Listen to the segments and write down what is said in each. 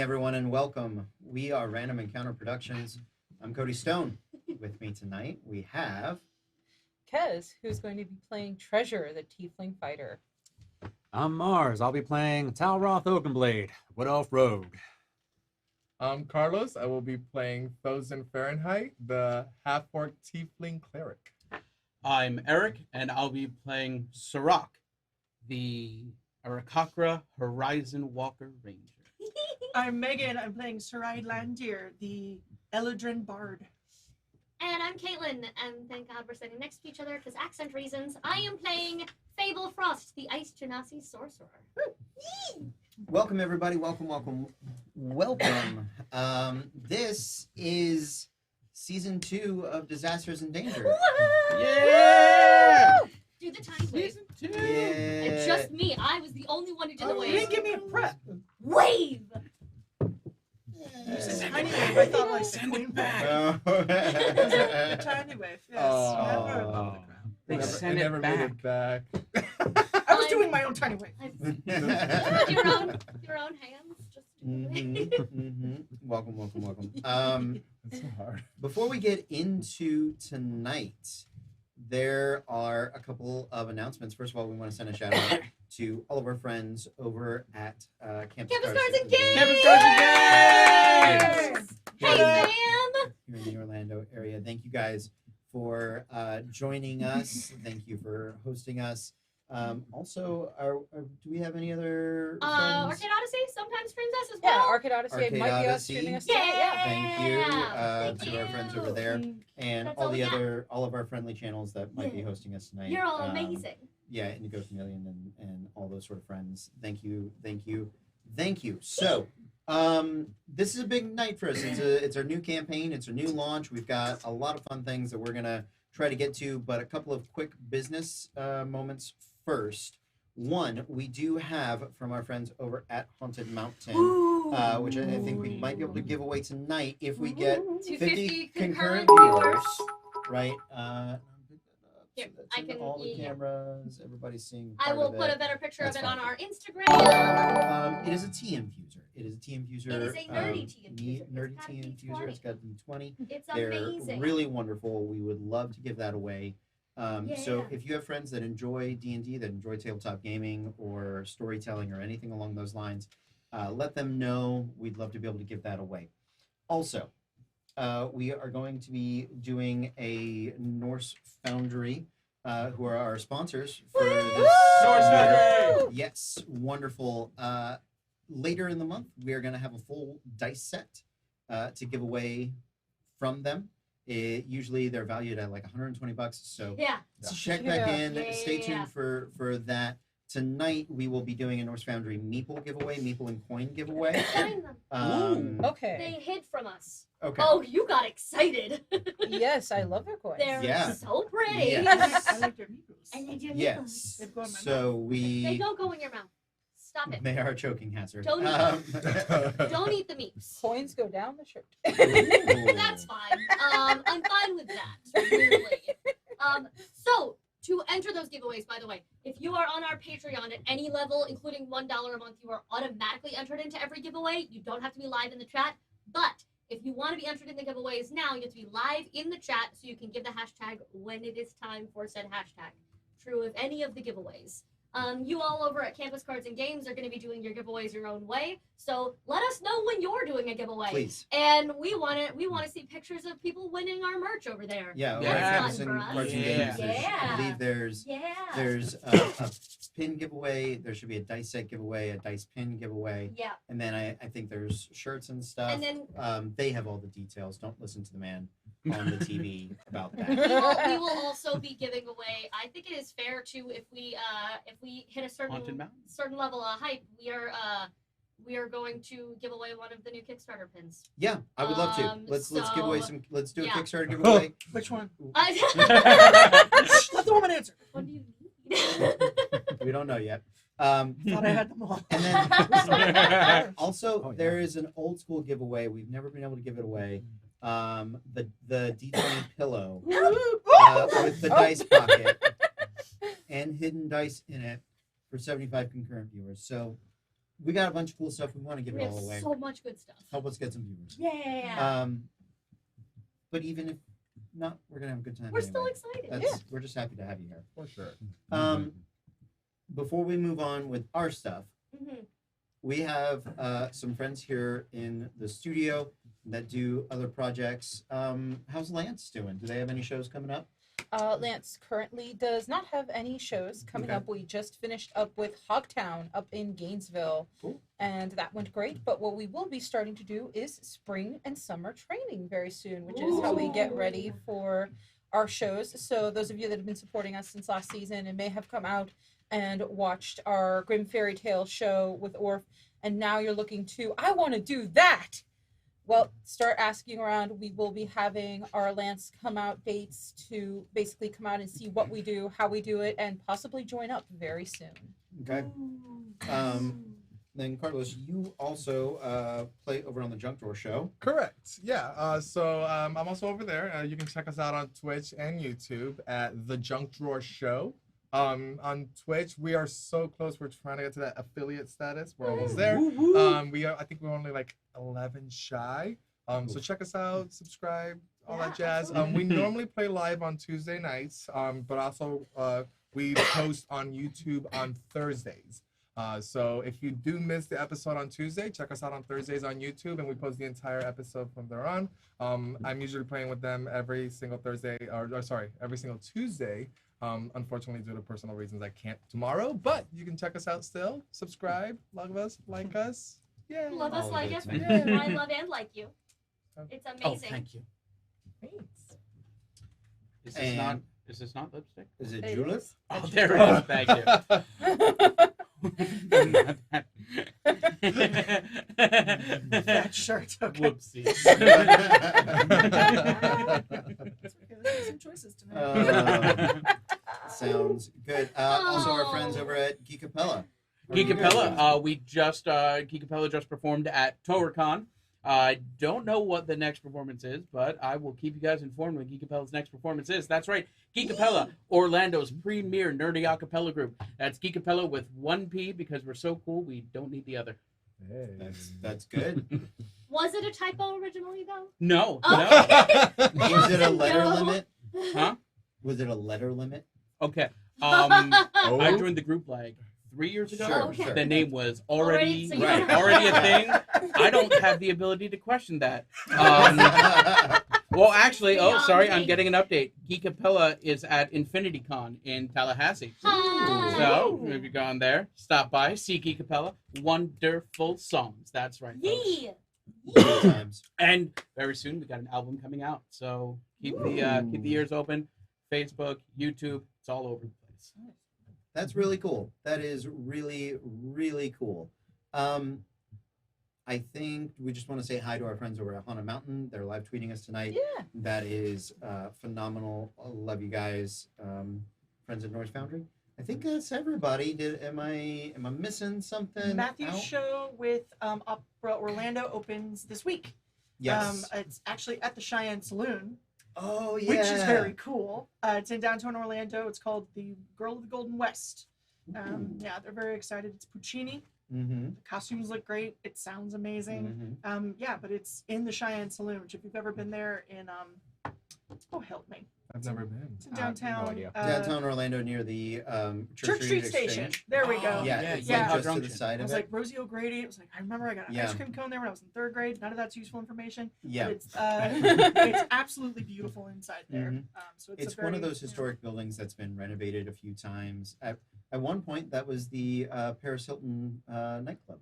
Everyone, and welcome. We are Random Encounter Productions. I'm Cody Stone. With me tonight, we have Kez, who's going to be playing Treasure, the Tiefling Fighter. I'm Mars. I'll be playing TALROTH Oakenblade, Wood Elf Rogue. I'm Carlos. I will be playing THOZIN Fahrenheit, the Half-Orc Tiefling Cleric. I'm Eric, and I'll be playing SURAK, the Aarakokra Horizon Walker Ranger. I'm Megan. I'm playing SARAID Landir, the Eladrin Bard. And I'm KAITLIN, and thank God we're sitting next to each other because accent reasons. I am playing FABLE Frost, the Ice Genasi Sorcerer. welcome everybody. Welcome. This is season 2 of Disasters and Danger. Yeah! Do the tiny wave. Season 2! Yeah. And just me. I was the only one who did the You wave. didn't give me a prep. Wave! Tiny wave. I thought like Send the it back. The tiny wave. Yes. Oh. Never above the ground. They Never- send I it never made it back. I was doing my own tiny wave. your own hands. Just do the wave. Welcome. It's so hard. Before we get into tonight, there are a couple of announcements. First of all, we want to send a shout out to all of our friends over at Campus Cards and Games! Campus Cards and Games! Hey, fam! Here in the Orlando area. Thank you guys for joining us. Thank you for hosting us. Also, do we have any other friends? Arcade Odyssey sometimes streams us as Yeah, well. Arcade Odyssey Arcade might be us Odyssey. streaming us Yeah. tonight. Yeah. Thank you Thank to our friends over you. there, and That's all all the we got. all of our friendly channels that might be hosting us tonight. You're all amazing. Yeah, Indigo Chameleon and all those sort of friends. Thank you. So, this is a big night for us. It's our new campaign. It's our new launch. We've got a lot of fun things that we're gonna try to get to, but a couple of quick business moments first. One, we do have from our friends over at Haunted Mountain, which I think we might be able to give away tonight if we get 250 concurrent viewers. viewers. Right? Here, So that's I in can- all the yeah. cameras. Everybody's seeing. I part will of put it. a better picture That's of it on fine. our Instagram. It is a tea infuser. It is a tea nerdy tea infuser. It's Nerdy got tea D20. infuser. It's got D20. It's They're amazing. really wonderful. We would love to give that away. So Yeah. if you have friends that enjoy D&D, that enjoy tabletop gaming or storytelling or anything along those lines, let them know. We'd love to be able to give that away. Also, we are going to be doing a Norse Foundry, who are our sponsors for this. Norse year. Foundry! Yes, wonderful. Later in the month, we are going to have a full dice set to give away from them. Usually they're valued at like $120, so Yeah. check back in. Yeah. Stay tuned for that. Tonight we will be doing a Norse Foundry Meeple giveaway, Meeple and coin giveaway. Find them. Okay. They hid from us. Okay. Oh, you got excited. Yes, I love their coins. They're Yeah. so pretty. Yes. I like their meatballs. And they do Yes. They've gone in my So They we don't go in your mouth. Stop it. they are a choking hazard. Don't Don't eat the meats. Coins go down the shirt. That's fine. I'm fine with that. Really. So to enter those giveaways, by the way, if you are on our Patreon at any level, including $1 a month, you are automatically entered into every giveaway. You don't have to be live in the chat, but if you want to be entered in the giveaways now, you have to be live in the chat so you can give the hashtag when it is time for said hashtag. True of any of the giveaways. You all over at Campus Cards and Games are going to be doing your giveaways your own way. So let us know when you're doing a giveaway. Please. And we want to see pictures of people winning our merch over there. Yeah, over Yeah. at That's Campus fun and for us. Cards and Yeah. Games, I Yeah. believe there's Yeah. a pin giveaway. There should be a dice set giveaway, a dice pin giveaway, Yeah. and then I think there's shirts and stuff. And then They have all the details. Don't listen to the man on the TV about that. we will also be giving away. I think it is fair to if we hit a Haunted Mountain? certain level of hype, we are going to give away one of the new Kickstarter pins. Yeah, I would love to. Let's give away so- some. Let's do a yeah. Kickstarter giveaway. Which one? I- Let the woman answer. what do you need? We don't know yet. Thought I had them all. And then also Oh, yeah. there is an old school giveaway. We've never been able to give it away. The D20 pillow with the dice pocket and hidden dice in it for 75 concurrent viewers. So we got a bunch of cool stuff. We want to give We it have all away. so much good stuff. Help us get some viewers. Yeah. But even if not, we're gonna have a good time. We're still anyway. excited. We're just happy to have you here. For sure. Before we move on with our stuff, Mhm. we have some friends here in the studio that do other projects. How's Lance doing? Do they have any shows coming up? Lance currently does not have any shows coming Okay. up. We just finished up with Hogtown up in Gainesville, Cool. and that went great. But what we will be starting to do is spring and summer training very soon, which is how we get ready for our shows. So those of you that have been supporting us since last season and may have come out and watched our Grim Fairy Tale show with Orph, and now you're looking to, I want to do that. Well, start asking around. We will be having our Lance come out dates to basically come out and see what we do, how we do it, and possibly join up very soon. Okay. Then Carlos, you also play over on the Junk Drawer show. Correct. Yeah. So I'm also over there. You can check us out on Twitch and YouTube at The Junk Drawer Show. On Twitch, we are so close. We're trying to get to that affiliate status. We're almost there. I think we're only like 11 shy. So check us out, subscribe, all that jazz. We normally play live on Tuesday nights, but also we post on YouTube on Thursdays. So if you do miss the episode on Tuesday, check us out on Thursdays on YouTube, and we post the entire episode from there on. I'm usually playing with them every single Thursday, every single Tuesday. Unfortunately, due to personal reasons, I can't tomorrow, but you can check us out still. Subscribe, love us, like us. Yeah. Love us, All like of us. it. I love and like you. It's Oh, amazing. thank you. Thanks. Is And- this not lipstick? Is it It Julep? is. Oh, there it is. Thank you. That shirt. Okay. Whoopsies. It's okay, let's make some choices tonight. Sounds good. Also, our friends over at Geekapella. Geekapella, Geekapella just performed at TORCon. I don't know what the next performance is, but I will keep you guys informed when Geekapella's next performance is. That's right, Geekapella, Orlando's premier nerdy acapella group. That's Geekapella with one P because we're so cool we don't need the other. Hey. That's good. Was it a typo originally, though? No, Okay. Was it a letter No. limit? Huh? Was it a letter limit? Okay. Oh. I joined the group like 3 years ago. Sure, Okay. sure. The name was already So you right, don't have- already a thing. I don't have the ability to question that. Well, actually, Beyond sorry, me. I'm getting an update. Geekapella is at InfinityCon in Tallahassee. Hi. So, if you've gone there, stop by, see Geekapella. Wonderful songs. That's right, folks. Yee. Good times. And very soon, we got an album coming out. So, keep the ears open. Facebook, YouTube, it's all over the place. That's really cool. That is really, really cool. I think we just want to say hi to our friends over at Haunted Mountain. They're live tweeting us tonight. Yeah. That is phenomenal. I love you guys. Friends at Norse Foundry. I think that's everybody. Am I missing something? Matthew's out? show with Opera Orlando opens this week. Yes. It's actually at the Cheyenne Saloon, Oh yeah. which is very cool. It's in downtown Orlando. It's called the Girl of the Golden West. Yeah, they're very excited. It's Puccini. Mm-hmm. The costumes look great. It sounds amazing. Yeah, but it's in the Cheyenne Saloon, which if you've ever been there in help me. I've never been. It's in downtown. idea. Downtown Orlando near the Church Street Exchange. Station. There we go. Oh, Yeah, yeah, it's yeah. like just to Junction. the side I of was it. like Rosie O'Grady. It was like I remember I got an Yeah. ice cream cone there when I was in 3rd grade. None of that's useful information. Yeah. But it's absolutely beautiful inside there. Mhm. So It's a one of very, those historic buildings that's been renovated a few times. At one point, that was the Paris Hilton nightclub.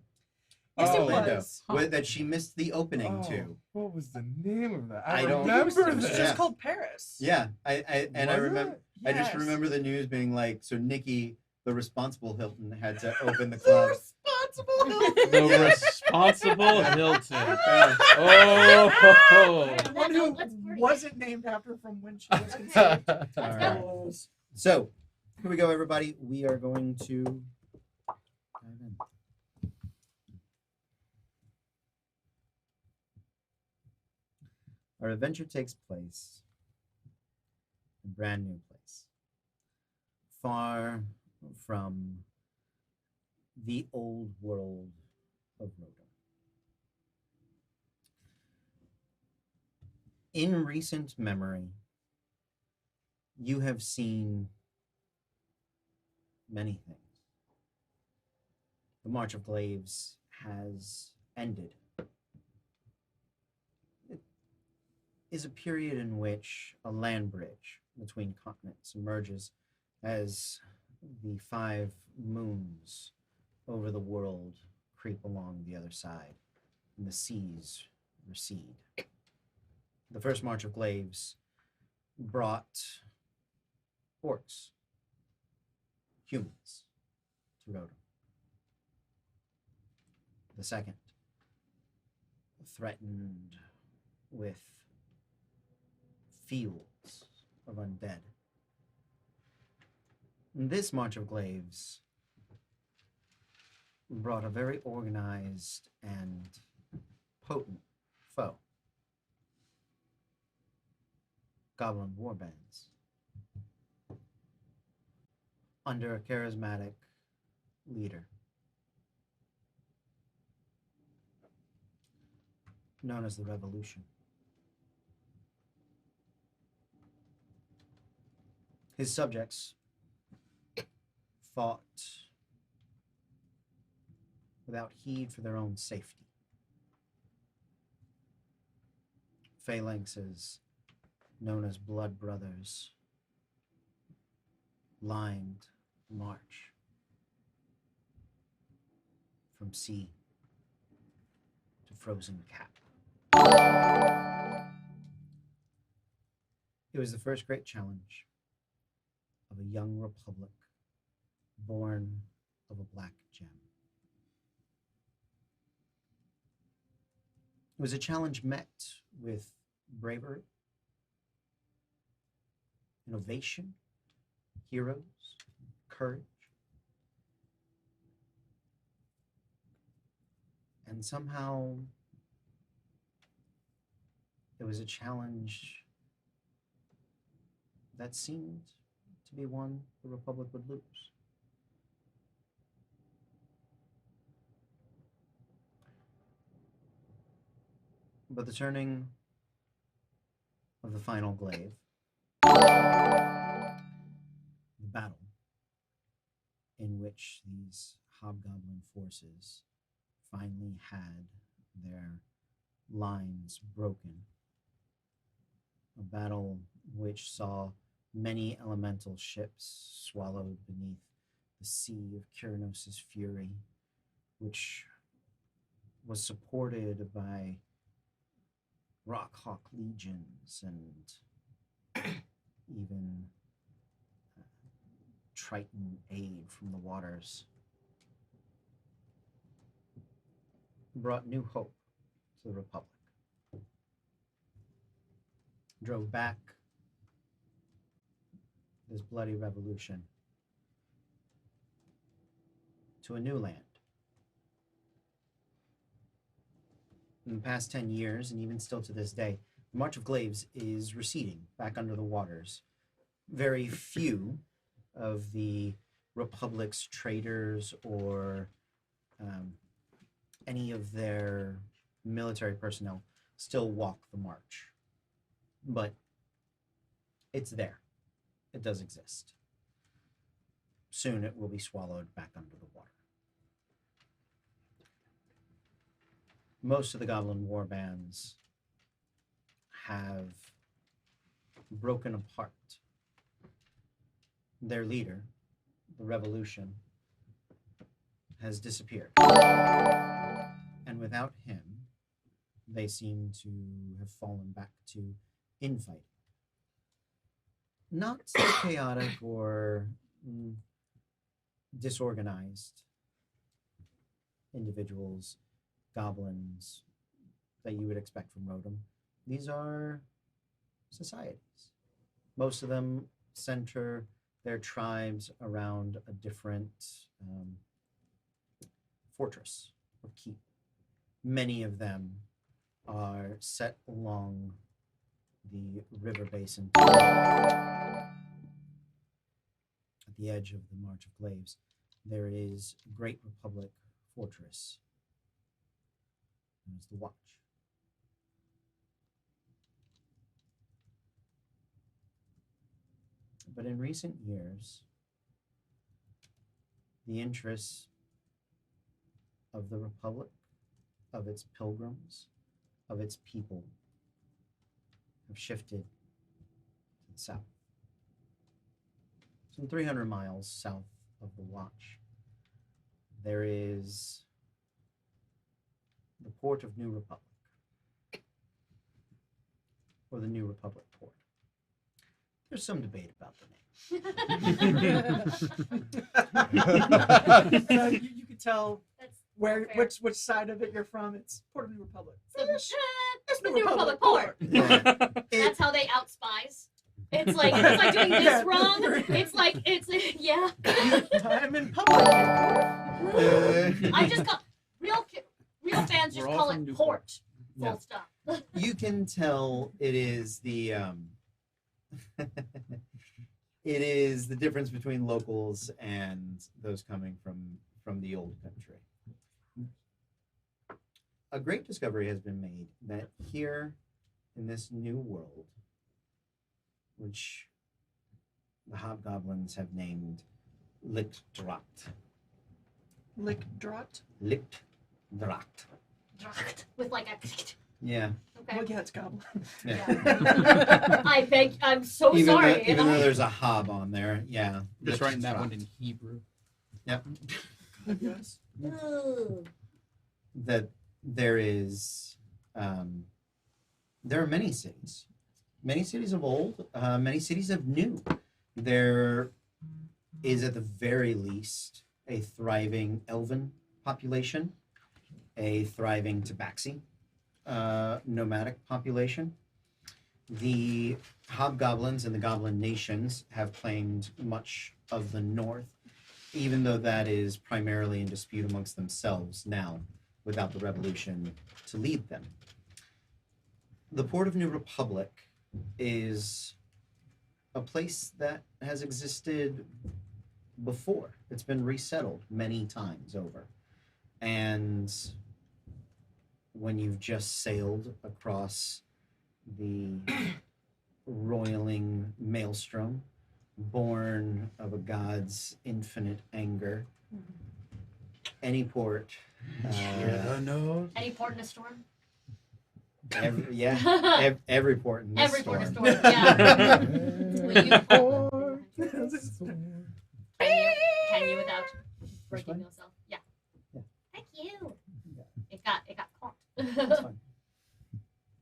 Yes, it Orlando, was. that she missed the opening to. What was the name of that? I I don't- remember It was Yeah. just called Paris. Yeah, I Was remember. it? I just Yes. remember the news being like, so Nikki, the responsible Hilton, had to open the The club. responsible Hilton. The responsible Hilton. Oh, ho, ho. The one who Let's breathe. wasn't named after from when she was conceived. All right. So here we go, everybody. We are going to dive in. Our adventure takes place in a brand new place, far from the old world of Rotom. In recent memory, you have seen many things. The March of Glaives has ended. It is a period in which a land bridge between continents emerges as the 5 moons over the world creep along the other side and the seas recede. The first March of Glaives brought orcs, humans, to Rotom. The second threatened with fields of undead. And this March of Glaives brought a very organized and potent foe. Goblin warbands. Under a charismatic leader known as the Revolution. His subjects fought without heed for their own safety. Phalanxes known as Blood Brothers lined the march from sea to frozen cap. It was the first great challenge of a young republic born of a black gem. It was a challenge met with bravery, innovation, heroes, courage, and somehow it was a challenge that seemed to be one the Republic would lose. But the turning of the final glaive, the battle in which these hobgoblin forces finally had their lines broken, a battle which saw many elemental ships swallowed beneath the sea of Kyranos' fury, which was supported by Rockhawk legions and even Triton aid from the waters, brought new hope to the Republic. Drove back this bloody revolution to a new land. In the past 10 years, and even still to this day, the March of Glaives is receding back under the waters. Very few of the Republic's traders or any of their military personnel still walk the march. But it's there. It does exist. Soon it will be swallowed back under the water. Most of the Goblin warbands have broken apart. Their leader, the Revolution, has disappeared. And without him, they seem to have fallen back to infighting. Not so chaotic or disorganized individuals, goblins that you would expect from Rotom. These are societies. Most of them center their tribes around a different fortress or keep. Many of them are set along the river basin at the edge of the March of Glaives. There is a Great Republic fortress known as the Watch. But in recent years, the interests of the Republic, of its pilgrims, of its people, have shifted to the south. Some 300 miles south of the Watch, there is the port of New Republic, or the New Republic port. There's some debate about the name. You can tell That's where fair. which side of it you're from. It's Port of New Republic. It's the New New Republic Republic Port. Yeah. That's how they out spies. It's like doing this Yeah. wrong. It's yeah. I'm in public. I just call real fans just We're all call from it Newport. port. Yeah. Full stop. You can tell it is the it is the difference between locals and those coming from the old country. A great discovery has been made that here in this new world, which the hobgoblins have named Lichtdracht. Lickdrot. Lichtdracht. With like a Yeah. okay. Well, yeah, it's goblin. Yeah. I beg. I'm so even sorry. Though, even though there's a hob on there, yeah. Just writing that one Lichtdracht. in Hebrew. Yep. Yes. Ooh. That there is there are many cities of old, many cities of new. There is at the very least a thriving elven population, a thriving tabaxi nomadic population. The hobgoblins and the goblin nations have claimed much of the north, even though that is primarily in dispute amongst themselves now, without the revolution to lead them. The Port of New Republic is a place that has existed before. It's been resettled many times over. And when you've just sailed across the roiling maelstrom, born of a god's infinite anger, any port, Any port in a storm? every port in this Every port in a storm. storm. Yeah. Can you without breaking yourself? Yeah. Yeah. Thank you. Yeah. It got caught. That's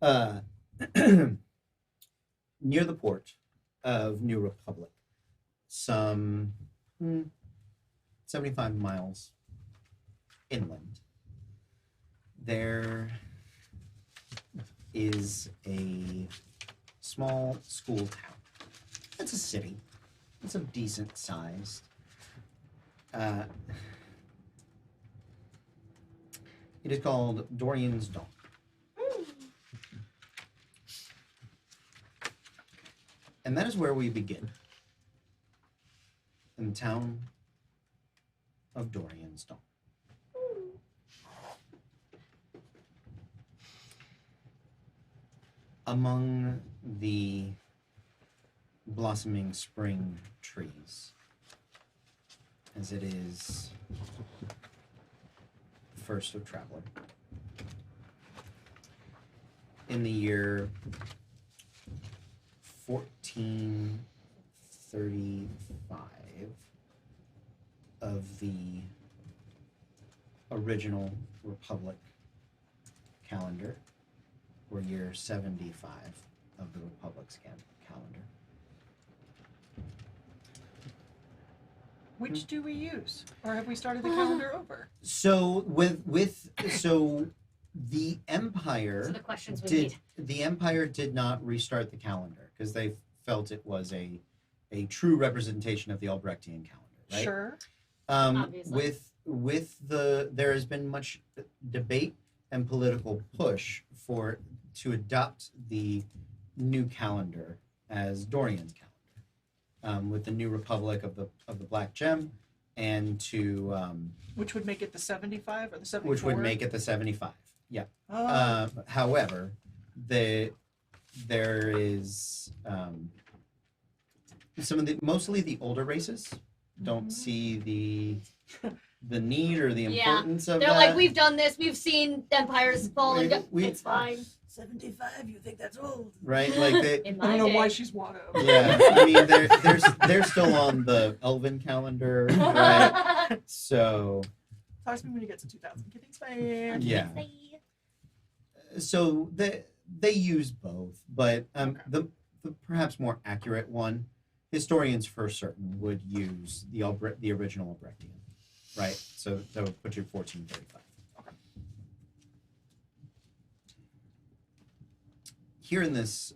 fine. Near the port of New Republic, some 75 miles inland, there is a small school town. It's a city. It's of decent size. It is called Dorian's Dawn. And that is where we begin. In the town of Dorian's Dawn. Among the blossoming spring trees, as it is the first of Traveler, in the year 1435 of the original Republic calendar, or year 75 of the Republic's calendar. Which do we use, or have we started the calendar over? So the Empire Those are the questions we need. did not restart the calendar because they felt it was a true representation of the Albrechtian calendar, right? Sure. Obviously. There has been much debate and political push to adopt the new calendar as Dorian's calendar, with the New Republic of the Black Gem, and to Which would make it the 75 or the 74? which would make it the 75. However, there is mostly the older races don't see the need or the Yeah. importance of They're that. like, we've done this. We've seen empires fall and go. We- It's fine. 75, you think that's old? Right, like they. In I my don't know day. why she's Watto. Yeah, I mean they're still on the Elven calendar, right? So Talk to me when you get to 2000. Okay, thanks, bye. yeah. So they use both, but the perhaps more accurate one, historians for certain would use the original Albrechtian, right? So that would put you 1435. Here in this,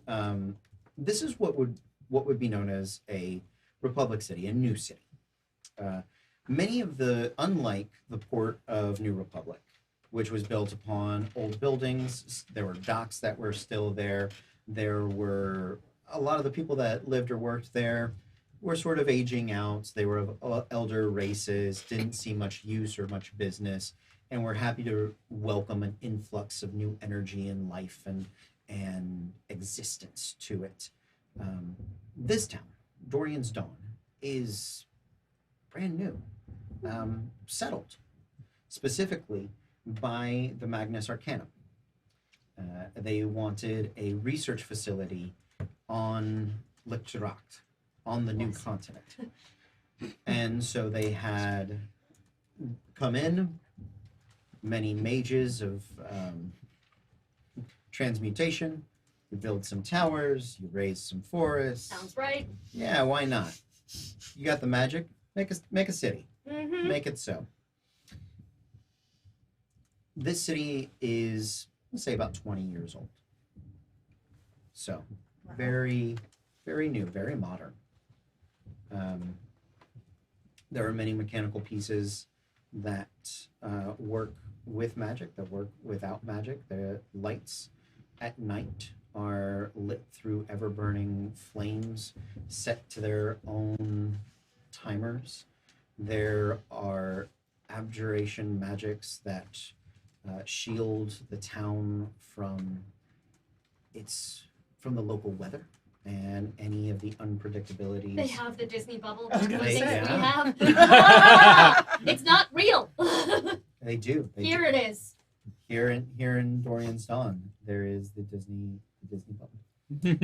this is what would be known as a republic city, a new city. Unlike the port of New Republic, which was built upon old buildings, there were docks that were still there. There were a lot of the people that lived or worked there were sort of aging out. They were of elder races, didn't see much use or much business, and were happy to welcome an influx of new energy and life and existence to it. This town, Dorian's Dawn, is brand new, settled, specifically by the Magnus Arcanum. They wanted a research facility on Licteract, on the new continent. And so they had come in, many mages of transmutation. You build some towers, you raise some forests. Sounds right. Yeah, why not? You got the magic, make a city. Mm-hmm. Make it so. This city is, let's say, about 20 years old. So, very, very new, very modern. There are many mechanical pieces that work with magic, that work without magic. The lights at night are lit through ever-burning flames set to their own timers. There are abjuration magics that shield the town from the local weather and any of the unpredictabilities. They have the Disney bubble. I was That's gonna what say. we have. It's not real. They do. Here it is. Here in Dorian's Dawn, there is the Disney bubble. More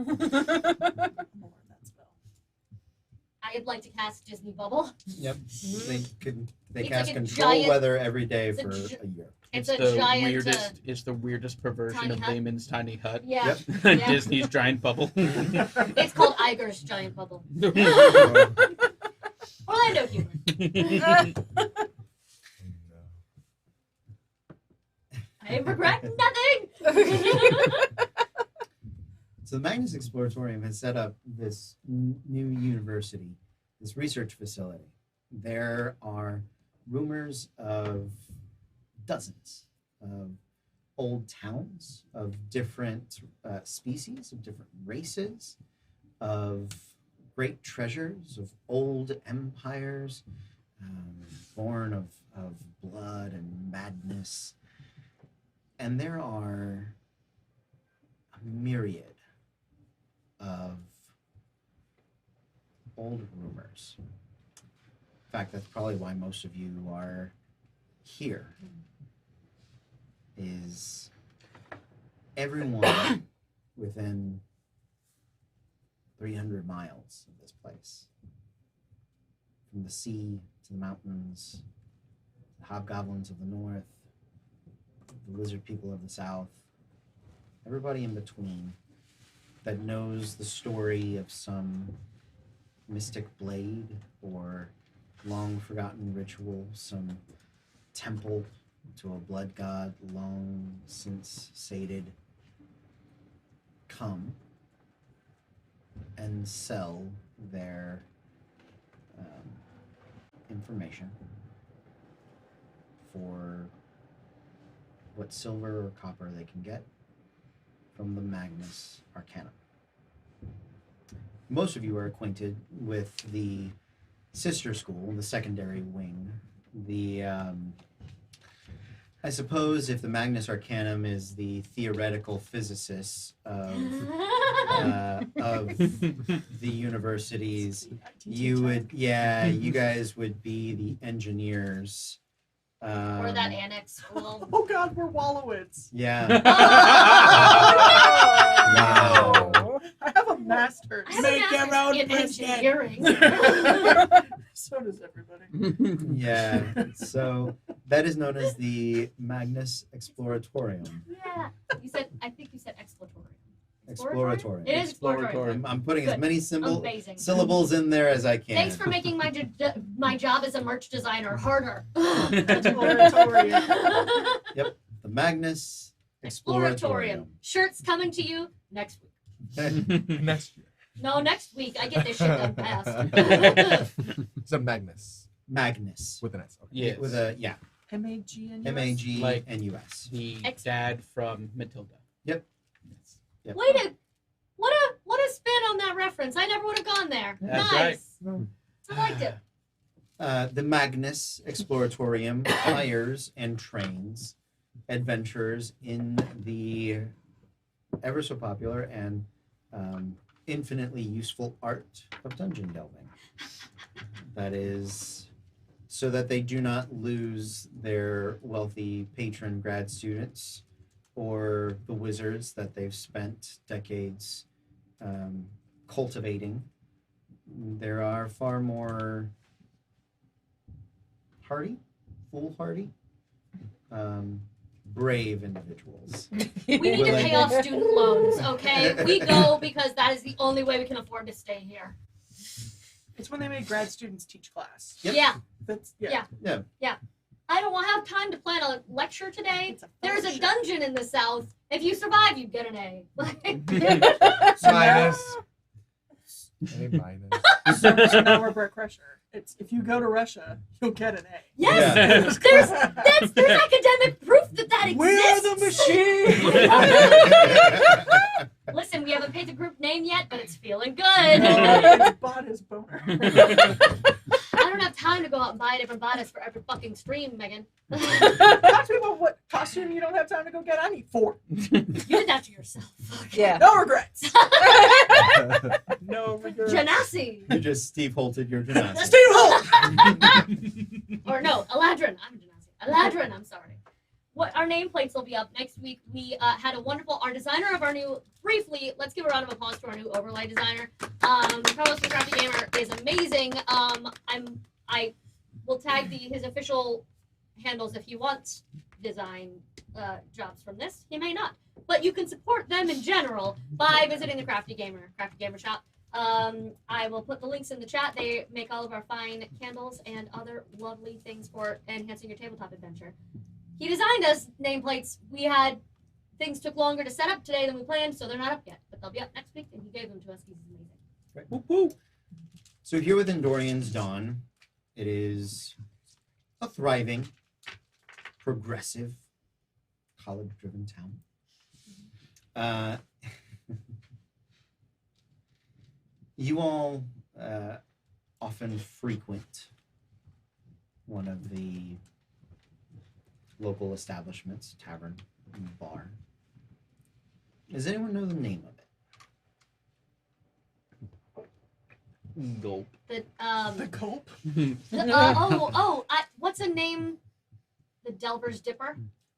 of that spell. I'd like to cast Disney bubble. Yep. They It's cast like a control giant- weather every day it's a for gi- a year. It's the a giant. weirdest. It's the weirdest perversion tiny of hut. Layman's tiny hut. Yeah. Yep. Yeah. Disney's giant bubble. It's called Iger's giant bubble. Orlando humor. I regret nothing. So the Magnus Exploratorium has set up this new university, this research facility. There are rumors of dozens of old towns, of different species, of different races, of great treasures, of old empires, born of blood and madness. And there are a myriad of old rumors. In fact, that's probably why most of you are here, is everyone within 300 miles of this place, from the sea to the mountains, the hobgoblins of the north, the lizard people of the south, everybody in between that knows the story of some mystic blade or long forgotten ritual, some temple to a blood god long since sated, come and sell their information for what silver or copper they can get from the Magnus Arcanum. Most of you are acquainted with the sister school, the secondary wing, the I suppose if the Magnus Arcanum is the theoretical physicists of the universities, you guys would be the engineers. Or that annex school. Oh God, we're Wallowitz. Yeah. Wow. I have a master's. I have Make a your master's own in brisket. engineering. So does everybody. Yeah. So that is known as the Magnus Exploratorium. Yeah. I think you said Exploratorium. Exploratorium. It is Exploratorium. I'm putting as Good. many Amazing. syllables in there as I can. Thanks for making my job as a merch designer harder. Exploratorium. The Magnus Exploratorium. Shirts coming to you next week. Next year. No, next week. I get this shit done fast. It's a Magnus Magnus. with an S. Okay. Yes. With a M-A-G-N-U-S. MAGNUS. The Ex- dad from Matilda. Yep. Wait a what a spin on that reference. I never would have gone there. That's Nice. right. I liked it. The Magnus Exploratorium hires and trains adventurers in the ever so popular and infinitely useful art of dungeon delving. That is so that they do not lose their wealthy patron grad students or the wizards that they've spent decades cultivating. There are far more foolhardy, brave individuals. We need to pay off student loans, okay? We go because that is the only way we can afford to stay here. It's when they make grad students teach class. Yep. Yeah. That's Yeah. I don't have time to plan a lecture today. It's a There's a fellowship. dungeon in the south. If you survive, you get an A. Minus. A minus. So now we're Brett Crusher. It's if you go to Russia, you'll get an A. Yes, Yeah. there's academic proof that exists. We're the machine. Listen, we haven't picked a group name yet, but it's feeling good. It's bought his boner. I don't have time to go out and buy a different bodice for every fucking stream, Megan. Talk to me about what costume you don't have time to go get. I need 4. You did that to yourself. Yeah. No regrets. No regrets. Genasi. You just Steve Holted your Genasi. Steve Holt. Or no, Eladrin. I'm Genasi. Eladrin, I'm sorry. What our nameplates will be up next week. We had a wonderful art designer of our new. Briefly, let's give a round of applause to our new overlay designer. Carlos from Crafty Gamer is amazing. I will tag his official handles if he wants design jobs from this. He may not, but you can support them in general by visiting the Crafty Gamer shop. I will put the links in the chat. They make all of our fine candles and other lovely things for enhancing your tabletop adventure. He designed us nameplates. We had things took longer to set up today than we planned, so they're not up yet. But they'll be up next week, and he gave them to us. He's amazing. Right. Whoop, whoop. So here within Dorian's Dawn, it is a thriving, progressive, college-driven town. You all often frequent one of the local establishments, tavern, and bar. Does anyone know the name of it? Gulp. The The gulp. what's a name? The Delver's Dipper.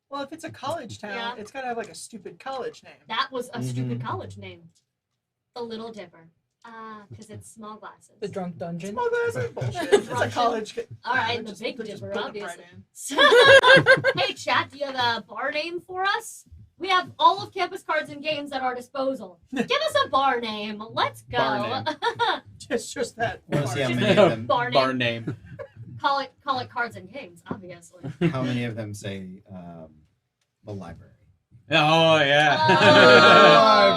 Well, if it's a college town, Yeah. it's gotta have like a stupid college name. That was a stupid Mhm. college name. The Little Dipper. Because it's small glasses. The drunk dungeon. Small glasses, bullshit. It's a college. All right, They're the just- Big they're just Dipper, putting them obviously. right in. Hey, chat, do you have a bar name for us? We have all of campus cards and games at our disposal. Give us a bar name. Let's go. Bar Just that. I want to see how part. many of them. Bar name. Bar name. Call it cards and games, obviously. How many of them say the library? Oh yeah.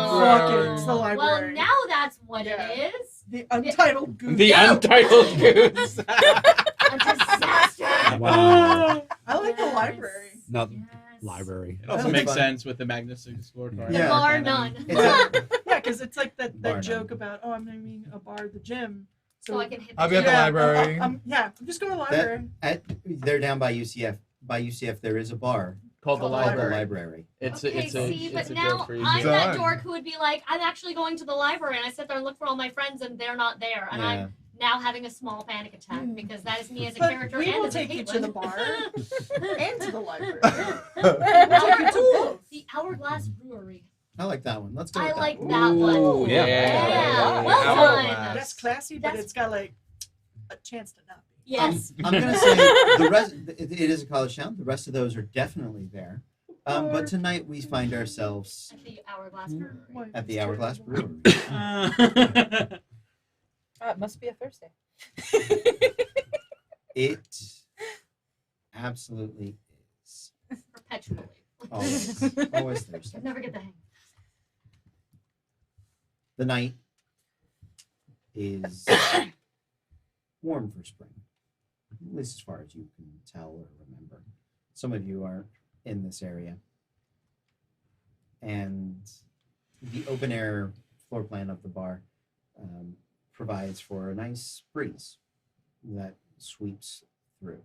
Fuck it, it's the Well, library. now that's what Yeah. it is. The Untitled Goose. The Untitled Goose. A disaster. Wow. I like the library. Not Yes. library. It also That's makes fun. sense with the Magnus Exploratorium. The Yeah, bar and, none. it's a- Yeah, because it's like Bar that joke none. about, I'm naming a bar the gym. So I can hit I'll the be at the gym. library. I'm just going to the library. they're down by UCF. by UCF, there is a bar Called the Called the called the library. library. It's okay, a, it's a, see, it's but a now joke for you. I'm that Done. dork who would be like, I'm actually going to the library, and I sit there and look for all my friends, and they're not there, and Yeah. I'm now having a small panic attack because that is me as a But character we and will as a take you to the Caitlin. bar and to the library. Hour- the Hourglass Brewery. I like that one. Let's go I with that. like one. that one. Ooh, yeah. Yeah. Ooh. Well Hourglass. done. That's classy, but That's- it's got like a chance to not be. Yes. I'm gonna say the rest. It is a college town. The rest of those are definitely there. But tonight we find ourselves At the Hourglass Brewery. at the Hourglass Brewery. It must be a Thursday. It absolutely is. Perpetually. Always Thursday. I never get the hang. The night is warm for spring, at least as far as you can tell or remember. Some of you are in this area. And the open air floor plan of the bar provides for a nice breeze that sweeps through.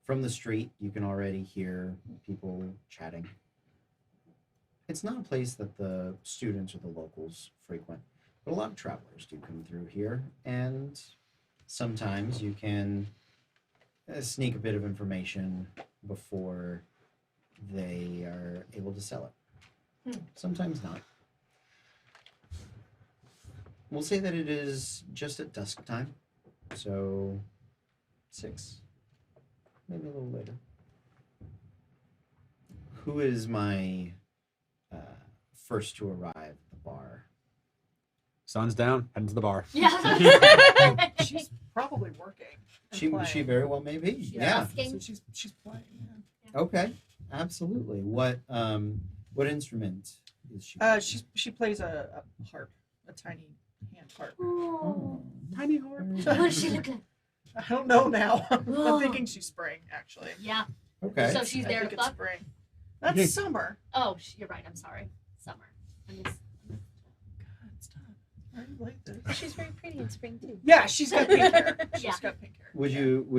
From the street, you can already hear people chatting. It's not a place that the students or the locals frequent, but a lot of travelers do come through here, and sometimes you can sneak a bit of information before they are able to sell it. Sometimes not. We'll say that it is just at dusk time, so 6, maybe a little later. Who is my first to arrive at the bar? Sun's down, heading to the bar. Yeah. She's probably working. and She playing. very well may be. Yeah. So she's playing. Yeah. Okay. Absolutely. What instrument is she? She plays a harp, a tiny hand harp. Ooh. Tiny harp. What does she look like? I don't know now. I'm thinking she's spring, actually. Yeah. Okay. So she's I there think to it's fuck? spring. That's summer. Oh, you're right. I'm sorry. Summer. I miss- God, stop. I like this. She's very pretty in spring too. Yeah, she's got pink hair. She's Yeah. got pink hair. Would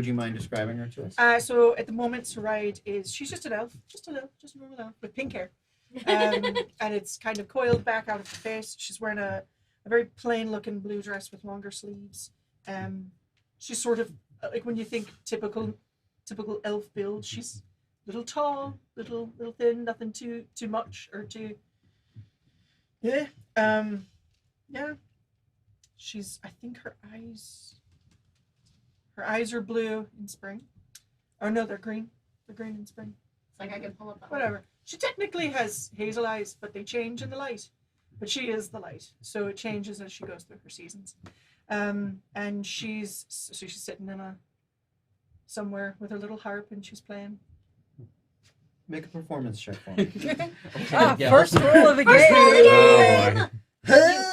you mind describing her to us? So at the moment, SARAID she's just an elf, just a normal elf with pink hair, and it's kind of coiled back out of her face. She's wearing a very plain looking blue dress with longer sleeves. She's sort of like when you think typical elf build. She's a little tall, little thin, nothing too much or too. Yeah. Yeah. I think her eyes are blue in spring. Oh no, they're green. They're green in spring. It's like I can pull up the Whatever. She technically has hazel eyes, but they change in the light. But she is the light, so it changes as she goes through her seasons. And she's sitting in somewhere with her little harp, and she's playing. Make a performance check for me. Yeah. First roll of the First roll of the game. game.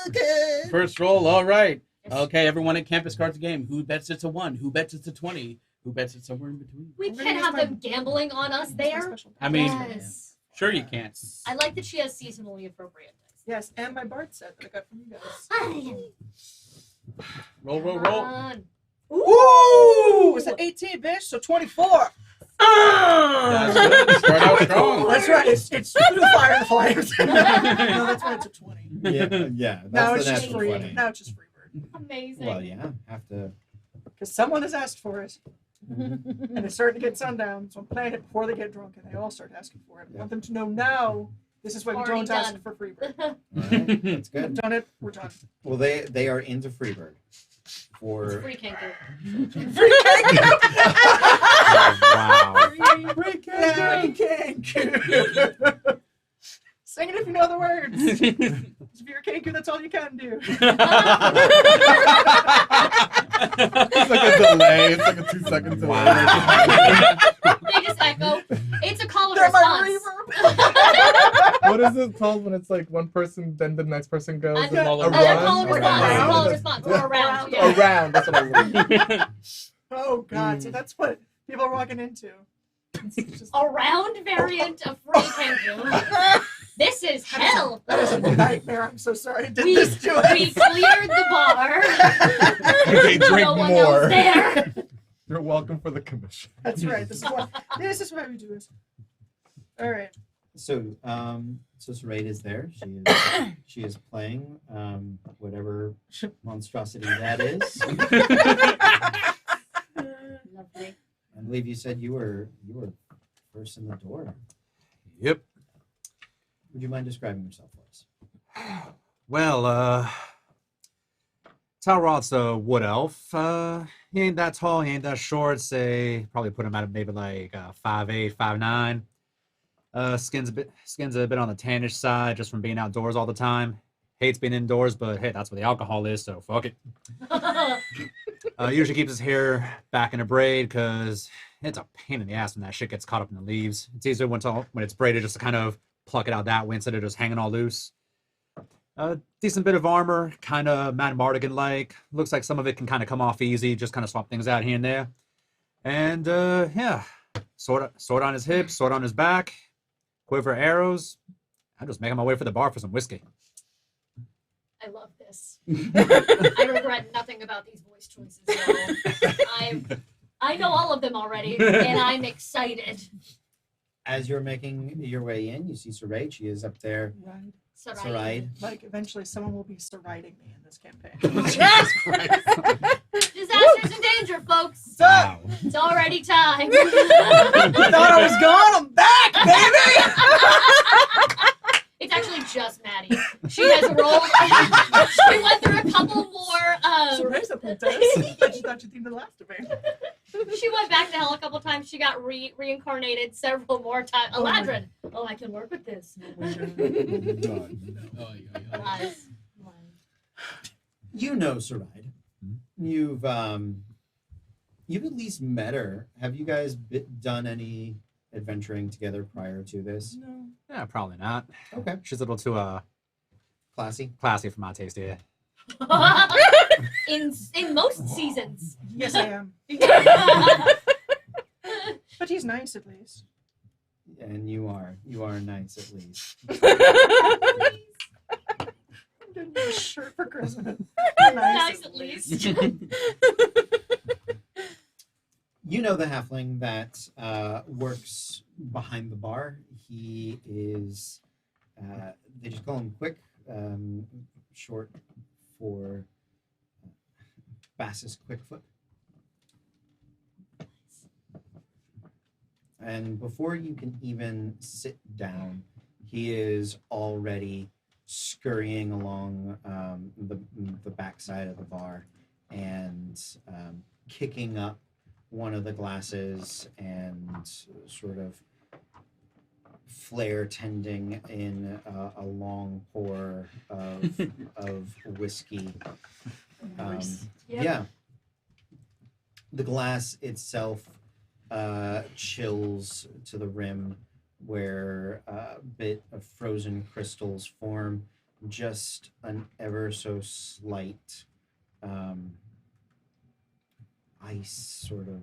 Okay. First roll, all right. Yes. Okay, everyone at campus cards game. Who bets it's a 1? Who bets it's a 20? Who bets it's somewhere in between? We I'm gonna can't use have my- them gambling on us That's my there. special I mean- Yes. Sure you can. I like that she has seasonally appropriate dice. Yes, and my Bard set that I got from you guys. Roll, roll, Come roll. on. Ooh! It's an 18, bitch, so 24. That's good. Start out strong. That's right. It's through the fire and the flames. No, that's why it's a 20. Yeah. Now That's it's the just natural free. 20. Now it's just free bird. Amazing. Well, yeah. Have to. Because someone has asked for it. And it's starting to get sundown, so I'm playing it before they get drunk and they all start asking for it. I want them to know now this is why we Already don't ask done. for free bird. All right, that's We've good. done it, we're done. Well, they are into Freebird. It's For free kangaroo. Wow. Sing it if you know the words. If you're a kangaroo, that's all you can do. It's like a delay. It's like a 2-second delay. Wow. They just echo. It's a call and They're my response. reverb. What is it called when it's like one person, then the next person goes? A and call a and call run? and Or response. around. Call and response. Or around. Yeah. Around. That's what I want. Oh God! So that's what people are walking into. It's just- A round variant of free kangaroo. This is hell. That is a nightmare. I'm so sorry I did We, this to we us. cleared the bar. Okay, drink no one more. else there. You're welcome for the commission. That's right. This is why we do this. All right. So, SARAID is there. She is playing whatever monstrosity that is. Lovely. I believe you said you were first in the door. Yep. Would you mind describing yourself for us? Well, Talroth's a wood elf. He ain't that tall, he ain't that short. Say, probably put him at maybe like 5'8", 5'9". Skin's a bit on the tannish side just from being outdoors all the time. Hates being indoors, but hey, that's where the alcohol is, so fuck it. Usually keeps his hair back in a braid because it's a pain in the ass when that shit gets caught up in the leaves. It's easier when it's braided just to kind of pluck it out that way instead of just hanging all loose. Decent bit of armor, kind of Mad Mardigan-like. Looks like some of it can kind of come off easy, just kind of swap things out here and there. And yeah, sword on his hips, sword on his back, quiver arrows. I'm just making my way for the bar for some whiskey. I love this. I regret nothing about these voice choices. I know all of them already, and I'm excited. As you're making your way in, you see SARAID. She is up there. Right. SARAID. Like eventually someone will be SARAIDing me in this campaign. Disasters in danger, folks. Wow. It's already time. Thought I was gone. I'm back, baby. It's actually just Maddie. She has rolled. She went through a couple more. SARAID's a princess. I just thought you think the last of me. She went back to hell a couple times. She got reincarnated several more times. Eladrin. Oh, I can work with this. Lies. You know SARAID. You've at least met her. Have you guys done any adventuring together prior to this? No. Yeah, probably not. Okay. She's a little too Classy. classy for my taste, yeah. in most seasons. Yes, I am. But he's nice at least. And you are nice at least. I'm getting a shirt for Christmas. Nice at least. You know the halfling that works behind the bar. He is, they just call him Quick, short for Bassus Quickfoot. And before you can even sit down, he is already scurrying along the backside of the bar and kicking up one of the glasses and sort of flare tending in a long pour of whiskey. Nice. Yep. Yeah. The glass itself chills to the rim where a bit of frozen crystals form just an ever so slight ice sort of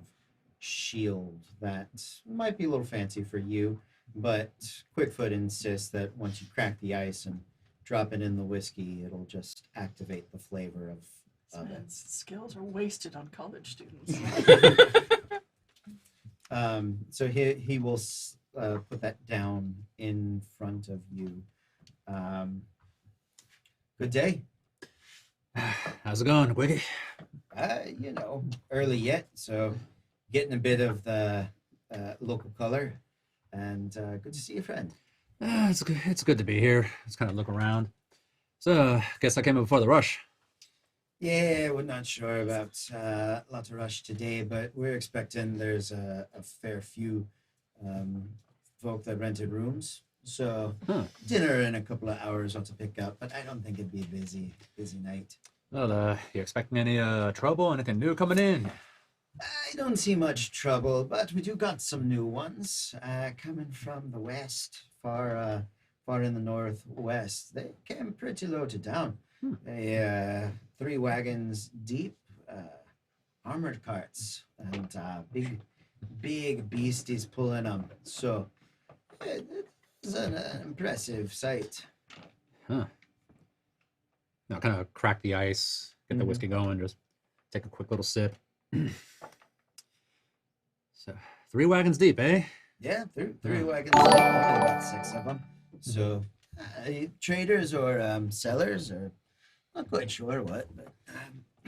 shield that might be a little fancy for you, but Quickfoot insists that once you crack the ice and drop it in the whiskey, it'll just activate the flavor of it. Man's skills are wasted on college students. So he will put that down in front of you. Good day. How's it going, Quickie? Early yet, so getting a bit of the local color, and good to see you, friend. It's good to be here. Let's kind of look around. So, guess I came in before the rush. Yeah, we're not sure about lots of rush today, but we're expecting there's a fair few folk that rented rooms. So dinner in a couple of hours ought to pick up, but I don't think it'd be a busy night. Well, you expecting any trouble? Anything new coming in? I don't see much trouble, but we do got some new ones coming from the west, far in the northwest. They came pretty low to down. They 3 wagons deep, armored carts, and big beasties pulling them. So it's an impressive sight. Huh. Now, kind of crack the ice, get the whiskey going, just take a quick little sip. So 3 wagons deep, eh? Yeah, three wagons. I've got about 6 of them. So, traders or sellers, or not quite sure what, but.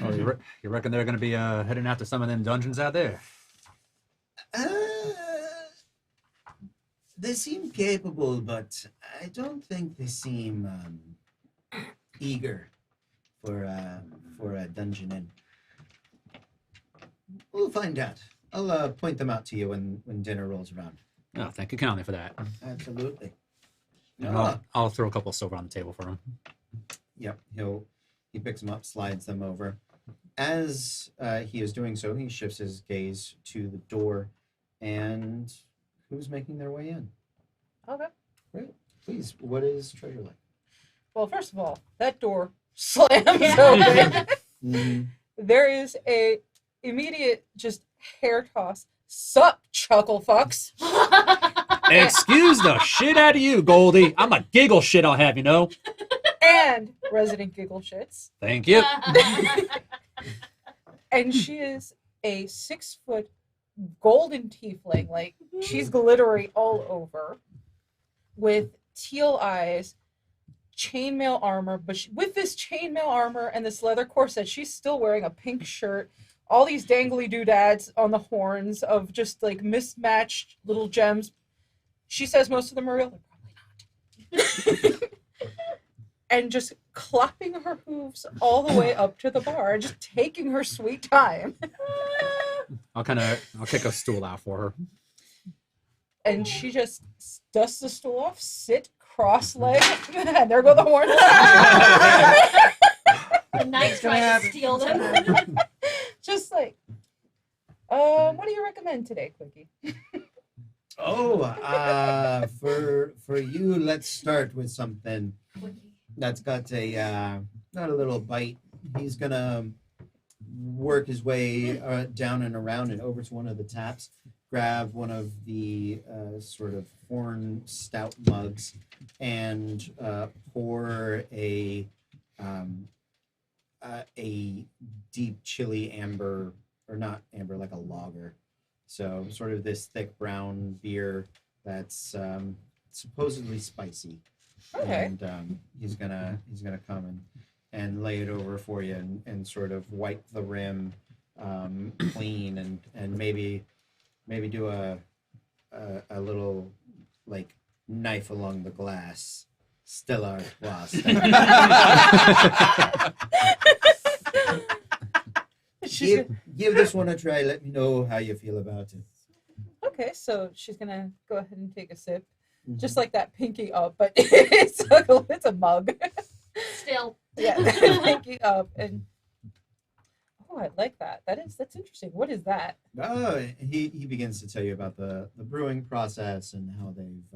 Oh, you reckon they're gonna be heading out to some of them dungeons out there? They seem capable, but I don't think they seem eager for a dungeon in. We'll find out. I'll point them out to you when dinner rolls around. Oh, thank you kindly for that. Absolutely. And I'll throw a couple of silver on the table for him. Yep, he picks them up, slides them over. As he is doing so, he shifts his gaze to the door, and who's making their way in? Okay. Great. Please, what is treasure like? Well, first of all, that door slams open. Mm, There is a immediate just hair toss. Sup, chuckle fucks. Excuse the shit out of you, Goldie. I'm a giggle shit, I'll have you know. And resident giggle shits. Thank you. And she is a 6-foot golden tiefling. Like, she's glittery all over. With teal eyes, chainmail armor. But with this chainmail armor and this leather corset, she's still wearing a pink shirt. All these dangly doodads on the horns of just like mismatched little gems. She says most of them are real. They're probably not. And just clapping her hooves all the way up to the bar, just taking her sweet time. I'll kick a stool out for her. And she just dusts the stool off, sit cross-legged, and there go the horns. The knight trying to steal them. Just like, what do you recommend today, Quickie? For you, let's start with something that's got not a little bite. He's gonna work his way down and around and over to one of the taps, grab one of the sort of horn stout mugs, and pour a deep chili amber, or not amber, like a lager. So sort of this thick brown beer that's supposedly spicy. Okay. And he's gonna come and lay it over for you and sort of wipe the rim clean and maybe do a little like knife along the glass. Stellar glass. Give this one a try. Let me know how you feel about it. Okay, so she's gonna go ahead and take a sip, Mhm. just like that pinky up, but it's a mug. Still. Yeah, pinky up, and oh, I like that. That's interesting. What is that? He begins to tell you about the brewing process and how they've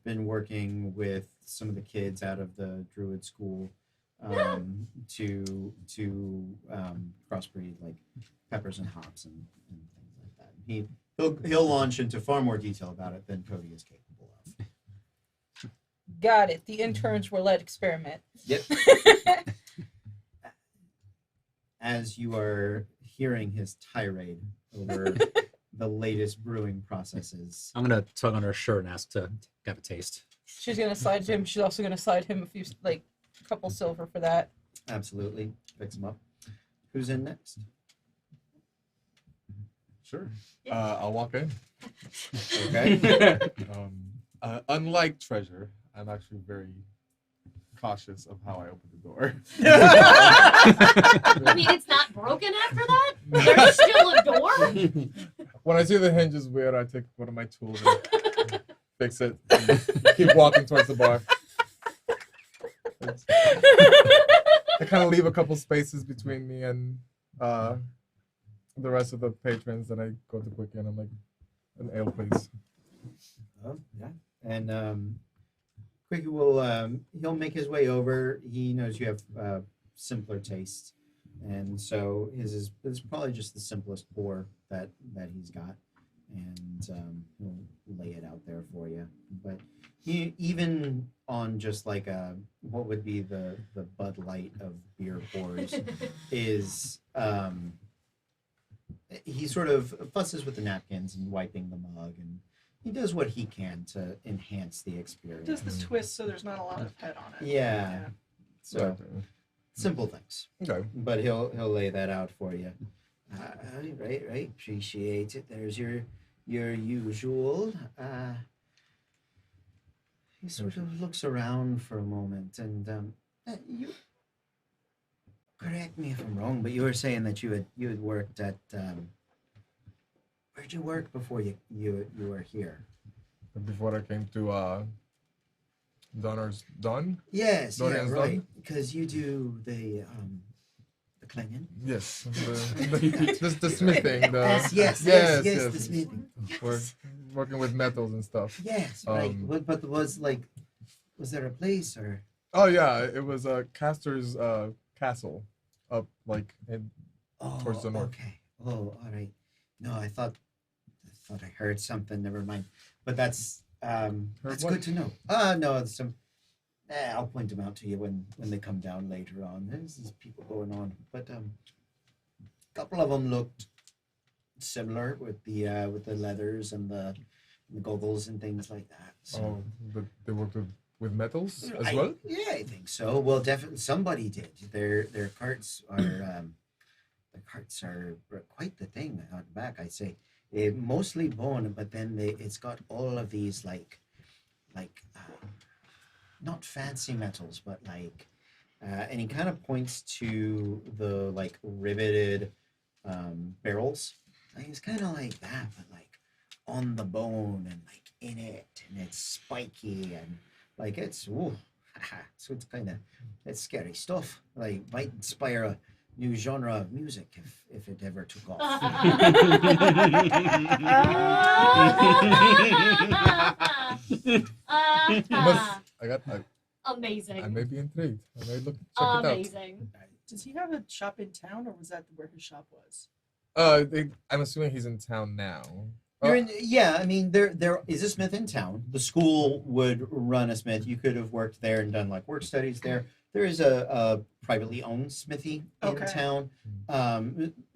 been working with some of the kids out of the Druid school to crossbreed like peppers and hops and things like that. He'll launch into far more detail about it than Cody is capable of. Got it. The interns were let experiment. Yep. As you are hearing his tirade over the latest brewing processes. I'm gonna tug on her shirt and ask to have a taste. She's gonna slide to him. She's also gonna slide him a couple silver for that. Absolutely. Picks him up. Who's in next? Sure. I'll walk in. Okay. Unlike Treasure, I'm actually very cautious of how I open the door. I mean, it's not broken after that? There's still a door? When I see the hinge is weird, I take one of my tools and fix it. And keep walking towards the bar. I kind of leave a couple spaces between me and the rest of the patrons. Then I go to Quickie and I'm like, an ale, please. Oh, yeah. And Quickie will he'll make his way over. He knows you have simpler tastes, and so his is probably just the simplest pour that he's got, and he'll lay it out there for you. But he, even on just like what would be the Bud Light of beer pours, is he sort of fusses with the napkins and wiping the mug, and he does what he can to enhance the experience. Does the twist so there's not a lot of head on it. Yeah. So Okay. simple things, Okay. but he'll lay that out for you. Right. Appreciate it. There's your usual. He sort of looks around for a moment, and you correct me if I'm wrong, but you were saying that you had worked at where'd you work before you were here? Before I came to Donner's Don? Yes, yeah, Dorian's right. done? Because you do the clanging. Yes. The smithing. Yes, the smithing. We're working with metals and stuff. Yes, right. But was there a place or? Oh yeah, it was Castor's castle up like in towards the north. Okay. Oh, all right. No, I thought I heard something. Never mind. But that's what? good to know. No, it's some. I'll point them out to you when they come down later on. There's these people going on, but a couple of them looked similar with the leathers and the goggles and things like that. So. Oh, but they worked with metals as well? Yeah, I think so. Well, definitely somebody did. Their carts are quite the thing on the back. I'd say mostly bone, but then it's got all of these like not fancy metals, but like, and he kind of points to the like riveted barrels. Like, it's kind of like that, but like on the bone and like in it, and it's spiky and like it's so it's it's scary stuff. Like might inspire a new genre of music if it ever took off. Amazing. I may be intrigued. I may check it out. Amazing. Does he have a shop in town, or was that where his shop was? I'm assuming he's in town now. Yeah, I mean, there is a smith in town. The school would run a smith. You could have worked there and done like work studies there. There is a privately owned smithy in town.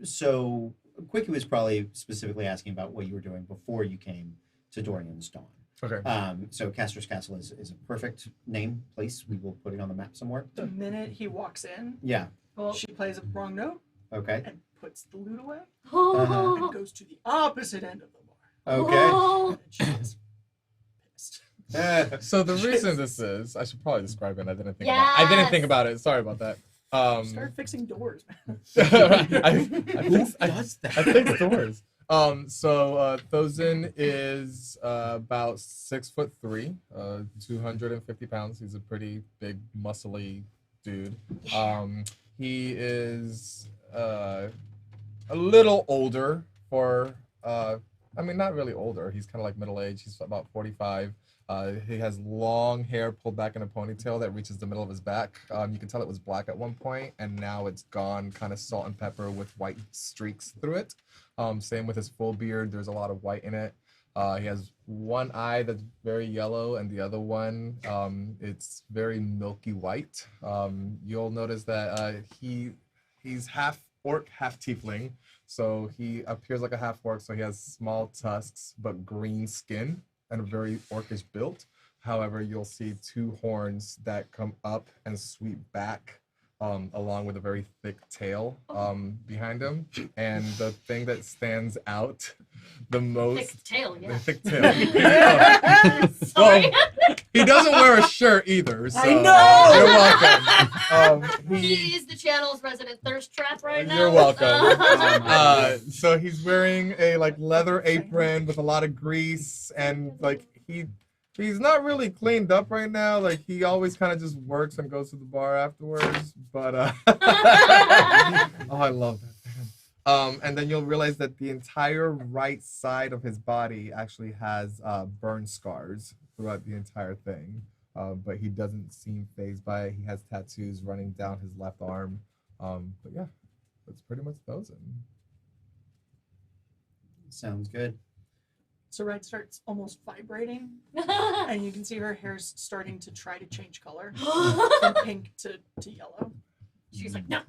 So Quickie was probably specifically asking about what you were doing before you came to Dorian's Dawn. Okay. So Castor's Castle is a perfect place. We will put it on the map somewhere. The minute he walks in, Yeah. she plays a wrong note Okay. and puts the loot away Uh-huh. and goes to the opposite end of the bar. Okay. And she's pissed. So the reason this is, I should probably describe it. I didn't think Yes. about it. Sorry about that. Start fixing doors, man. I fix doors. So THOZIN is about 6'3", 250 pounds. He's a pretty big, muscly dude. He is a little older for, I mean, not really older. He's kind of like middle age. He's about 45. He has long hair pulled back in a ponytail that reaches the middle of his back. You can tell it was black at one point, and now it's gone kind of salt and pepper with white streaks through it. Same with his full beard. There's a lot of white in it. He has one eye that's very yellow, and the other one, it's very milky white. You'll notice that he's half orc, half tiefling. So he appears like a half orc, so he has small tusks, but green skin and a very orcish build. However, you'll see two horns that come up and sweep back, along with a very thick tail behind him. And the thing that stands out the most... Thick tail, yeah. The thick tail. Sorry. He doesn't wear a shirt either, so I know! You're welcome. He is the channel's resident thirst trap right now. You're welcome. So he's wearing a like leather apron with a lot of grease, and like he's not really cleaned up right now. Like he always kind of just works and goes to the bar afterwards. But oh, I love that. And then you'll realize that the entire right side of his body actually has burn scars throughout the entire thing. But he doesn't seem fazed by it. He has tattoos running down his left arm. But yeah, that's pretty much THOZIN. Sounds good. SARAID starts almost vibrating, and you can see her hair's starting to try to change color from pink to yellow. She's like, no.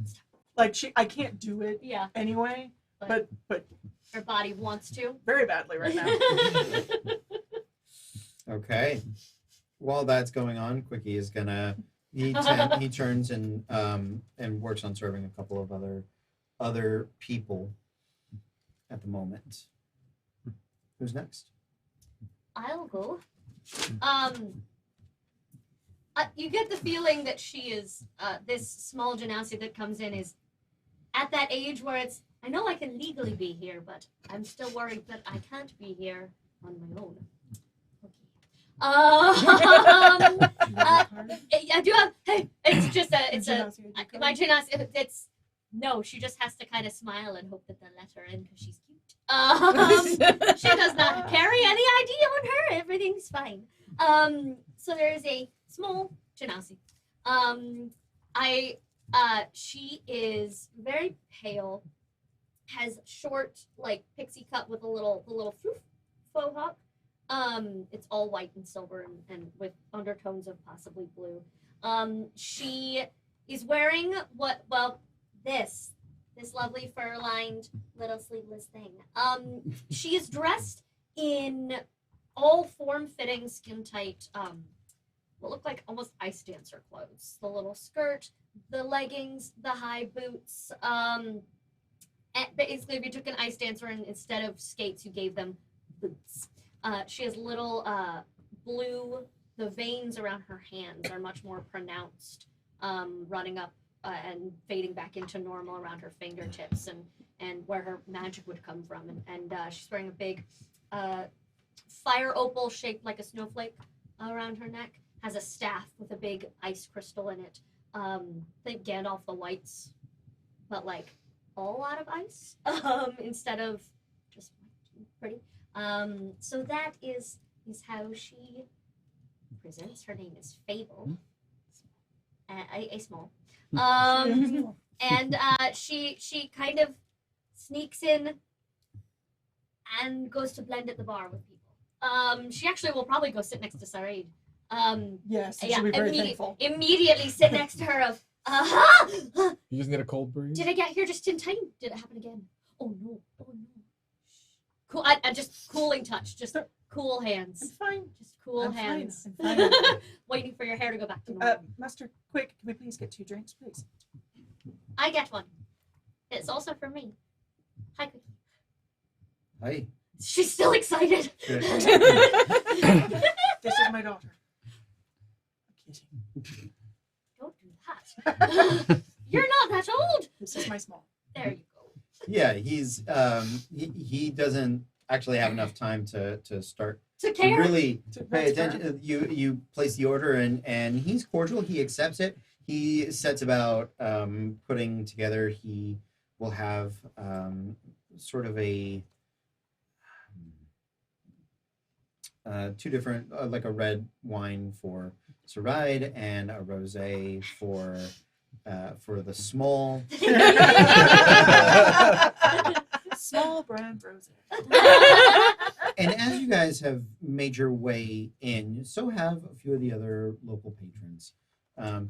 Like I can't do it Yeah. anyway, But her body wants to. very badly right now. Okay. While that's going on, Quickie is gonna he turns and works on serving a couple of other people at the moment. Who's next? I'll go. You get the feeling that she is this small Genasi that comes in is at that age where it's, I know I can legally be here, but I'm still worried that I can't be here on my own. I do have. Hey, it's just my Genasi. It's no. She just has to kind of smile and hope that they let her in because she's cute. She does not carry any ID on her. Everything's fine. So there's a small Genasi. She is very pale, has short, like, pixie cut with a little faux hawk. It's all white and silver and with undertones of possibly blue. She is wearing this lovely fur-lined little sleeveless thing. She is dressed in all form-fitting, skin-tight, what look like almost ice dancer clothes. The little skirt, the leggings, the high boots. And basically, if you took an ice dancer and instead of skates, you gave them boots. She has little blue, the veins around her hands are much more pronounced, running up and fading back into normal around her fingertips and where her magic would come from. And she's wearing a big fire opal shaped like a snowflake around her neck, has a staff with a big ice crystal in it. Think Gandalf the Whites, but like all out of ice instead of just pretty. So that is how she presents. Her name is Fable, a small. And she kind of sneaks in and goes to blend at the bar with people. She actually will probably go sit next to SARAID. Yes, she'll be very thankful. Immediately sit next to her of, You just need a cold breeze. did I get here just in time? Did it happen again? Oh no. Cool. I just cooling touch. Just cool hands. I'm fine. Just cool I'm hands. Fine. I'm fine. Waiting for your hair to go back to normal. Master, quick, can we please get 2 drinks, please? I get one. It's also for me. Hi, Cookie. Hi. She's still excited. Good. This is my daughter. I'm kidding. Don't do that. You're not that old. This is my small. There you go. Yeah, he's he doesn't actually have enough time to start To to care. really pay That's attention. You place the order and he's cordial. He accepts it. He sets about putting together. He will have sort of a 2 different like a red wine for SARAID and a rosé for the small. Small brand rose. And as you guys have made your way in, so have a few of the other local patrons.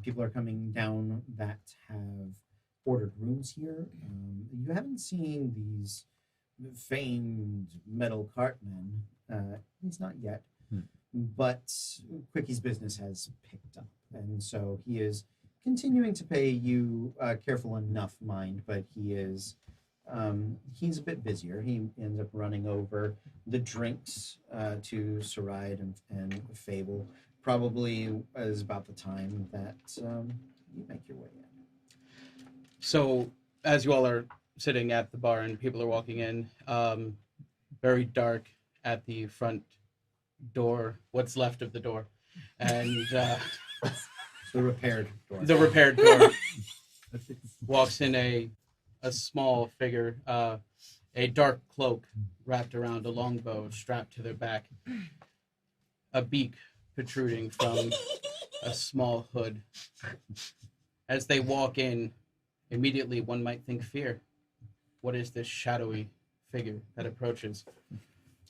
People are coming down that have ordered rooms here. You haven't seen these famed metal cartmen, at least not yet. But Quickie's business has picked up, and so he is continuing to pay you careful enough mind, but he's a bit busier. He ends up running over the drinks to SARAID and Fable. Probably is about the time that you make your way in. So, as you all are sitting at the bar and people are walking in, very dark at the front door, what's left of the door, and The repaired door. the repaired door walks in a small figure, a dark cloak wrapped around a longbow strapped to their back, a beak protruding from a small hood. As they walk in, immediately one might think fear. What is this shadowy figure that approaches?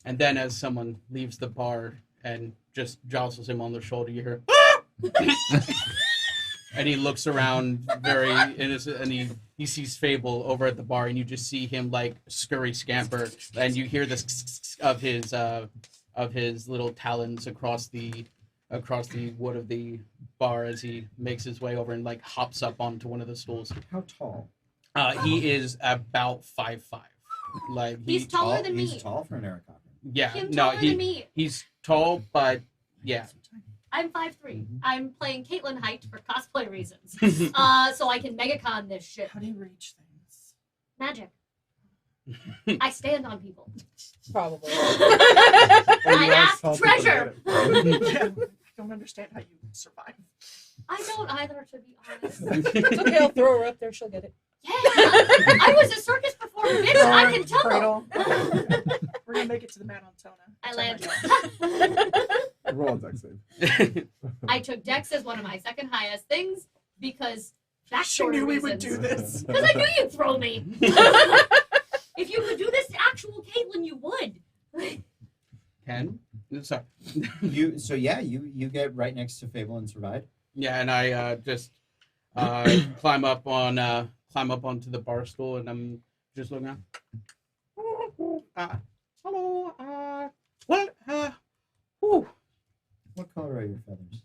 And then as someone leaves the bar and just jostles him on the shoulder, you hear, and he looks around very innocent, and he sees Fable over at the bar, and you just see him like scurry scamper, and you hear this of his little talons across the wood of the bar as he makes his way over and like hops up onto one of the stools. How tall? He is about 5'5". Like He's taller than me. He's tall for an Aarakokra. Yeah, Him no, taller than me. he's tall, but yeah. I'm 5'3". I'm playing KAITLIN height for cosplay reasons. So I can megacon this shit. How do you reach things? Magic. I stand on people. Probably. I ask tell people to treasure. Yeah, I don't understand how you survive. I don't either, to be honest. It's okay, I'll throw her up there. She'll get it. Yeah, I was a circus performer, bitch. I can tell. Cradle. We're gonna make it to the man on Tona. I land. Roll a dex save. I took Dex as one of my second highest things because She knew we would do this. Because I knew you'd throw me. If you could do this to actual KAITLIN, you would. Ken? Sorry. You get right next to Fable and SARAID. Yeah, and I just climb up onto the bar stool, and I'm just looking around. Hello. What color are your feathers?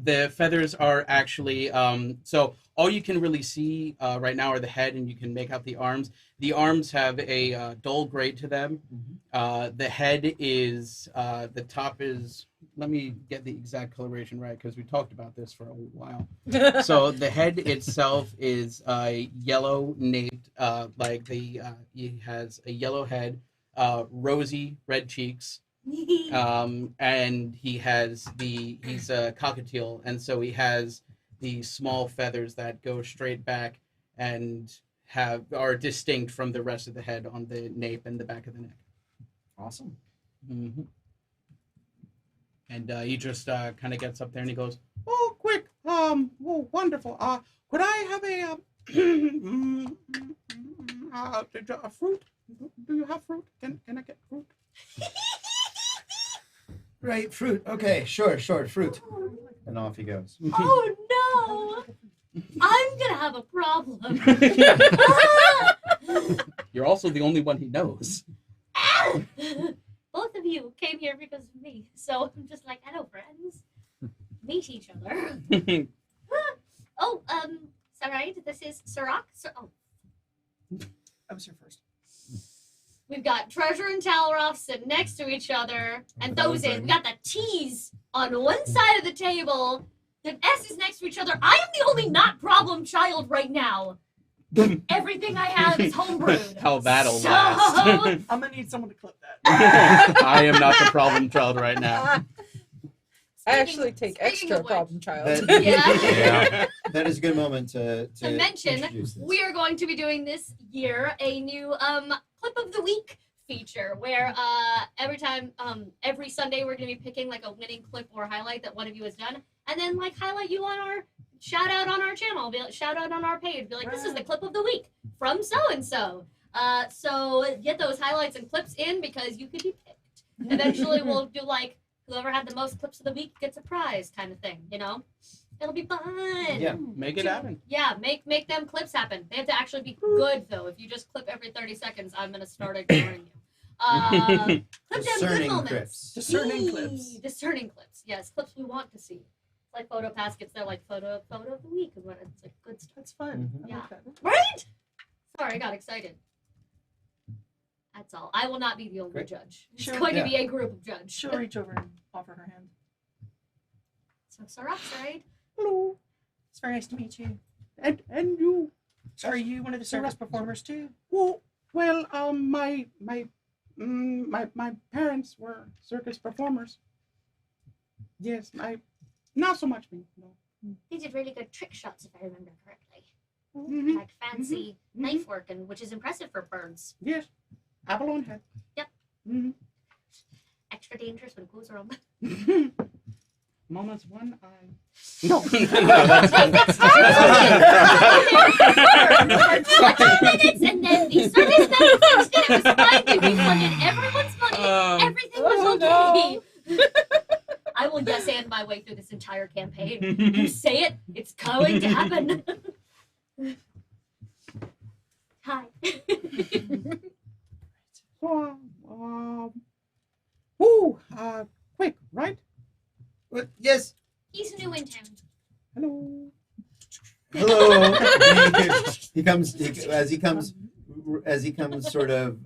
The feathers are actually so all you can really see right now are the head, and you can make out the arms. The arms have a dull gray to them. The head is the top is. Let me get the exact coloration right because we talked about this for a while. So the head itself is yellow naped, he has a yellow head, rosy red cheeks, and he's a cockatiel, and so he has the small feathers that go straight back and are distinct from the rest of the head on the nape and the back of the neck. Awesome. Mm-hmm. And he just kind of gets up there and he goes, "Oh, quick! Oh, wonderful! Could I have a fruit? Do you have fruit? Can I get fruit?" Right, fruit. Okay, sure, fruit. And off he goes. Oh no! I'm gonna have a problem. You're also the only one he knows. Both of you came here because of me, so I'm just like, hello, friends. Meet each other. Oh, SARAID, this is SURAK. I was here first. We've got Treasure and TALROTH sitting next to each other, and THOZIN. We got the T's on one side of the table. The S is next to each other. I am the only not problem child right now. Everything I have is homebrewed. How that'll So- last. I'm gonna need someone to clip that. I am not the problem child right now. I actually take speaking extra of which- problem child. That, Yeah. that is a good moment to mention, introduce this. We are going to be doing this year a new clip of the week feature where every Sunday we're going to be picking like a winning clip or highlight that one of you has done, and then like highlight you on our shout out on our channel, shout out on our page, be like, this is the clip of the week from so and so. So get those highlights and clips in because you could be picked. Eventually we'll do like whoever had the most clips of the week gets a prize kind of thing, you know? It'll be fun. Yeah. Make it happen. Yeah, make them clips happen. They have to actually be good though. If you just clip every 30 seconds, I'm gonna start ignoring you. Clip them good Discerning moments. clips. Discerning clips. Discerning clips. Yes, clips we want to see. It's like PhotoPass gets their like photo of the week and what it's like good stuff. That's fun. Mhm. I Yeah. like that. Right? Sorry, I got excited. That's all. I will not be the only Great. judge. It's Sure. going Yeah. to be a group of judges. She'll reach over and offer her hand. So SURAK, right? Hello. It's very nice to meet you. And you. So are you one of the circus performers too? Well, my parents were circus performers. Yes, not so much me. No. They did really good trick shots, if I remember correctly. Mhm. Like fancy Mhm. knife work, and which is impressive for birds. Yes, abalone head. Yep. Mm-hmm. Extra dangerous when ghouls are on. Mama's one eye. No. For 2 minutes, and then the circus never fixed it. It was fine. They refunded everyone's money. Everything was Oh, okay. I will yes and plan my way through this entire campaign. You say it, it's going to happen. Hi. Quick, right? What? Yes. He's new in town. Hello. Hello. As he comes sort of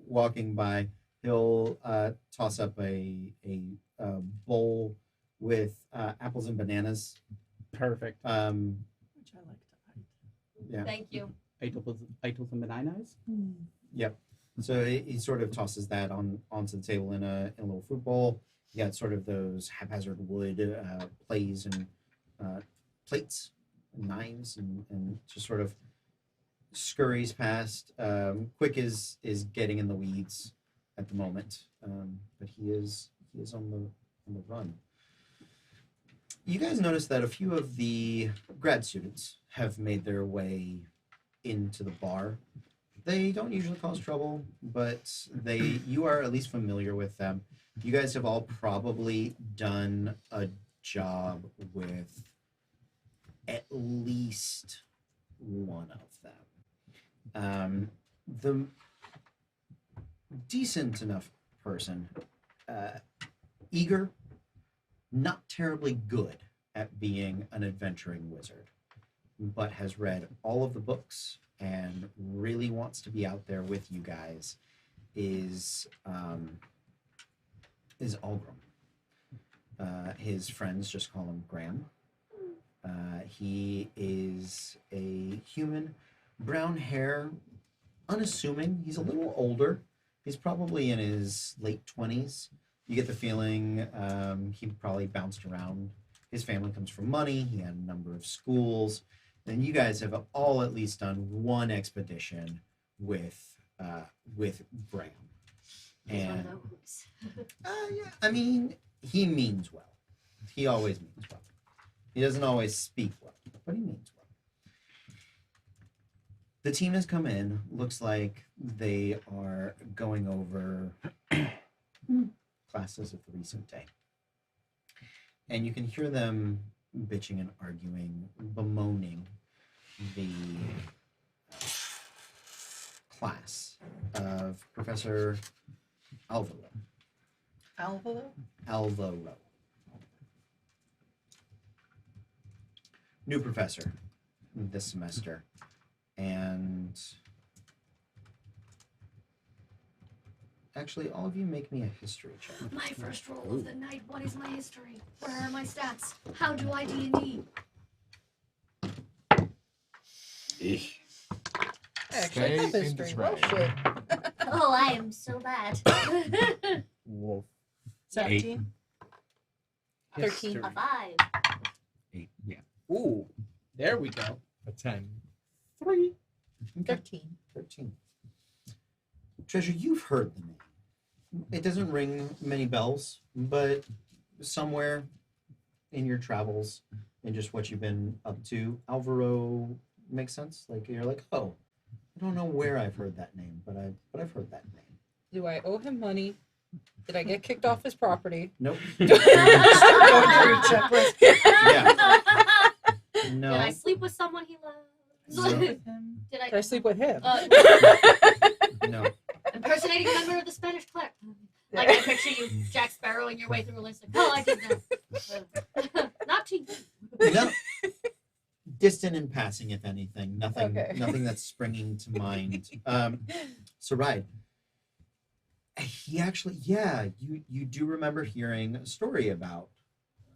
walking by, he'll toss up a bowl with apples and bananas. Perfect. Which I like to eat. Yeah. Thank you. Eitel and bananas. Yep. So he sort of tosses that onto the table in a little fruit bowl. You got sort of those haphazard wood plays and plates and knives and just sort of scurries past. Quick is getting in the weeds at the moment, but he is on the run. You guys notice that a few of the grad students have made their way into the bar. They don't usually cause trouble, but you are at least familiar with them. You guys have all probably done a job with at least one of them. The decent enough person, eager, not terribly good at being an adventuring wizard, but has read all of the books and really wants to be out there with you guys, is Algrim. His friends just call him Graham. He is a human, brown hair, unassuming. He's a little older. He's probably in his late 20s. You get the feeling he probably bounced around. His family comes from money. He had a number of schools. And you guys have all at least done one expedition with Graham. And yeah, I mean, he means well. He always means well. He doesn't always speak well, but he means well. The team has come in. Looks like they are going over classes of the recent day. And you can hear them bitching and arguing, bemoaning the class of Professor Alvaro. Alvaro. New professor this semester. And actually, all of you make me a history check. My first roll of the night. What is my history? Where are my stats? How do I D&D? Actually, Stay have in history. the Well, track. shit. Oh, I am so bad. Wolf. 17. 13. A 5. 8. Yeah. Ooh, there we go. A 10. 3. 13. 13. Treasure, you've heard the name. It doesn't ring many bells, but somewhere in your travels and just what you've been up to, Alvaro makes sense. Like you're like, oh, I don't know where I've heard that name, but I've heard that name. Do I owe him money? Did I get kicked off his property? Nope. Going through your checklist. Yeah. No. Did I sleep with someone he loves? No. Did Did I sleep with him? No. Impersonating a member of the Spanish cleric. Like I picture you, Jack Sparrowing your way through a list. Like, oh, I did that. Not to you. No. Distant in passing, if anything. Nothing. Okay. Nothing that's springing to mind. SARAID. He actually, yeah, you do remember hearing a story about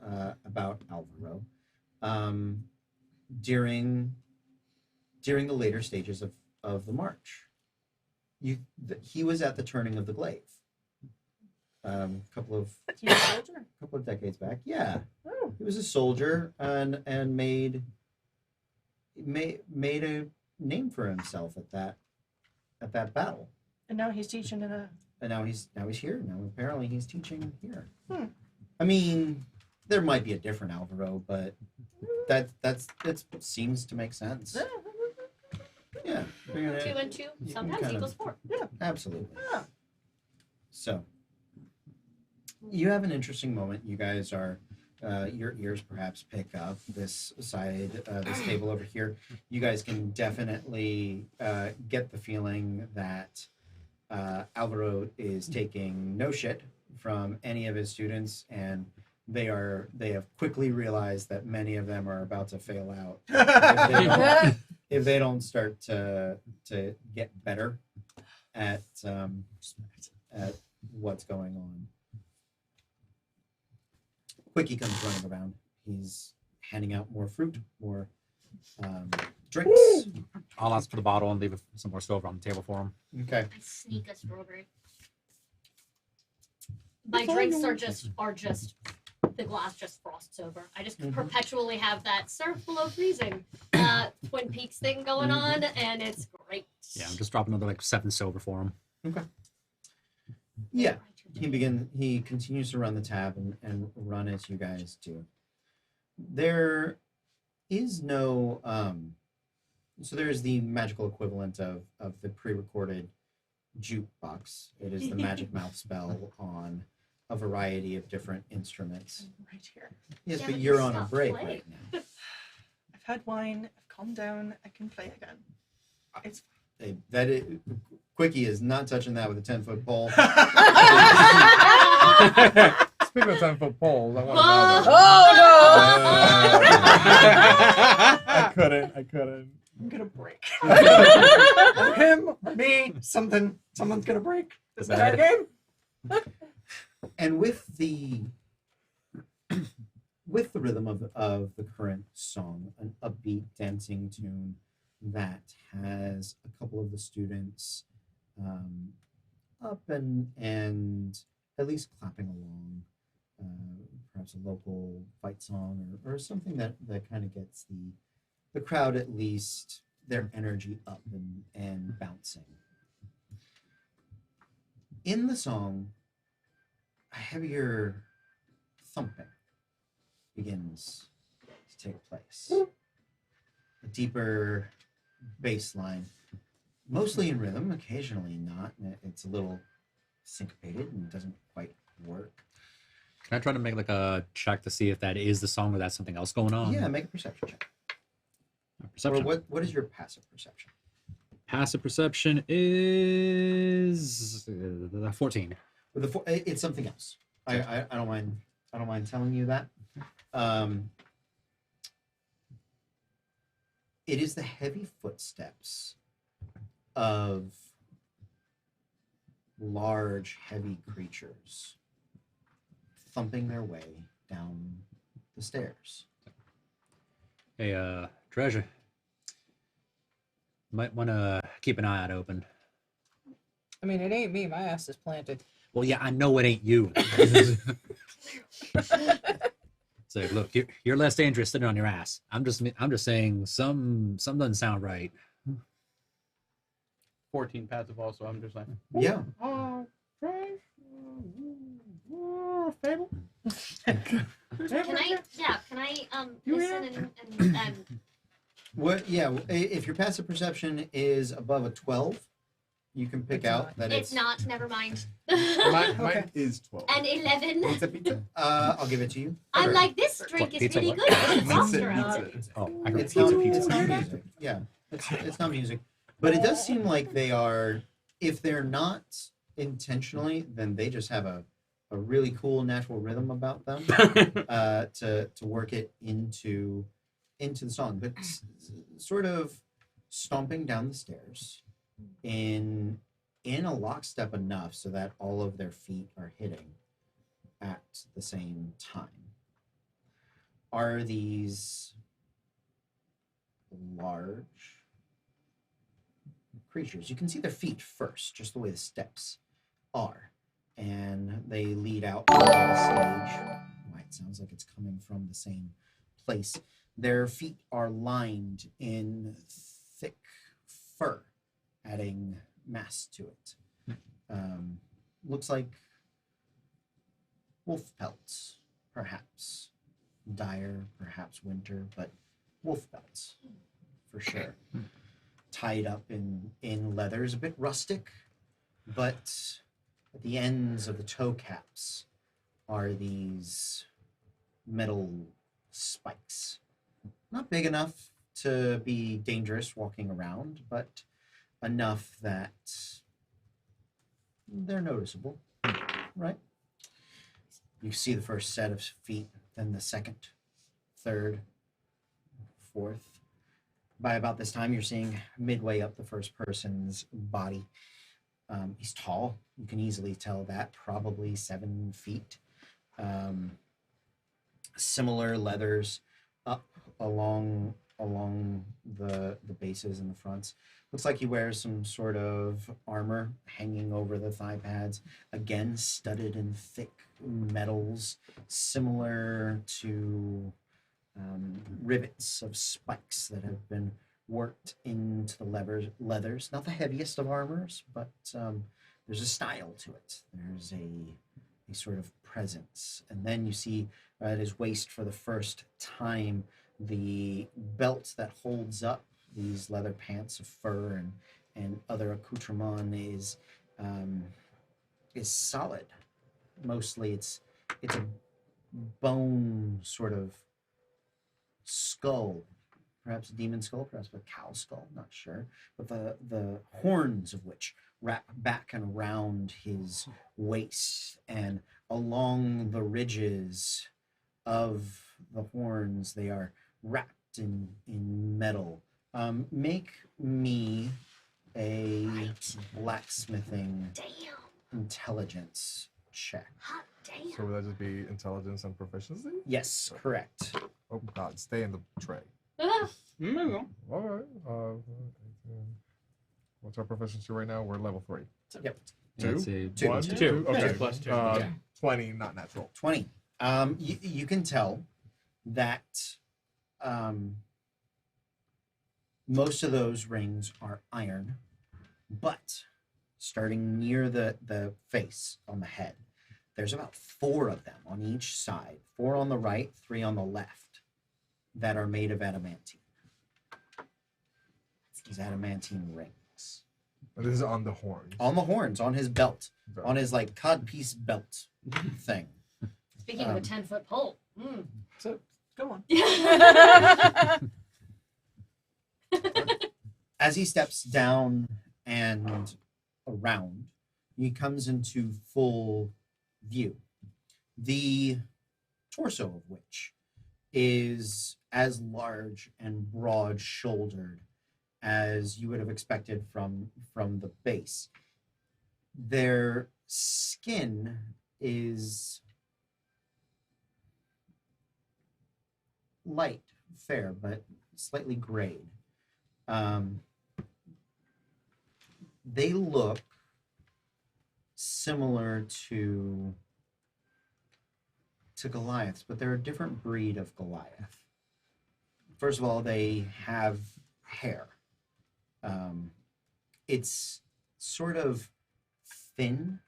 Alvaro during the later stages of the march. He was at the turning of the glaive. Couple of decades back. Yeah, Oh. he was a soldier and made a name for himself at that battle. And now he's teaching in a. And now he's here. Now apparently he's teaching here. Hmm. I mean, there might be a different Alvaro, but that seems to make sense. Yeah. 2 and 2 sometimes kind of- equals 4. Absolutely. Yeah. So, You have an interesting moment. You guys are, your ears perhaps pick up this side, this table over here. You guys can definitely get the feeling that Alvaro is taking no shit from any of his students, and they have quickly realized that many of them are about to fail out if they don't start to get better at what's going on. Quickie comes running around. He's handing out more fruit, more drinks. I'll ask for the bottle and leave some more silver on the table for him. Okay. I sneak a strawberry. My drinks are just the glass just frosts over. I just perpetually have that surf below freezing Twin Peaks thing going on, and it's great. Yeah, I'm just dropping another 7 silver for him. Okay. Yeah. He continues to run the tab and run as you guys do. There is no so there is the magical equivalent of the pre-recorded jukebox. It is the magic mouth spell on a variety of different instruments. Right here. Yes, Yeah, but but you're you on a stopped break playing. right now. I've had wine. I've calmed down. I can play again. It's Quickie is not touching that with a 10-foot pole. Speaking of 10-foot poles, I want to know. I couldn't. I'm gonna break. Him, me, someone's gonna break. Is that our game? And with the rhythm of the current song, an upbeat dancing tune that has a couple of the students up and at least clapping along, perhaps a local fight song or something that kind of gets the crowd, at least their energy up and bouncing. In the song, a heavier thumping begins to take place. A deeper bass line, mostly in rhythm, occasionally not. It's a little syncopated and doesn't quite work. Can I try to make a check to see if that is the song or that's something else going on? Yeah, make a perception check. Perception. Or what is your passive perception? Passive perception is 14. It's something else. I don't mind. I don't mind telling you that. It is the heavy footsteps of large, heavy creatures thumping their way down the stairs. Hey, Treasure. Might want to keep an eye out open. I mean, it ain't me. My ass is planted. Well, yeah, I know it ain't you. So look, you're less dangerous sitting on your ass. I'm just saying some doesn't sound right. 14 passive also. I'm just like, Yeah. Fable. Can I listen and What? Yeah. If your passive perception is above a 12, you can pick out that it's not, never mind. Mine is 12. And 11. Pizza, pizza. I'll give it to you. I'm Sure. like, this drink is Pizza really what? good. It's Pizza, monster. pizza. Oh, I heard It's pizza, not, pizza. it's not music. Yeah, it's not music. But it does seem like they are, if they're not intentionally, then they just have a really cool natural rhythm about them to work it into the song. But sort of stomping down the stairs in a lockstep enough so that all of their feet are hitting at the same time. Are these large creatures? You can see their feet first, just the way the steps are, and they lead out to the stage. Why, it sounds like it's coming from the same place. Their feet are lined in thick fur, adding mass to it. Looks like wolf pelts, perhaps dire, perhaps winter, but wolf pelts for sure. Tied up in leathers, a bit rustic, but at the ends of the toe caps are these metal spikes. Not big enough to be dangerous walking around, but enough that they're noticeable, right? You see the first set of feet, then the second, third, fourth. By about this time, you're seeing midway up the first person's body. He's tall. You can easily tell that, probably 7 feet. Similar leathers up along the bases and the fronts. Looks like he wears some sort of armor hanging over the thigh pads. Again, studded in thick metals, similar to rivets of spikes that have been worked into the leathers. Not the heaviest of armors, but there's a style to it. There's a sort of presence. And then you see at his waist for the first time the belt that holds up these leather pants of fur and other accoutrement is solid. Mostly it's a bone sort of skull, perhaps a demon skull, perhaps a cow skull, not sure, but the horns of which wrap back and around his waist, and along the ridges of the horns they are wrapped in metal. Make me a blacksmithing intelligence check. Hot damn. So would that just be intelligence and proficiency? Yes, correct. Oh God, stay in the tray. There we go. All right. What's our proficiency right now? We're level 3. Yep. Let's Two? see. One? Two. Okay. Two plus two. Yeah. 20, not natural. 20. You can tell that most of those rings are iron, but starting near the face on the head, there's about 4 of them on each side, 4 on the right, 3 on the left, that are made of adamantine. These adamantine rings. And this is on the horns. On the horns, on his belt, Okay. on his like codpiece belt thing. Speaking of a 10-foot pole. So go on. As he steps down and around, he comes into full view. The torso of which is as large and broad-shouldered as you would have expected from the base. Their skin is light, fair, but slightly grayed. They look similar to Goliaths, but they're a different breed of Goliath. First of all, they have hair. It's sort of thin,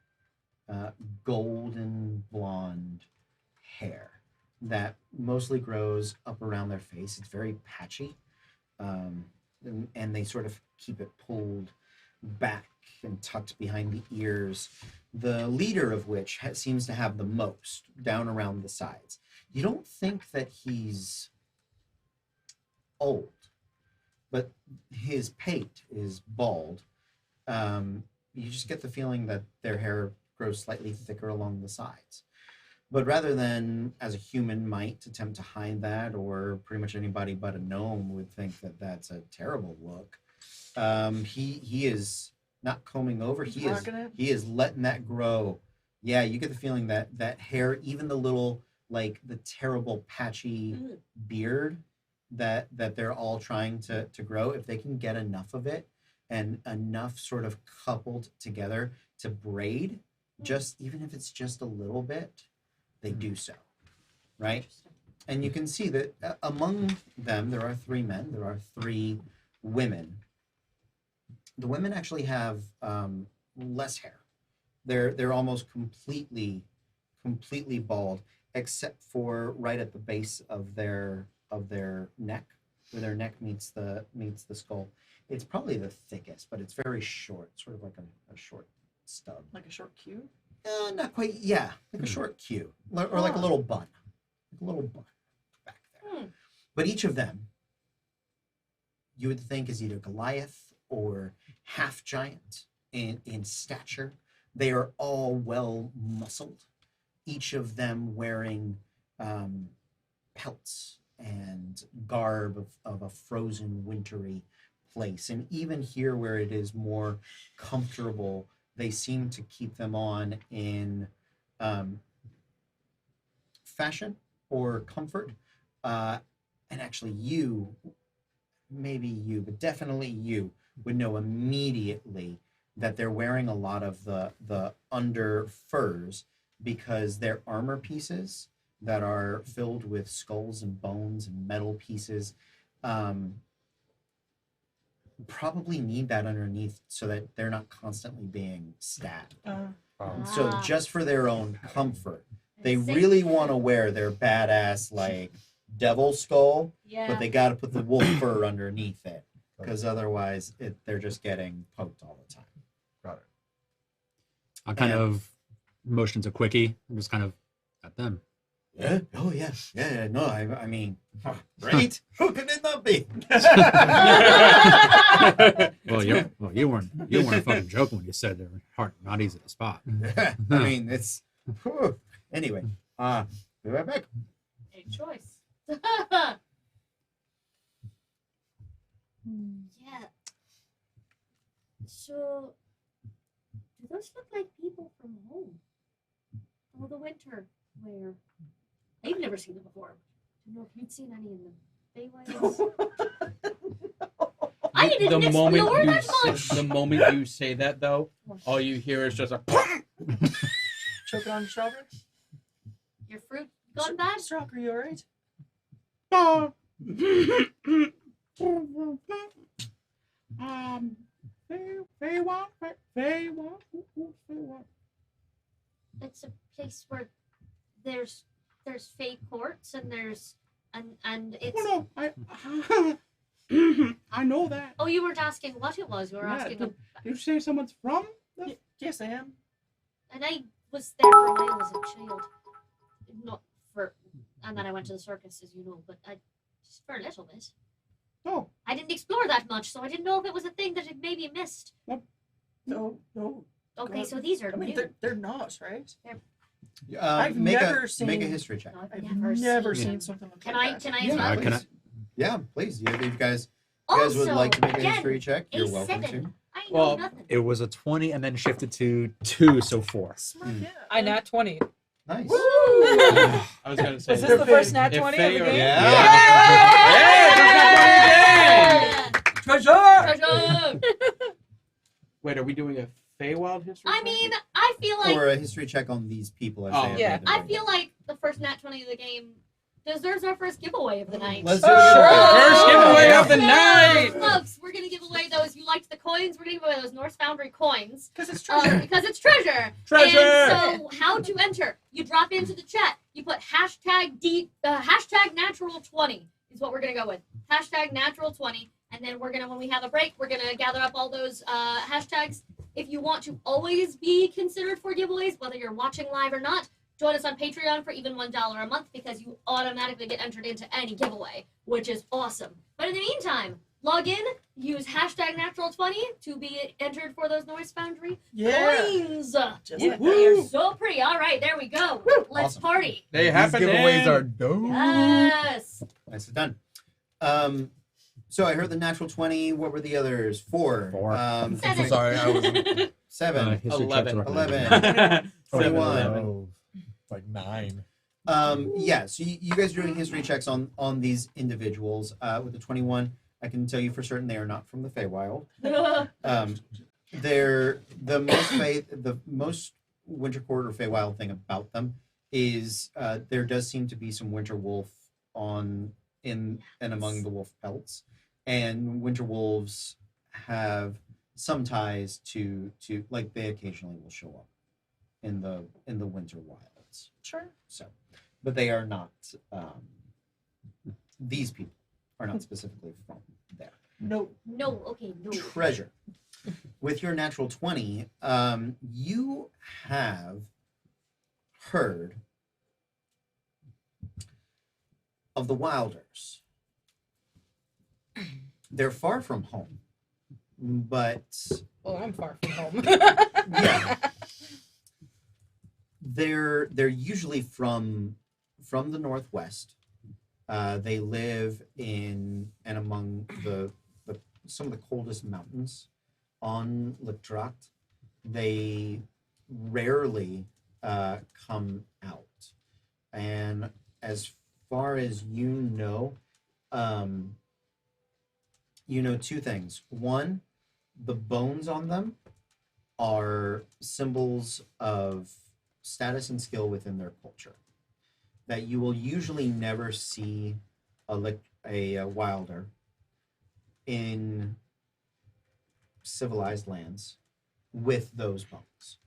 golden blonde hair that mostly grows up around their face. It's very patchy, and they sort of keep it pulled back and tucked behind the ears, the leader of which seems to have the most down around the sides. You don't think that he's old, but his pate is bald. You just get the feeling that their hair grows slightly thicker along the sides. But rather than, as a human might, attempt to hide that, or pretty much anybody but a gnome would think that that's a terrible look, he is not combing over. He is letting that grow. Yeah, you get the feeling that that hair, even the little, like, the terrible patchy beard that they're all trying to grow, if they can get enough of it and enough sort of coupled together to braid, just even if it's just a little bit, they do so, right? And you can see that among them, there are 3 men, there are 3 women. The women actually have less hair. They're almost completely bald, except for right at the base of their neck, where their neck meets the skull. It's probably the thickest, but it's very short, sort of like a short stub. Like a short cube? Not quite. Yeah, like a short queue, or like a little bun, back there. But each of them, you would think, is either Goliath or half giant in stature. They are all well muscled. Each of them wearing pelts and garb of a frozen, wintry place. And even here, where it is more comfortable, they seem to keep them on in fashion or comfort. And actually, maybe you, but definitely you, would know immediately that they're wearing a lot of the under furs, because their armor pieces that are filled with skulls and bones and metal pieces probably need that underneath so that they're not constantly being stabbed. So just for their own comfort, they really want to wear their badass like devil skull, but they got to put the wolf fur underneath it, because otherwise they're just getting poked all the time. Got it. I kind of motion to Quickie. I'm just kind of at them. Yeah. Oh yeah. Yeah. No. I mean, right? Who could it not be? Well, you weren't fucking joking when you said they're hard, not easy to spot. I mean, it's. Whew. Anyway, be right back. A choice. Yeah. So, do those look like people from home? Oh, the winter wear. I've never seen them before. I don't know if you'd seen any in the Baywaters. I didn't explore that much. The moment you say that, though, all you hear is just a. Choking on the strawberry? Your fruit gone bad? Strock, are you alright? It's a place where there's fake courts and there's and it's. Oh no! I know that. Oh, you weren't asking what it was. You were asking. Did you say someone's from? Yes, I am. And I was there for a while as a child. Not for, and then I went to the circus, as you know, but just for a little bit. Oh. I didn't explore that much, so I didn't know if it was a thing that had maybe missed. No. Okay, God. so these are I mean, new. they're not, right? I've never make seen- a history check. No, I've I've never never seen. seen something like Can that. I as Yeah, well? can I- please. Yeah, please. You guys would Also, like to make a again, history check, you're welcome to. 7. I know Well, nothing. It was a 20 and then shifted to 2, so 4. Smart, yeah. I nat 20. Nice. I was gonna say. Is this the first nat if 20 Faye of the or- game? Yeah. Treasure! Treasure! Wait, are we doing a Feywild history? I check? mean, I feel like Or a history check on these people as Oh, they have yeah. made their I way. feel like the first nat 20 of the game deserves our first giveaway of the night. Let's do it. First giveaway of the So, night! folks, we're gonna give away those. You liked the coins? We're gonna give away those Norse Foundry coins. Because it's treasure. Because it's treasure. Treasure! And so, how to enter? You drop into the chat. You put hashtag natural20 is what we're gonna go with. Hashtag natural20, and then we're gonna, when we have a break, we're gonna gather up all those hashtags. If you want to always be considered for giveaways, whether you're watching live or not, join us on Patreon for even $1 a month, because you automatically get entered into any giveaway, which is awesome. But in the meantime, log in, use hashtag natural20 to be entered for those Norse Foundry coins. Just Yeah, like they are that. so pretty. All right, there we go. Let's Awesome. party. They These happen. giveaways are dope. Yes. Nicely done. So I heard the natural 20. What were the others? 4. 4. I'm so 7. sorry. I was 7. History 11. checks are 11. 21. 12, like 9. Yeah, so you guys are doing history checks on these individuals. With the 21, I can tell you for certain they are not from the Feywild. They're the most Winter Court or Feywild thing about them is there does seem to be some Winter Wolf in and among the wolf pelts, and Winter Wolves have some ties to like they occasionally will show up in the winter wilds. Sure. So, but they are not. These people are not specifically from there. No. No, okay, no. Treasure. With your natural 20, you have heard of the Wilders. They're far from home, but Well, I'm far from home. yeah, they're usually from the northwest. They live in and among the some of the coldest mountains on Lectrat. They rarely come out, and as far as you know two things. One, the bones on them are symbols of status and skill within their culture. That you will usually never see a wilder in civilized lands with those bones.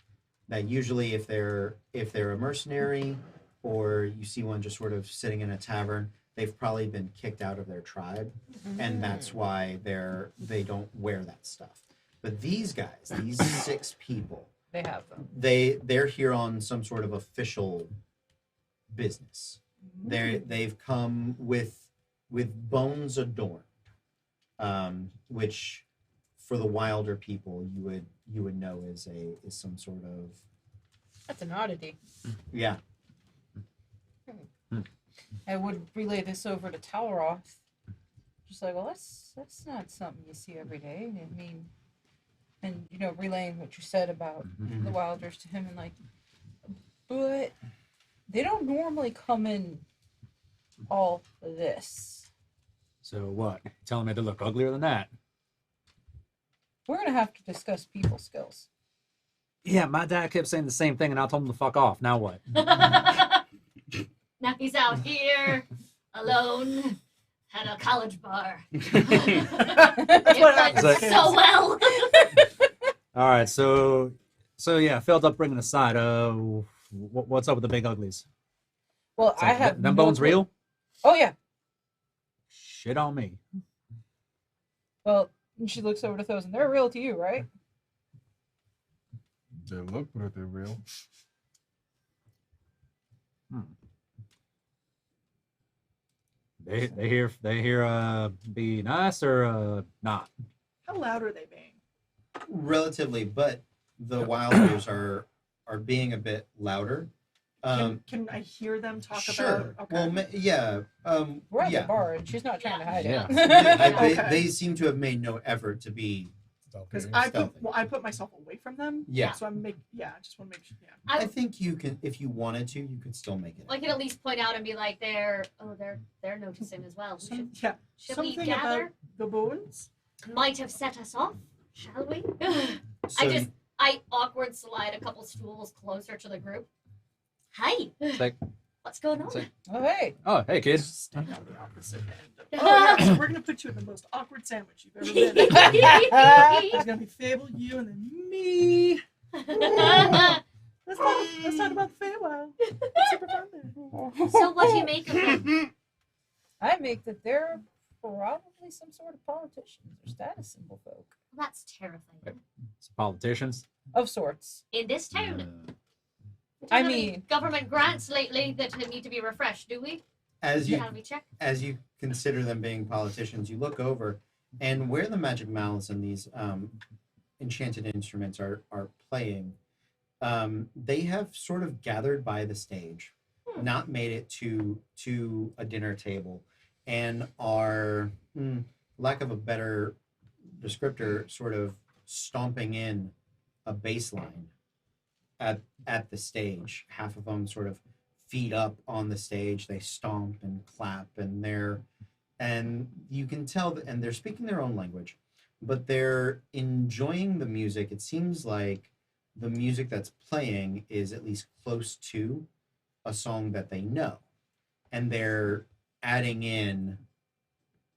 That usually if they're a mercenary or you see one just sort of sitting in a tavern, they've probably been kicked out of their tribe, and that's why they don't wear that stuff. But these guys, these 6 people, They have them. they're here on some sort of official business. They've come with bones adorned, which for the wilder people you would know is some sort of That's an oddity. yeah. I would relay this over to TALROTH. Just like, well, that's not something you see every day. I mean, and relaying what you said about the Wilders to him, and like, but they don't normally come in all this. So what? Telling me to look uglier than that? We're gonna have to discuss people skills. Yeah, my dad kept saying the same thing, and I told him to fuck off. Now what? Now he's out here alone at a college bar. It what went so well. All right, so yeah, failed upbringing aside, what's up with the big uglies? Well, So I have them no bones clue. real? Oh yeah. Shit on me. Well, and she looks over to THOZIN. They're real to you, right? They look like they're real. They hear be nice or not? How loud are they being? Relatively, but the wilders are being a bit louder. Can I hear them talk Sure. about? Okay. Well, yeah. We're at Yeah. the bar, and she's not trying to hide Yeah. it. They seem to have made no effort to be. Because Stealthy. I put myself away from them. Yeah. So I just want to make sure. Yeah. I think you can, if you wanted to, you could still make it. I can at least point out and be like, they're noticing as well. Should We something gather? about the bones. Might have set us off, shall we? So, I awkward slide a couple stools closer to the group. Hi. Like- What's going on? it's like- Oh hey. Oh, hey, kid. Stand on the opposite end. Oh yeah. So we're gonna put you in the most awkward sandwich you've ever been in. There's gonna be Fable, you, and then me. Let's talk about the Feywild. It's super fun there. So what do you make of them? I make that they're probably some sort of politicians or status symbol folk That's terrifying. Some politicians. of sorts. In this town, Uh, we don't I have any mean- government grants lately that need to be refreshed, do we? as you Can we check? as you consider them being politicians, you look over, and where the magic mouths and these enchanted instruments are playing, they have sort of gathered by the stage, not made it to a dinner table, and are, lack of a better descriptor, sort of stomping in a bass line at the stage. Half of them sort of feet up on the stage, they stomp and clap, and you can tell that, and they're speaking their own language, but they're enjoying the music. It seems like the music that's playing is at least close to a song that they know, and they're adding in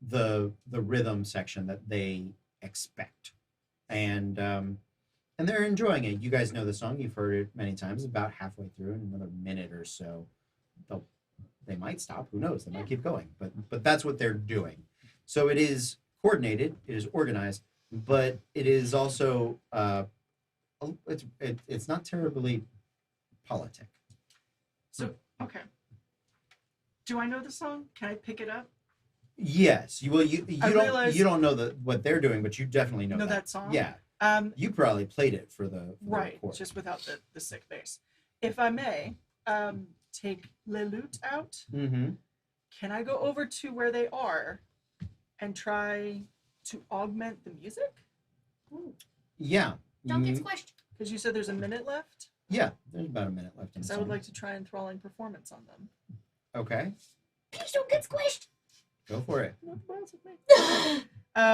the rhythm section that they expect, and they're enjoying it. You guys know the song, you've heard it many times. About halfway through, in another minute or so, they might stop. Who knows? They might keep going. But that's what they're doing. So it is coordinated, it is organized, but it is also it's not terribly politic. So okay. Do I know the song? Can I pick it up? Yes, you will. You I don't realize- you don't know what they're doing, but you definitely know that song? Yeah, you probably played it for the Right, record. just without the sick bass. If I may, take Le Lute out. Mm-hmm. Can I go over to where they are and try to augment the music? Yeah. Don't get you- squished. Because you said there's a minute left. Yeah, there's about a minute left in the Because I would song. like to try enthralling performance on them. Okay, Please don't get squished. go for it.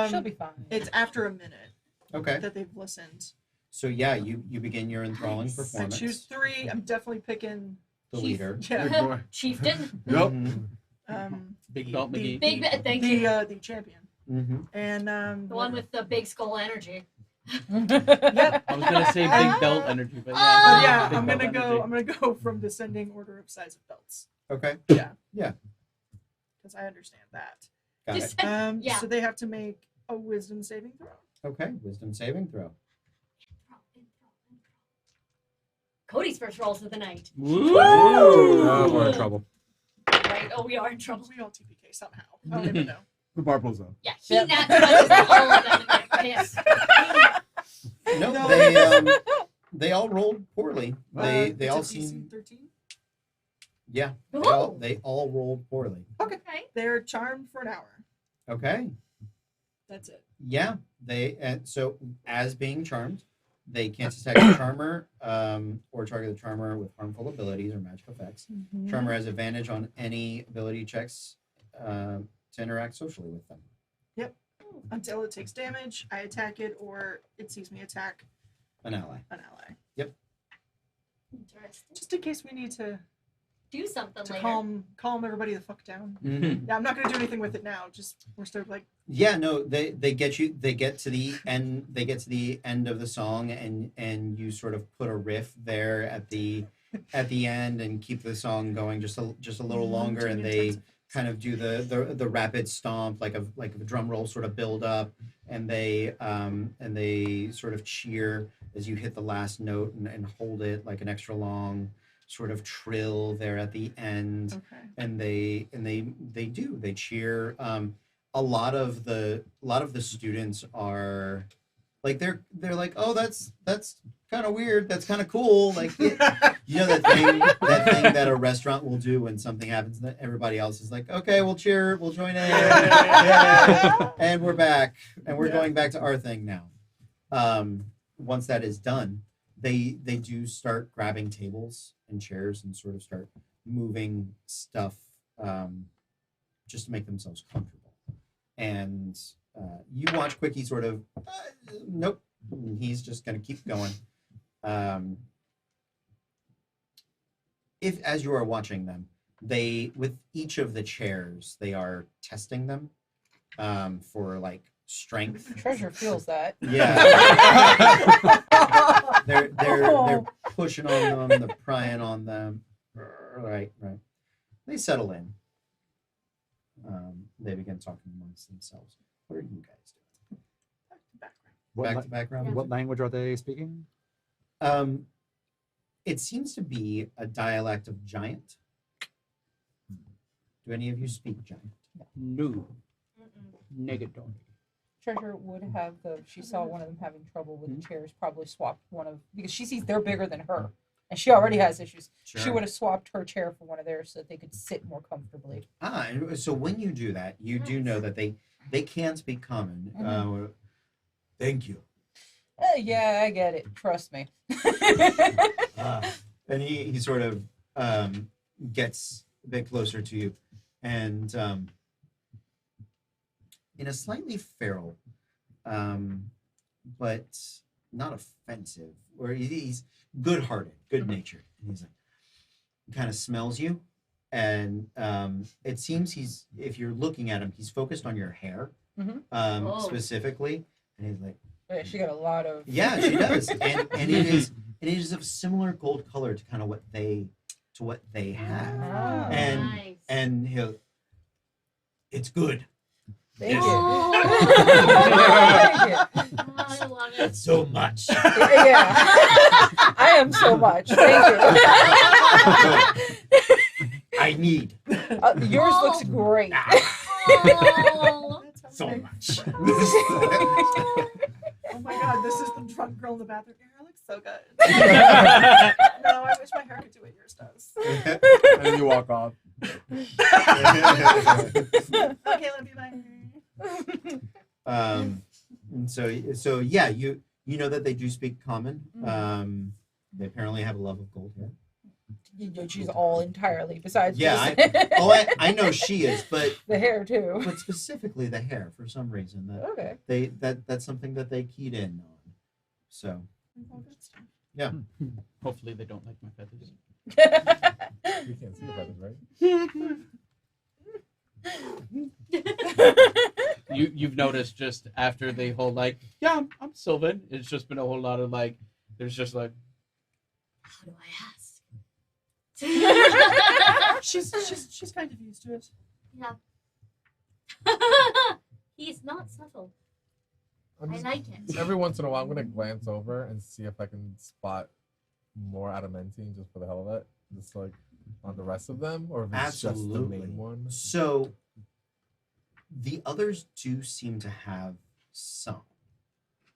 She'll be fine. It's after a minute Okay, that they've listened. so yeah, you begin your enthralling Nice. I I performance. choose 3. I'm definitely picking. the leader. Good Yeah. boy. Chieftain. Yep. Mm-hmm. Big Belt McGee. Big thank you. The champion. Mm-hmm. And The one with the big skull energy. Yep. I was gonna say Big Belt energy, but But Oh. yeah, Big I'm Belt gonna go. energy. I'm gonna go from descending order of size of belts. Okay, Yeah. Yeah. Because I understand that. got it. Just Yeah. So they have to make a wisdom saving throw. Okay, wisdom saving throw. Cody's first rolls of the night. Woo! Oh, we're in trouble. Right? Oh, we are in trouble. We all TPK somehow. I don't even know. The bar pulls up. Yeah, he Yep. nat 20s all of them and they're pissed. No, No. they all rolled poorly. They all it's a DC seem 13. yeah. Ooh. They all rolled poorly. Okay. They're charmed for an hour. Okay. That's it. Yeah, and so as being charmed, they can't attack the charmer or target the charmer with harmful abilities or magic effects. Charmer has advantage on any ability checks to interact socially with them. Until it takes damage, I attack it, or it sees me attack An ally. an ally. Interesting. Just in case we need to Do something later. calm everybody the fuck down. Mm-hmm. Yeah, I'm not gonna do anything with it now. Just we're sort of like Yeah, no, they get to the end. They get to the end of the song, and you sort of put a riff there at the end and keep the song going just a little longer, and they kind of do the rapid stomp like a drum roll sort of build up, and they sort of cheer as you hit the last note and hold it like an extra long sort of trill there at the end. okay. And they cheer. A lot of the students are like they're like, oh, that's kind of weird, that's kind of cool, like you know that thing that a restaurant will do when something happens that everybody else is like, okay, we'll cheer, we'll join in, yeah. And we're back, and we're going back to our thing now. Once that is done, they do start grabbing tables and chairs and sort of start moving stuff just to make themselves comfortable. And you watch Quickie sort of, nope, he's just going to keep going. If as you are watching them, with each of the chairs, they are testing them for like strength. Treasure feels that. Yeah. they're pushing on them, they're prying on them. Right. They settle in. They begin talking amongst themselves. What are you guys doing? Back to background. What language are they speaking? It seems to be a dialect of giant. Do any of you speak giant? No. Negative. Treasure would have she saw one of them having trouble with the chairs, probably swapped because she sees they're bigger than her. And she already has issues. Sure. She would have swapped her chair for one of theirs so that they could sit more comfortably. And so when you do that, you do know that they can speak common. Thank you. Yeah, I get it. Trust me. And he sort of gets a bit closer to you, and in a slightly feral, but not offensive, or he's good-hearted, good-natured. And he's like, he kind of smells you, and it seems if you're looking at him, he's focused on your hair, specifically, and he's like, Yeah, she got a lot of. yeah, she does, and it is of similar gold color to kind of what they have, Oh. Nice. and it's good. Thank Yes. you. Oh. Thank you. I love it. So much. Yeah. I am so much. Thank you. I need Yours Oh. looks great. Oh. That's so okay. much. Oh my god, this is the drunk girl in the bathroom. Your hair looks so good. No, I wish my hair could do what yours does. And then you walk off. Okay, love you, bye. And so yeah, you know that they do speak common. They apparently have a love of gold hair. She's all entirely besides Yeah, just I know she is, but the hair too. but specifically the hair for some reason that Okay. that's something that they keyed in on. So yeah, Hopefully they don't like my feathers. You can't see the feathers, right? You've noticed just after the whole like, yeah, I'm Sylvan. It's just been a whole lot of like, there's just like, How do I ask? She's kind of used to it. Yeah. He's not subtle. I'm I just- like it. Every once in a while, I'm gonna glance over and see if I can spot more adamantine just for the hell of it, just like on the rest of them, or if it's just the absolutely. main one. So the others do seem to have some.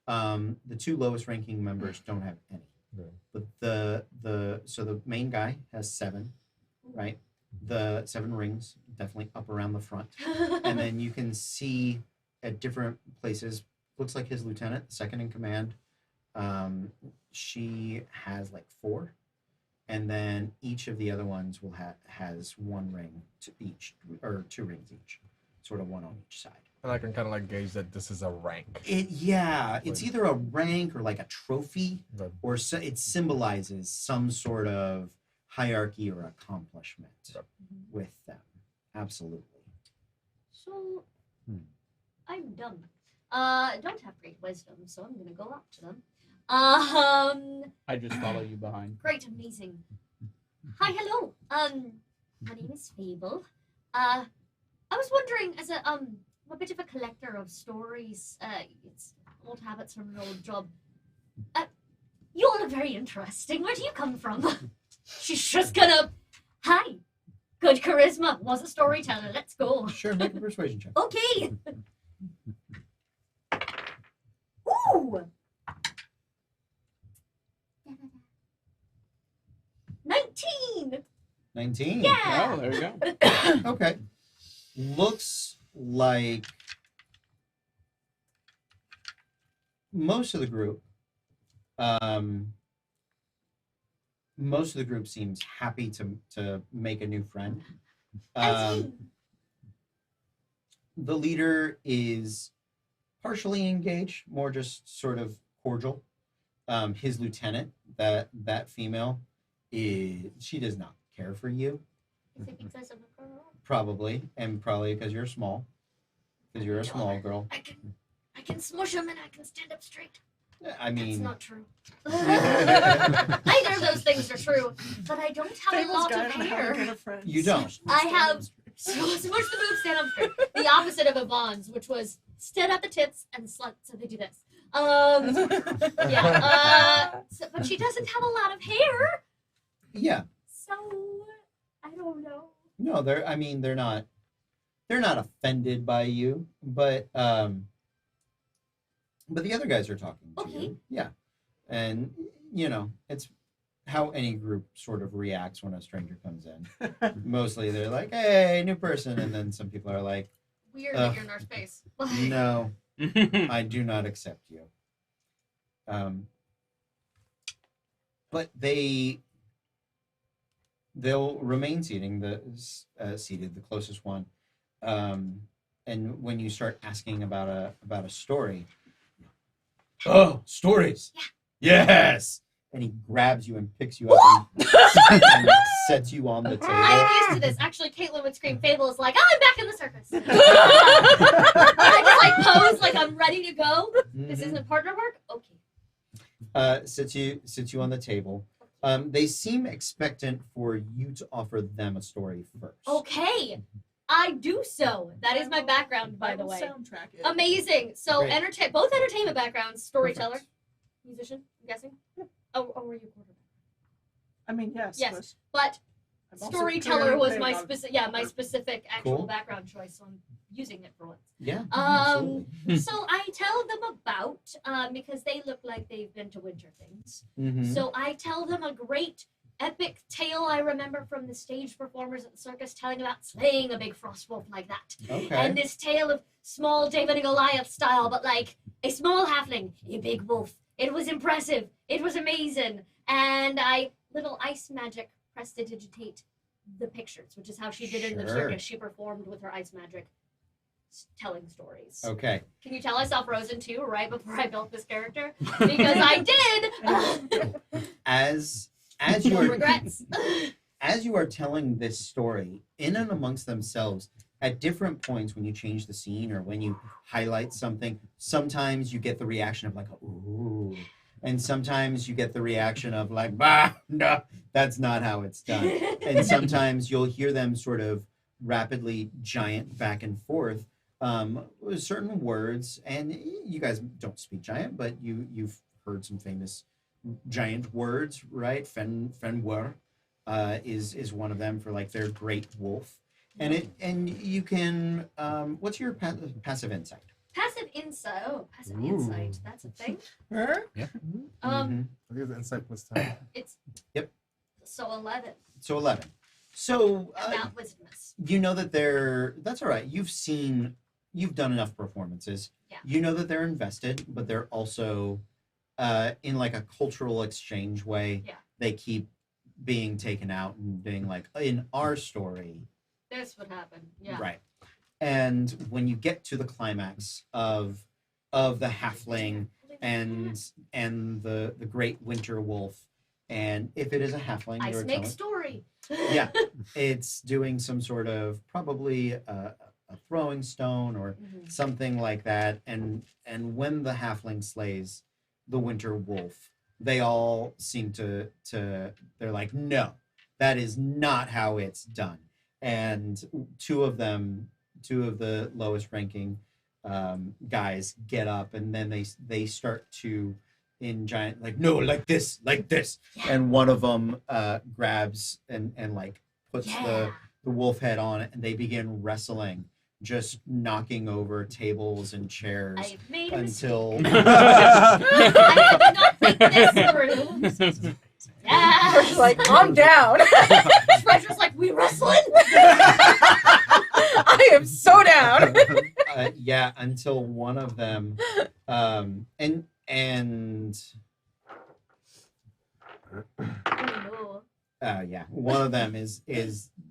The two lowest ranking members don't have any. Yeah. But the main guy has 7, right? The 7 rings definitely up around the front, and then you can see at different places. Looks like his lieutenant, second in command. She has like 4, and then each of the other ones will has 1 ring to each, or 2 rings each, sort of 1 on each side. And I can kind of like gauge that this is a rank. It's either a rank or like a trophy, But or it symbolizes some sort of hierarchy or accomplishment Yep. with them. Absolutely. So, I'm dumb. Don't have great wisdom, so I'm gonna go up to them. I just follow you behind. Great, amazing. Hi, hello. My name is Fable. I was wondering, as I'm a bit of a collector of stories. It's old habits from an old job. You all look very interesting. Where do you come from? She's just gonna. Hi. Good charisma. Was a storyteller. Let's go. Sure, make a persuasion check. Okay. Ooh. 19. 19. Yeah. Oh, there you go. Okay. Looks like most of the group seems happy to make a new friend. The leader is partially engaged, more just sort of cordial. His lieutenant, that female, she does not care for you. Is it because I'm a girl? Probably because you're small. Because you're a small girl. I can smush him and I can stand up straight. I That's mean, not true. Neither of those things are true. But I don't have Fable's a lot guide of on how to hair. get a friend. You don't. I have smush the boobs, stand up straight. The opposite of Yvonne's, which was stand at the tits and slut, so they do this. Yeah. But she doesn't have a lot of hair, yeah. so I don't know. No, they're not offended by you, but the other guys are talking to Okay. you. Yeah. And it's how any group sort of reacts when a stranger comes in. Mostly they're like, "Hey, new person," and then some people are like, Weird that you're in our space. "No, I do not accept you." But they'll remain seated, the closest one. And when you start asking about a story, oh, stories, yes, and he grabs you and picks you up and sets you on the table. I'm used to this. Actually, Caitlin would scream. Fable is like, "Oh, I'm back in the circus." I just like pose like I'm ready to go. This isn't partner work. Okay. Sits you on the table. They seem expectant for you to offer them a story first. Okay. I do so. That is my background, by the way. Soundtrack it. Amazing. So Great. both entertainment backgrounds, storyteller, Perfect. musician, I'm guessing. Oh, were you quarterback? I mean, yes. Yes. but- But I'm also storyteller clearly was playing my on- specific, my specific actual Cool. background choice. So I'm using it for once. Yeah. So I tell them about because they look like they've been to winter things. Mm-hmm. So I tell them a great epic tale I remember from the stage performers at the circus telling about slaying a big frost wolf like that. Okay. And this tale of small David and Goliath style, but like a small halfling, a big wolf. It was impressive. It was amazing. And I little ice magic prestidigitate the pictures, which is how she did it in the Sure. circus. She performed with her ice magic, telling stories. Okay. Can you tell I saw Frozen 2 right before I built this character? Because I did. As you No are regrets. as you are telling this story in and amongst themselves, at different points when you change the scene or when you highlight something, sometimes you get the reaction of like, ooh, and sometimes you get the reaction of like, bah, no, that's not how it's done. And sometimes you'll hear them sort of rapidly giant back and forth with certain words. And you guys don't speak giant, but you've heard some famous giant words, right? Fenwer is one of them for like their great wolf. And you can what's your passive insight? Passive insight. Oh, passive Ooh. insight. That's a thing. Her? Mhm. I think it's insight plus 10. It's. Yep. So 11. So 11. So I'm not wisdomous. you know that that's all right. You've done enough performances. Yeah. You know that they're invested, but they're also in like a cultural exchange way. Yeah. They keep being taken out and being like, in our story, This would happen. Yeah. right. And when you get to the climax of the halfling and the great winter wolf, and if it is a halfling, I you're snake telling, story. yeah, it's doing some sort of probably a throwing stone or Mhm. something like that. And when the halfling slays the winter wolf, they all seem to they're like, no, that is not how it's done. And two of the lowest ranking guys get up, and then they start to in giant like, no, like this, Yeah. and one of them grabs and like puts Yeah. the wolf head on it, and they begin wrestling, just knocking over tables and chairs I made a mistake. until I did not think this through. Yeah. She's like, calm down. Treasure's like, we wrestling? I am so down. yeah, until one of them and Oh, yeah, one of them is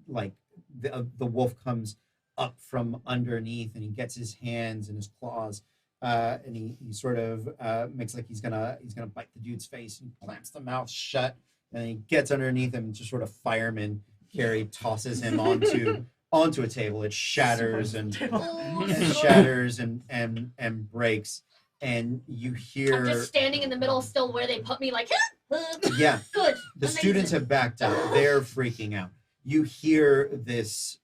like the wolf comes up from underneath, and he gets his hands and his claws, and he sort of makes like he's gonna bite the dude's face, and clamps the mouth shut, and he gets underneath him, and just sort of fireman carry tosses him onto a table. It shatters and Oh, shatters and breaks, and you I'm hear just standing in the middle still where they put me like, yeah. good. The Amazing. students have backed up. They're freaking out. You hear this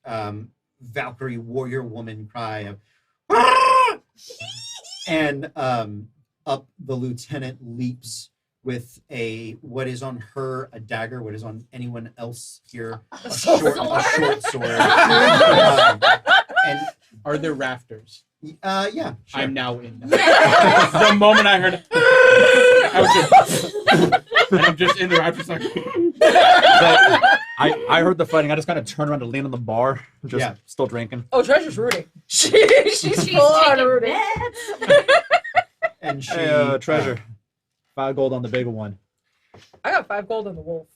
Valkyrie warrior woman cry of, "Ah!" And up the lieutenant leaps with what is on her a dagger, what is on anyone else here a short sword. And Are there rafters? yeah, sure. I'm now in them. Yes. The moment I heard it, I was just, and I'm just in there. I'm just like, I heard the fighting. I just kind of turned around to lean on the bar, just Yeah. still drinking. Oh, Treasure's rooting. She's full on taking rooting. bets. And she Hey, treasure. 5 gold on the bigger one. I got 5 gold on the wolf.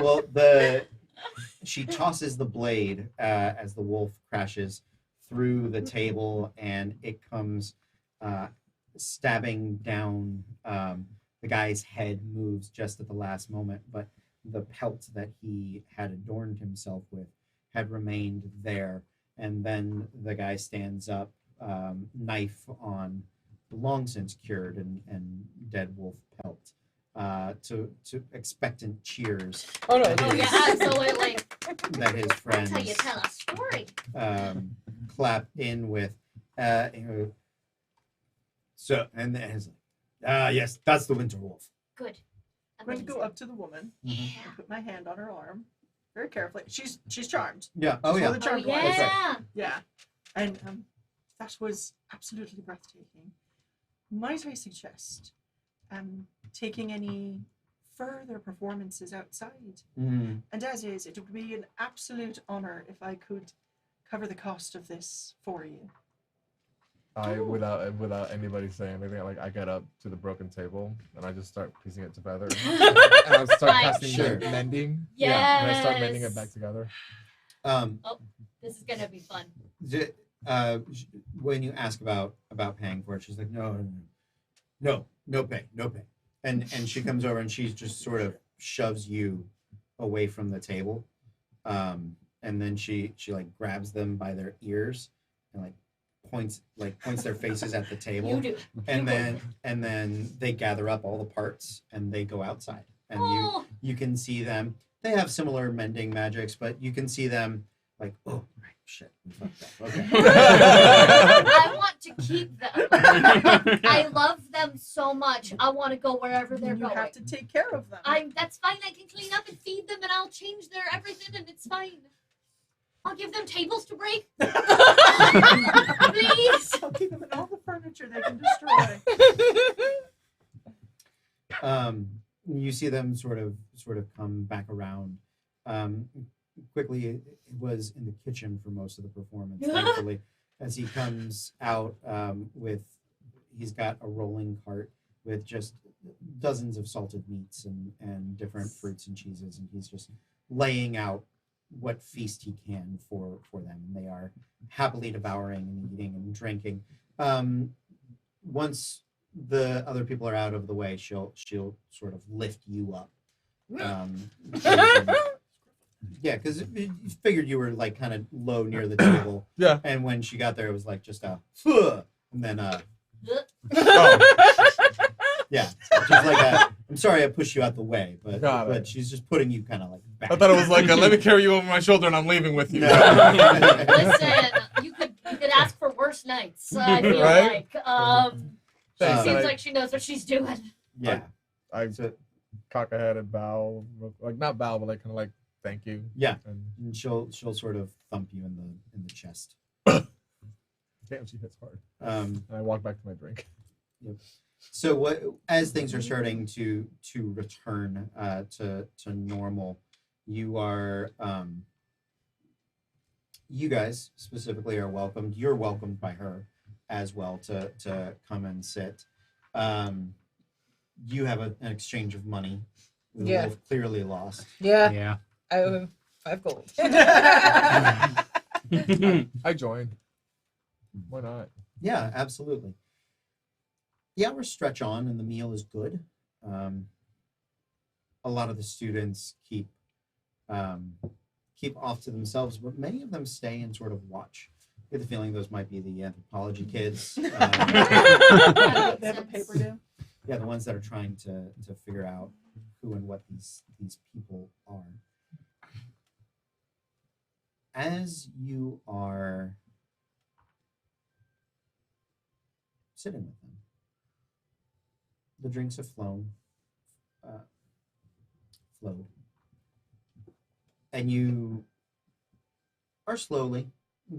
well, she tosses the blade as the wolf crashes through the table, and it comes stabbing down. The guy's head moves just at the last moment, but the pelt that he had adorned himself with had remained there. And then the guy stands up, knife on, long since cured and dead wolf pelt, to expectant cheers Oh no. Oh yeah, absolutely. that his friends That's how you tell a story. clap in with. So and then he's like, yes, that's the winter wolf. Good. I'm going to go Amazing. up to the woman Mhm. and put my hand on her arm very carefully. She's charmed. Yeah. Oh She's yeah. the Oh charmed one. yeah. Yeah. And that was absolutely breathtaking. Might I suggest taking any further performances outside? Mm. And as is, it would be an absolute honor if I could cover the cost of this for you. Without anybody saying anything, like I get up to the broken table and I just start piecing it together. And I start Nice. casting Sure. mending. Yes. And I start mending it back together. This is gonna be fun. When you ask about paying for it, she's like, no pay. And she comes over and she just sort of shoves you away from the table, and then she like grabs them by their ears and like points their faces at the table, You do. and then they gather up all the parts and they go outside, and Oh, you can see them. They have similar mending magics, but you can see them like, oh right, shit, we fucked up. Okay. I want to keep them. I love them so much. I want to go wherever they're You going. have to take care of them. That's fine. I can clean up and feed them, and I'll change their everything, and it's fine. I'll give them tables to break. Please. I'll keep them in all the furniture they can destroy. You see them sort of come back around. Quickly, it was in the kitchen for most of the performance, thankfully, as he comes out he's got a rolling cart with just dozens of salted meats and different fruits and cheeses, and he's just laying out what feast he can for them, and they are happily devouring and eating and drinking. Once the other people are out of the way, she'll sort of lift you up. Yeah, because you figured you were like kind of low near the table. Yeah. And when she got there, it was like just a, and then yeah, just like I'm sorry I pushed you out the way, Got but it. she's just putting you kind of like back. I thought it was like, let me carry you over my shoulder and I'm leaving with you. No. Listen, you could ask for worse nights. I feel Right? like. Thanks, Seems and like she knows what she's doing. Yeah. I So, cock a head and bow, like not bow, but like kind of like thank you. yeah. And And she'll sort of thump you in the chest. damn, she hits hard. Um, And I walk back to my drink. So as things are starting to return to normal, you are you guys specifically are welcomed. You're welcomed by her as well to come and sit. You have an exchange of money. We Yeah. both clearly lost. Yeah, Yeah. I owe him 5 gold. I join. Why not? Yeah, absolutely. The hours stretch on and the meal is good. A lot of the students keep off to themselves, but many of them stay and sort of watch. I get the feeling those might be the anthropology kids. They have a paper due. Yeah, the ones that are trying to figure out who and what these people are. As you are sitting with them, the drinks have flowed, and you are slowly,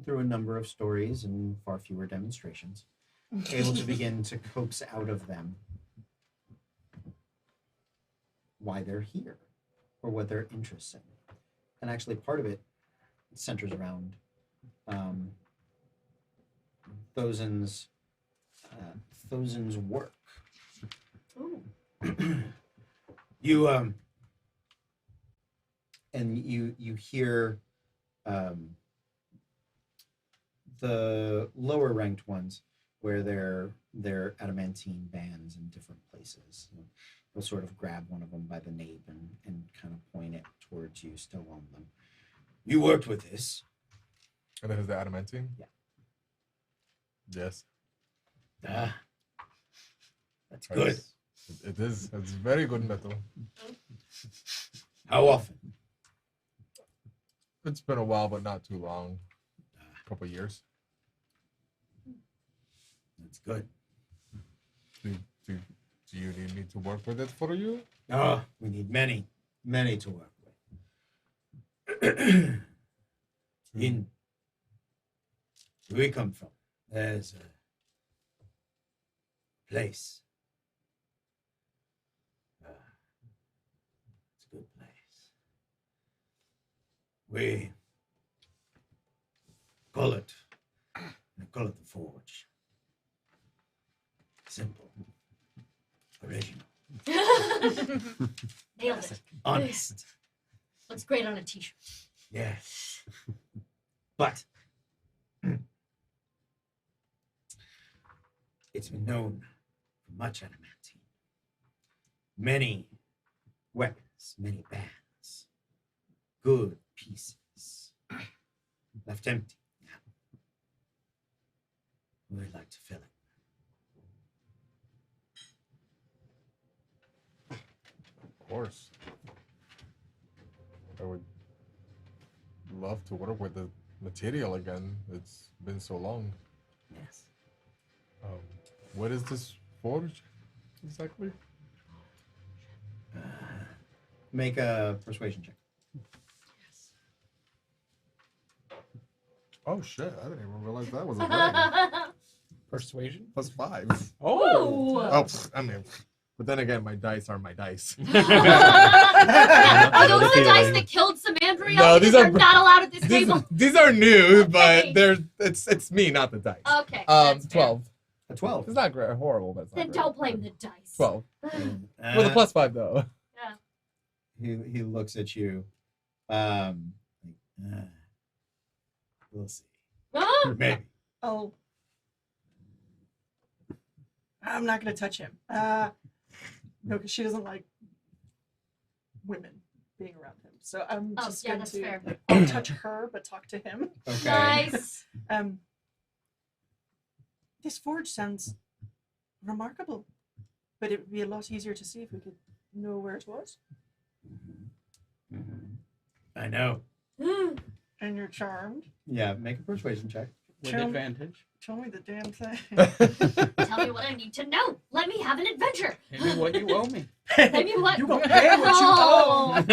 through a number of stories and far fewer demonstrations, able to begin to coax out of them why they're here or what their interests in. And actually part of it centers around THOZIN's work. Ooh. You and you hear the lower ranked ones where they're adamantine bands in different places. They'll sort of grab one of them by the nape and kind of point it towards you, still on them. You worked with this. And then is the adamantine? Yeah. Yes. Ah, that's good. It is. It's very good metal. How often? It's been a while, but not too long. A couple years. That's good. To Do you need me to work with it for you? Oh, we need many to work with. In where we come from, there's a place. It's a good place. We call it the Forge. Simple. Original. Nailed it. Honest. Looks great on a t-shirt. Yes. But it's been known for much adamantine. Many weapons, many bands. Good pieces. Left empty. We'd like to fill it. Of course. I would love to work with the material again. It's been so long. Yes. What is this forge exactly? Make a persuasion check. Oh shit! I didn't even realize that was a thing. Persuasion. +5. Oh. Oh, I mean, but then again, my dice are my dice. Are those the dice that killed Samandria? No, these are- They're not allowed at this table. These are new, but Okay. it's me, not the dice. Okay. that's fair. 12. A 12. It's not great, horrible, but it's not Then great. don't blame the dice. 12 Uh, with a +5 though. He looks at you. We'll see. Ah! Maybe. Oh. I'm not going to touch him. No, because she doesn't like women being around him. So I'm Oh, just yeah, going that's to fair. I'll touch her, but talk to him. Okay. Nice. This forge sounds remarkable, but it would be a lot easier to see if we could know where it was. I know. And you're charmed. Yeah, make a persuasion check. With Tell- advantage. Tell me the damn thing. Tell me what I need to know. Let me have an adventure. Pay me what you owe me. Let me what? You gonna pay what you Oh.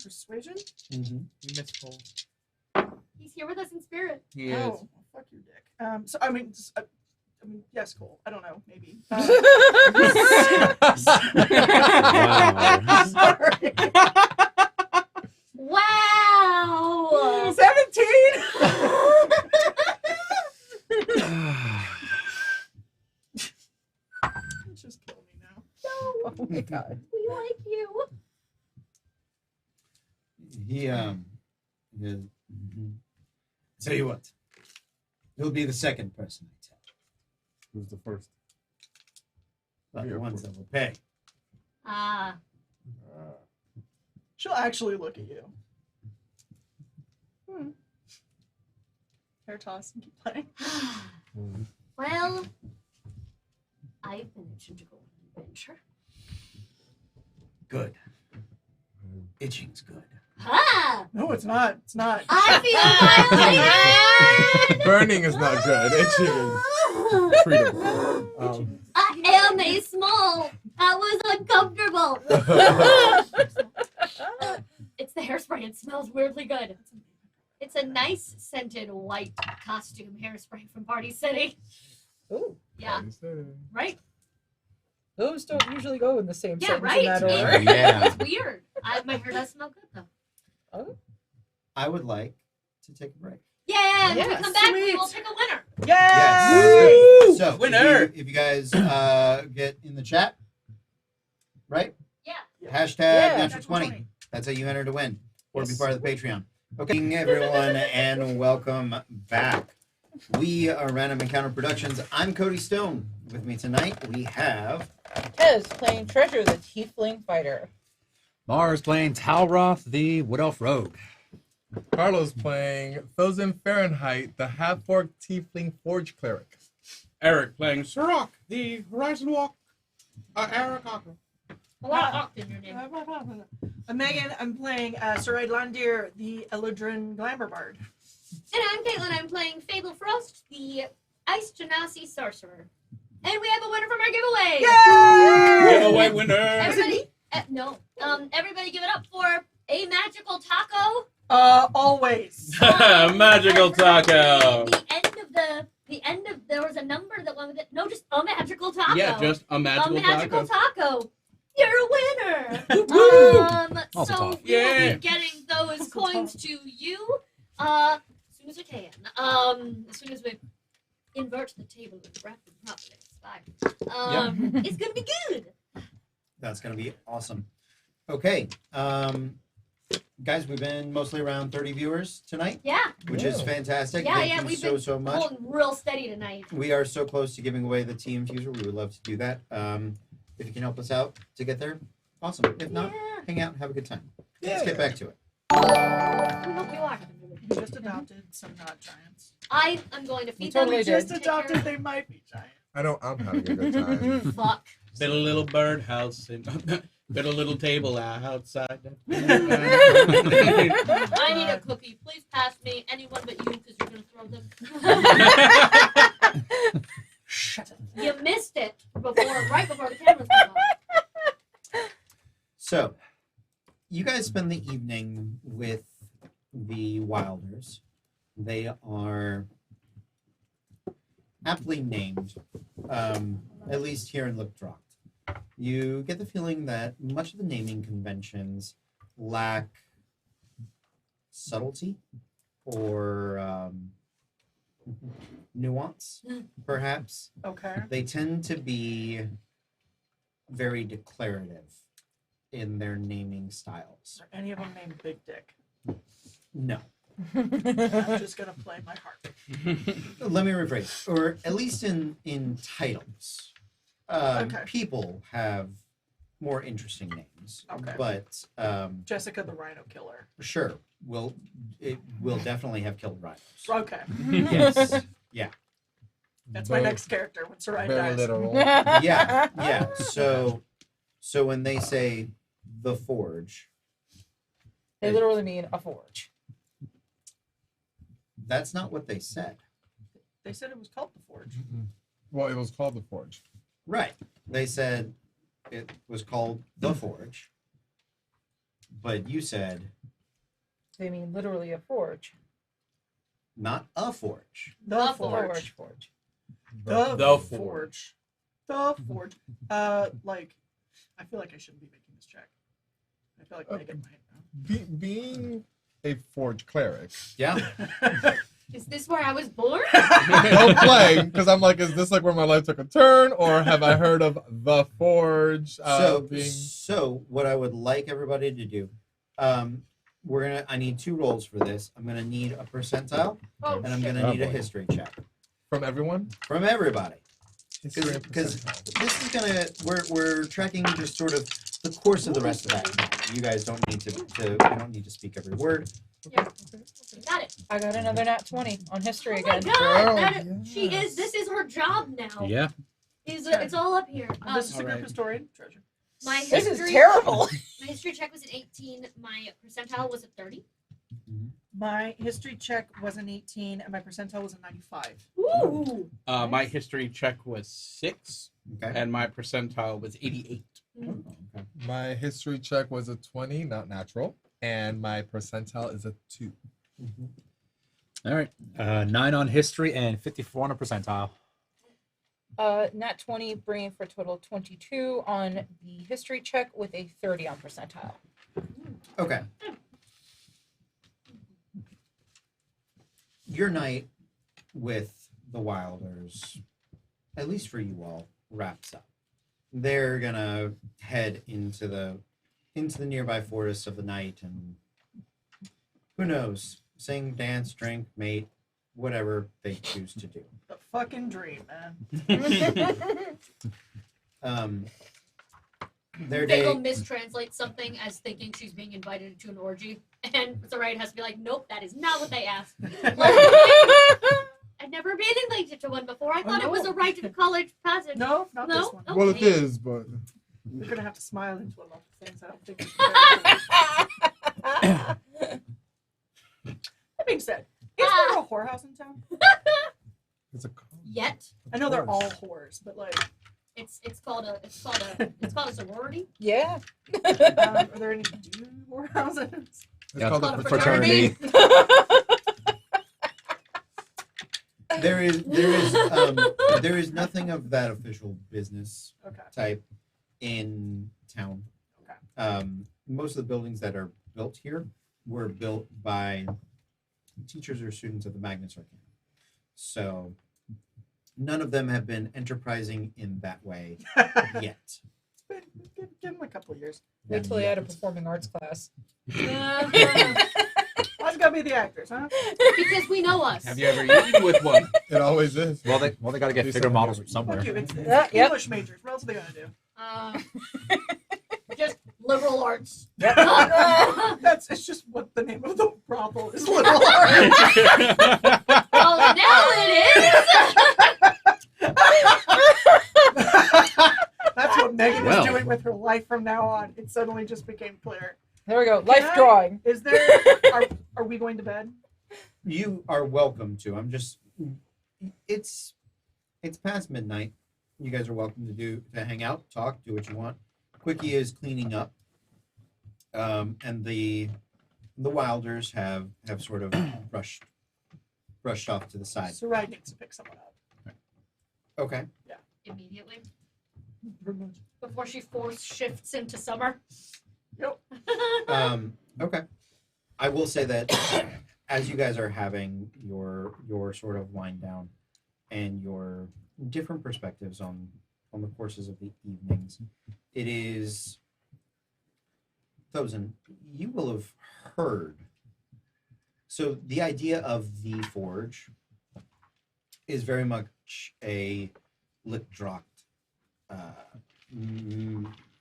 Persuasion? Mm-hmm. You misrolled. He's here with us in spirit. He is. Oh, fuck your dick. So I mean, yes, cool. I don't know, maybe. Sorry. Wow. 17. Just kill me now. Oh my god. We like you. Tell you what, you'll be the second person I tell, Who's the first? but the Yeah, ones that will pay. Ah. She'll actually look at you. Hair toss and keep playing. Well, I've been itching to go on an adventure. Good. Itching's good. Ah! No, it's not. It's not. I feel violated! Burning is not good. Itching is treatable. I am a small. That was uncomfortable. It's the hairspray. It smells weirdly good. It's a nice scented white costume hairspray from Party City. Ooh, Yeah, right? those don't usually go in the same Yeah, sentence right. in that It- order. Yeah. It's weird. My hair does smell good though. Oh, I would like to take a break. Yeah, when we Yes, come back, we sweet. will pick a winner. Yes. Woo! So, Winner. if you guys get in the chat, right? Yeah. Hashtag Yeah. natural 20. That's how you enter to win or be part of the Patreon. Okay, everyone, and welcome back. We are Random Encounter Productions. I'm Cody Stone. With me tonight, we have Tez playing Treasure, the Tiefling Fighter. Mars playing Talroth, the Wood Elf Rogue. Carlos playing THOZIN Fahrenheit, the Half-Orc Tiefling Forge Cleric. Eric playing SURAK, the Horizon Walk. Aarakokra. A lot of octane in your name. Megan, I'm playing SARAID Landir, the Eladrin Glamour Bard. And I'm Caitlin. I'm playing Fable Frost, the Ice Genasi Sorcerer. And we have a winner from our giveaway. Giveaway winner. Everybody, no. Everybody give it up for a magical taco. Always. Magical taco. The end of there was a number that went with it. No, just a magical taco. Yeah, just a magical, a magical taco. You're a winner. Also So tough. we will Yeah. be getting those coins to you as soon as we can. As soon as we invert the table and wrap them properly. It's fine. It's gonna be good. That's gonna be awesome. Okay, guys, we've been mostly around 30 viewers tonight, Yeah. which is fantastic. Yeah, Thank yeah, you we've so been so much. Holding real steady tonight. We are so close to giving away the tea infuser. We would love to do that. If you can help us out to get there, awesome. If not, Yeah. hang out and have a good time. Let's get back to it. We hope you are having a good We just adopted some not giants. I am going to feed totally them. did. Just Take adopted, care. they might be giants. I know I'm having a good time. Fuck. Build a little birdhouse and build a little table outside. I need a cookie. Please pass me anyone but you because you're going to throw them. Shut it. You missed it right before the cameras came on. So, you guys spend the evening with the Wilders. They are aptly named, at least here in Lipdrocht. You get the feeling that much of the naming conventions lack subtlety or nuance, perhaps. Okay. They tend to be very declarative in their naming styles. Are any of them named Big Dick? No. I'm just gonna play my harp. Let me rephrase. Or at least in titles. Okay. People have more interesting names. Okay. But Jessica the Rhino Killer. sure, it will definitely have killed rhinos. Okay. Yes. Yeah. That's my next character when Sarai Very dies. literal. Yeah. Yeah. So when they say the forge, They literally mean a forge. that's not what they said. They said it was called the Forge. Well, it was called the Forge. Right. They said it was called the forge. But you said They mean literally a forge. not a forge. The Forge. Forge. Forge. The Forge. The Forge. Like, I feel like I shouldn't be making this check. I feel like Megan might Being a Forge cleric. Yeah. Is this where I was born? Don't play, because I'm like, is this like where my life took a turn, or have I heard of the Forge being? So what I would like everybody to do, I need 2 rolls for this. I'm gonna need a percentile, Oh, and I'm shit. gonna need a boy. history check From everyone? from everybody. History and Because percentile. this is we're tracking just sort of the course of the rest of that. You guys don't need to you don't need to speak every word. Yeah. Got it. I got another nat 20 on history Oh my again. god, Girl, she yes. is. This is her job now. Yeah. It's all up here. This is a group Alright. historian treasure. My This history, is terrible. My history check was at 18. My percentile was at 30. My history check was an 18, and my percentile was a 95. Ooh. My history check was 6, Okay. and my percentile was 88. Okay. My history check was a 20, not natural, and my percentile is a 2. All right. 9 on history and 54 on a percentile. Nat 20 bringing for a total of 22 on the history check with a 30 on percentile. Okay. Your night with the Wilders, at least for you all, wraps up. They're gonna head into the nearby forests of the night, and who knows, sing, dance, drink, mate, whatever they choose to do. The fucking dream, man. Their Fable day. mistranslates something as thinking she's being invited to an orgy, and Sarai has to be like, "Nope, that is not what they asked." I've never been invited to one before. I thought it was a rite of college passage. No, not No? this one. Oh. Well, it Okay. is, but You're gonna have to smile into a lot of things. I don't think. That being said, is there a whorehouse in town? it's a call. yet. I know they're all whores, but like, It's called a sorority. Yeah. are there any whorehouses? It's Yeah, called Called a a fraternity. fraternity. There is nothing of that official business Okay. type in town. Okay. Most of the buildings that are built here were built by teachers or students of the Magnus Arcana. So none of them have been enterprising in that way yet. Give them a couple of years. Wait till they had a performing arts class. Why's it gotta be the actors, huh? Because we know us. Have you ever eaten with one? It always is. Well, they got to get Do figure something models from different. somewhere. Fuck you. It's Yeah, yep. English majors. What else are they gonna do? Just liberal arts. It's just what the name of the brothel is. Liberal arts. Oh, now it That's what Megan Well. is doing with her life from now on. It suddenly just became clear. There we go. Life I- drawing. Is there? Are we going to bed? You are welcome to. I'm just. It's past midnight. You guys are welcome to hang out, talk, do what you want. Quickie is cleaning up, and the Wilders have sort of brushed off to the side. SARAID needs to pick someone up. Okay. is. Immediately. Before she force shifts into summer. Yep. Okay. I will say that as you guys are having your sort of wind down and your different perspectives on the courses of the evenings, it is THOZIN, you will have heard. So the idea of the forge is very much a Lickdrocht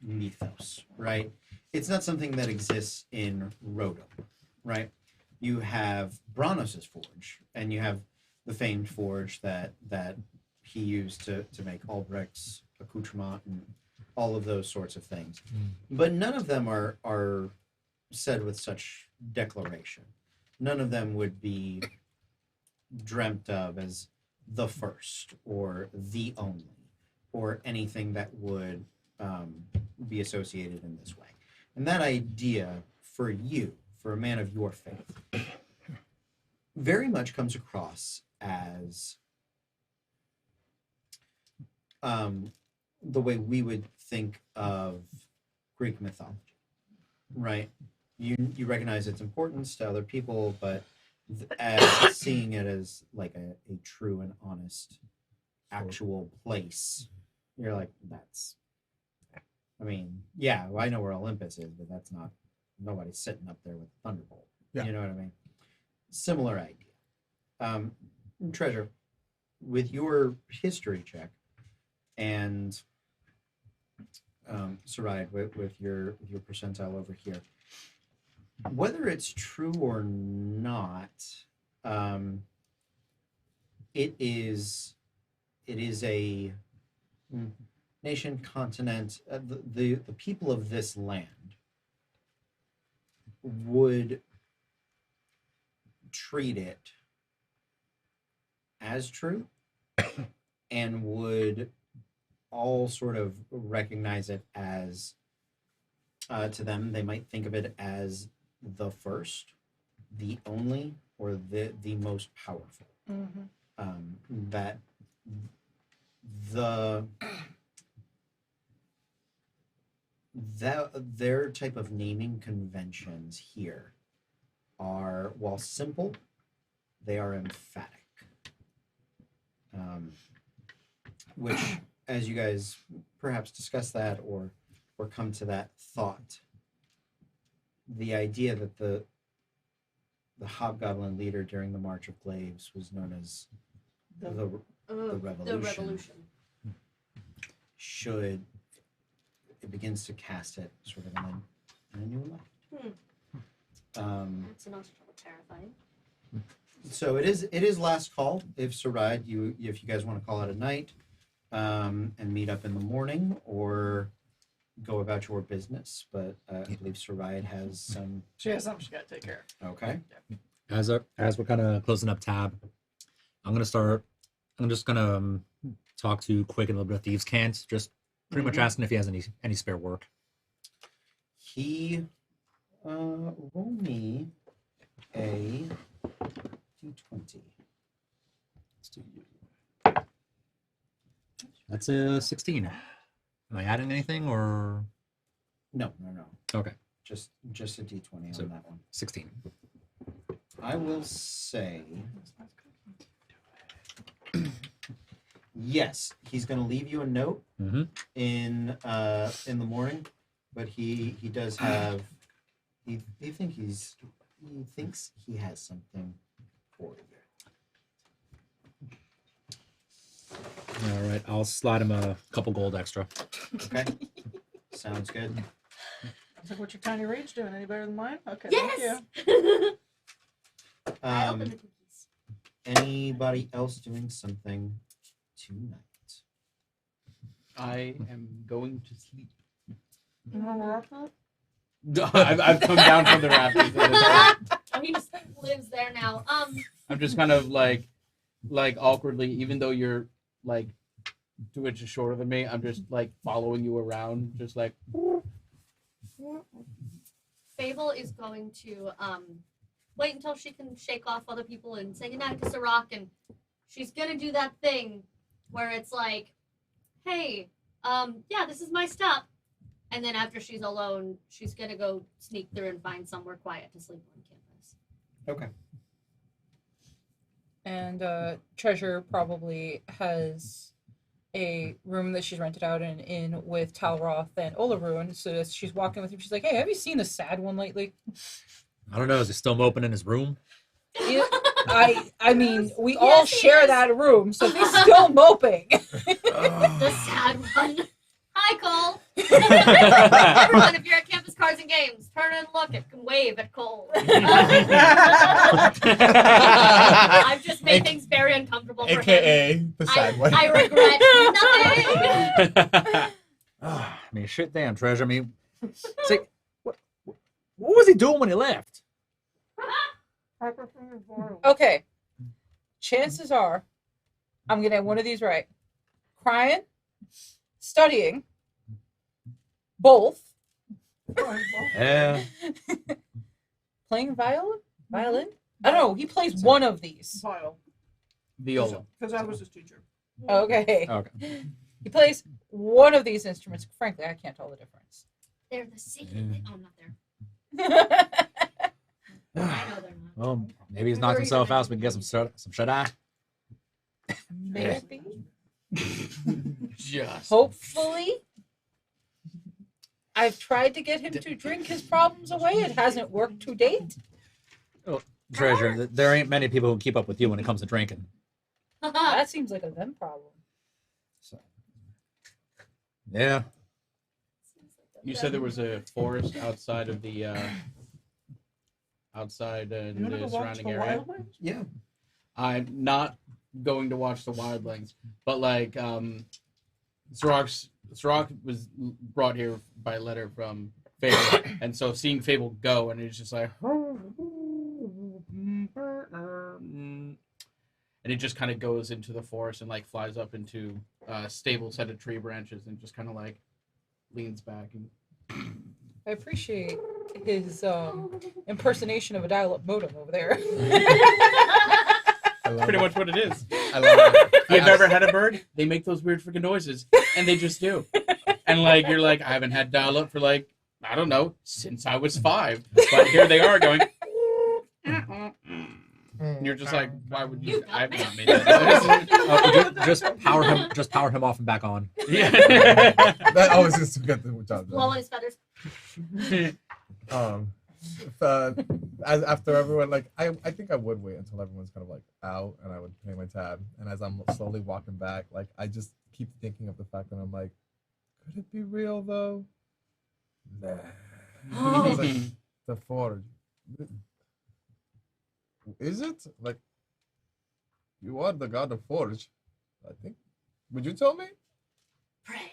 mythos, right? It's not something that exists in Rotom, right? You have Branos' forge, and you have the famed forge that he used to make Albrecht's accoutrement and all of those sorts of things. But none of them are said with such declaration. None of them would be dreamt of as the first or the only or anything that would be associated in this way. And that idea for you, for a man of your faith, very much comes across as the way we would think of Greek mythology, right? You recognize its importance to other people, but as seeing it as like a true and honest actual place, you're like, I mean, yeah, well, I know where Olympus is, but that's not, nobody's sitting up there with a thunderbolt. Yeah. You know what I mean? Similar idea. Treasure, with your history check and SARAID with your percentile over here, whether it's true or not, it is a nation, continent. The people of this land would treat it as true and would all sort of recognize it as, to them, they might think of it as the first, the only, or the most powerful. That their type of naming conventions here are, while simple, they are emphatic. Which, as you guys perhaps discuss that or come to that thought, the idea that the hobgoblin leader during the March of Glaives was known as the Revolution. Should it begins to cast it sort of in a new light. That's not terrifying. So it is last call. If SARAID, if you guys want to call it a night, and meet up in the morning, or go about your business. But I believe SARAID has some. She has something she got to take care of. Okay. As we're kind of closing up tab, I'm gonna start I'm just gonna talk to Quick and a little bit of Thieves' Cant, just pretty much asking if he has any spare work. He roll me a d20. Let's do. That's a 16. Am I adding anything or? No. Okay, Just a d20 So- on that one. 16. I will say yes. He's going to leave you a note Mm-hmm. in the morning, but he does have he thinks he has something for you. All right, I'll slide him a couple gold extra. Okay, sounds good. It's like, what's your tiny rage doing? Any better than mine? Okay, Yes. thank you. I open the Um, cookies. anybody else doing something tonight? I am going to sleep. You wanna rock that? I've come down from the rafters. Oh, he just lives there now. I'm just kind of like awkwardly, even though you're like 2 inches shorter than me, I'm just like following you around, just like. Fable is going to wait until she can shake off other people and say goodnight to SURAK, and she's gonna do that thing where it's like, hey, yeah, this is my stop. And then after she's alone, she's gonna go sneak through and find somewhere quiet to sleep on campus. Okay. And Treasure probably has a room that she's rented out in with Talroth and Olaruin. So as she's walking with him, she's like, "Hey, have you seen the sad one lately?" I don't know. Is he still moping in his room? Yeah, I mean, we all Yes, he share is. that room, so he's still moping. The sad one. Hi, Cole. Everyone, if you're at Campus Cards and Games, turn and look and wave at Cole. I've just made things very uncomfortable for him. AKA the sad one. I regret nothing. I mean, shit, damn, Treasure. I mean, it's like, what was he doing when he left? Okay, chances are, I'm gonna have one of these right. Crying, studying, both. Yeah. Playing violin. I don't know. He plays one of these. Vile. Viola. Because I was his teacher. Okay. Okay. He plays one of these instruments. Frankly, I can't tell the difference. They're the same. Oh, not there. I know they're not. Well, maybe he's knocked himself out so we can get some shut eye. Maybe. Just. Hopefully. I've tried to get him to drink his problems away. It hasn't worked to date. Treasure, there ain't many people who keep up with you when it comes to drinking. That seems like a them problem. So, yeah. You said there was a forest outside of the You the wanna go watch surrounding the area. wildlife? Yeah. I'm not going to watch the wildlings, but like SURAK was brought here by letter from Fable, and so seeing Fable go, and it's just like, and it just kind of goes into the forest and like flies up into a stable set of tree branches and just kind of like leans back and. I appreciate his impersonation of a dial-up modem over there. I love Pretty it. much what it is. I love it. If you've ever had a bird, they make those weird freaking noises, and they just do. And like you're like, I haven't had dial up for like, I don't know, since I was 5. But here they are going. And you're just like, why would you? I've not made that noise. Just power him off and back on. Yeah. That always is to get the job Blow on done. his feathers. After everyone, like, I think I would wait until everyone's kind of like out and I would pay my tab. And as I'm slowly walking back, like, I just keep thinking of the fact that I'm like, could it be real though? Nah. I was like, the forge. Is it? Like, you are the god of forge. I think. Would you tell me? Pray.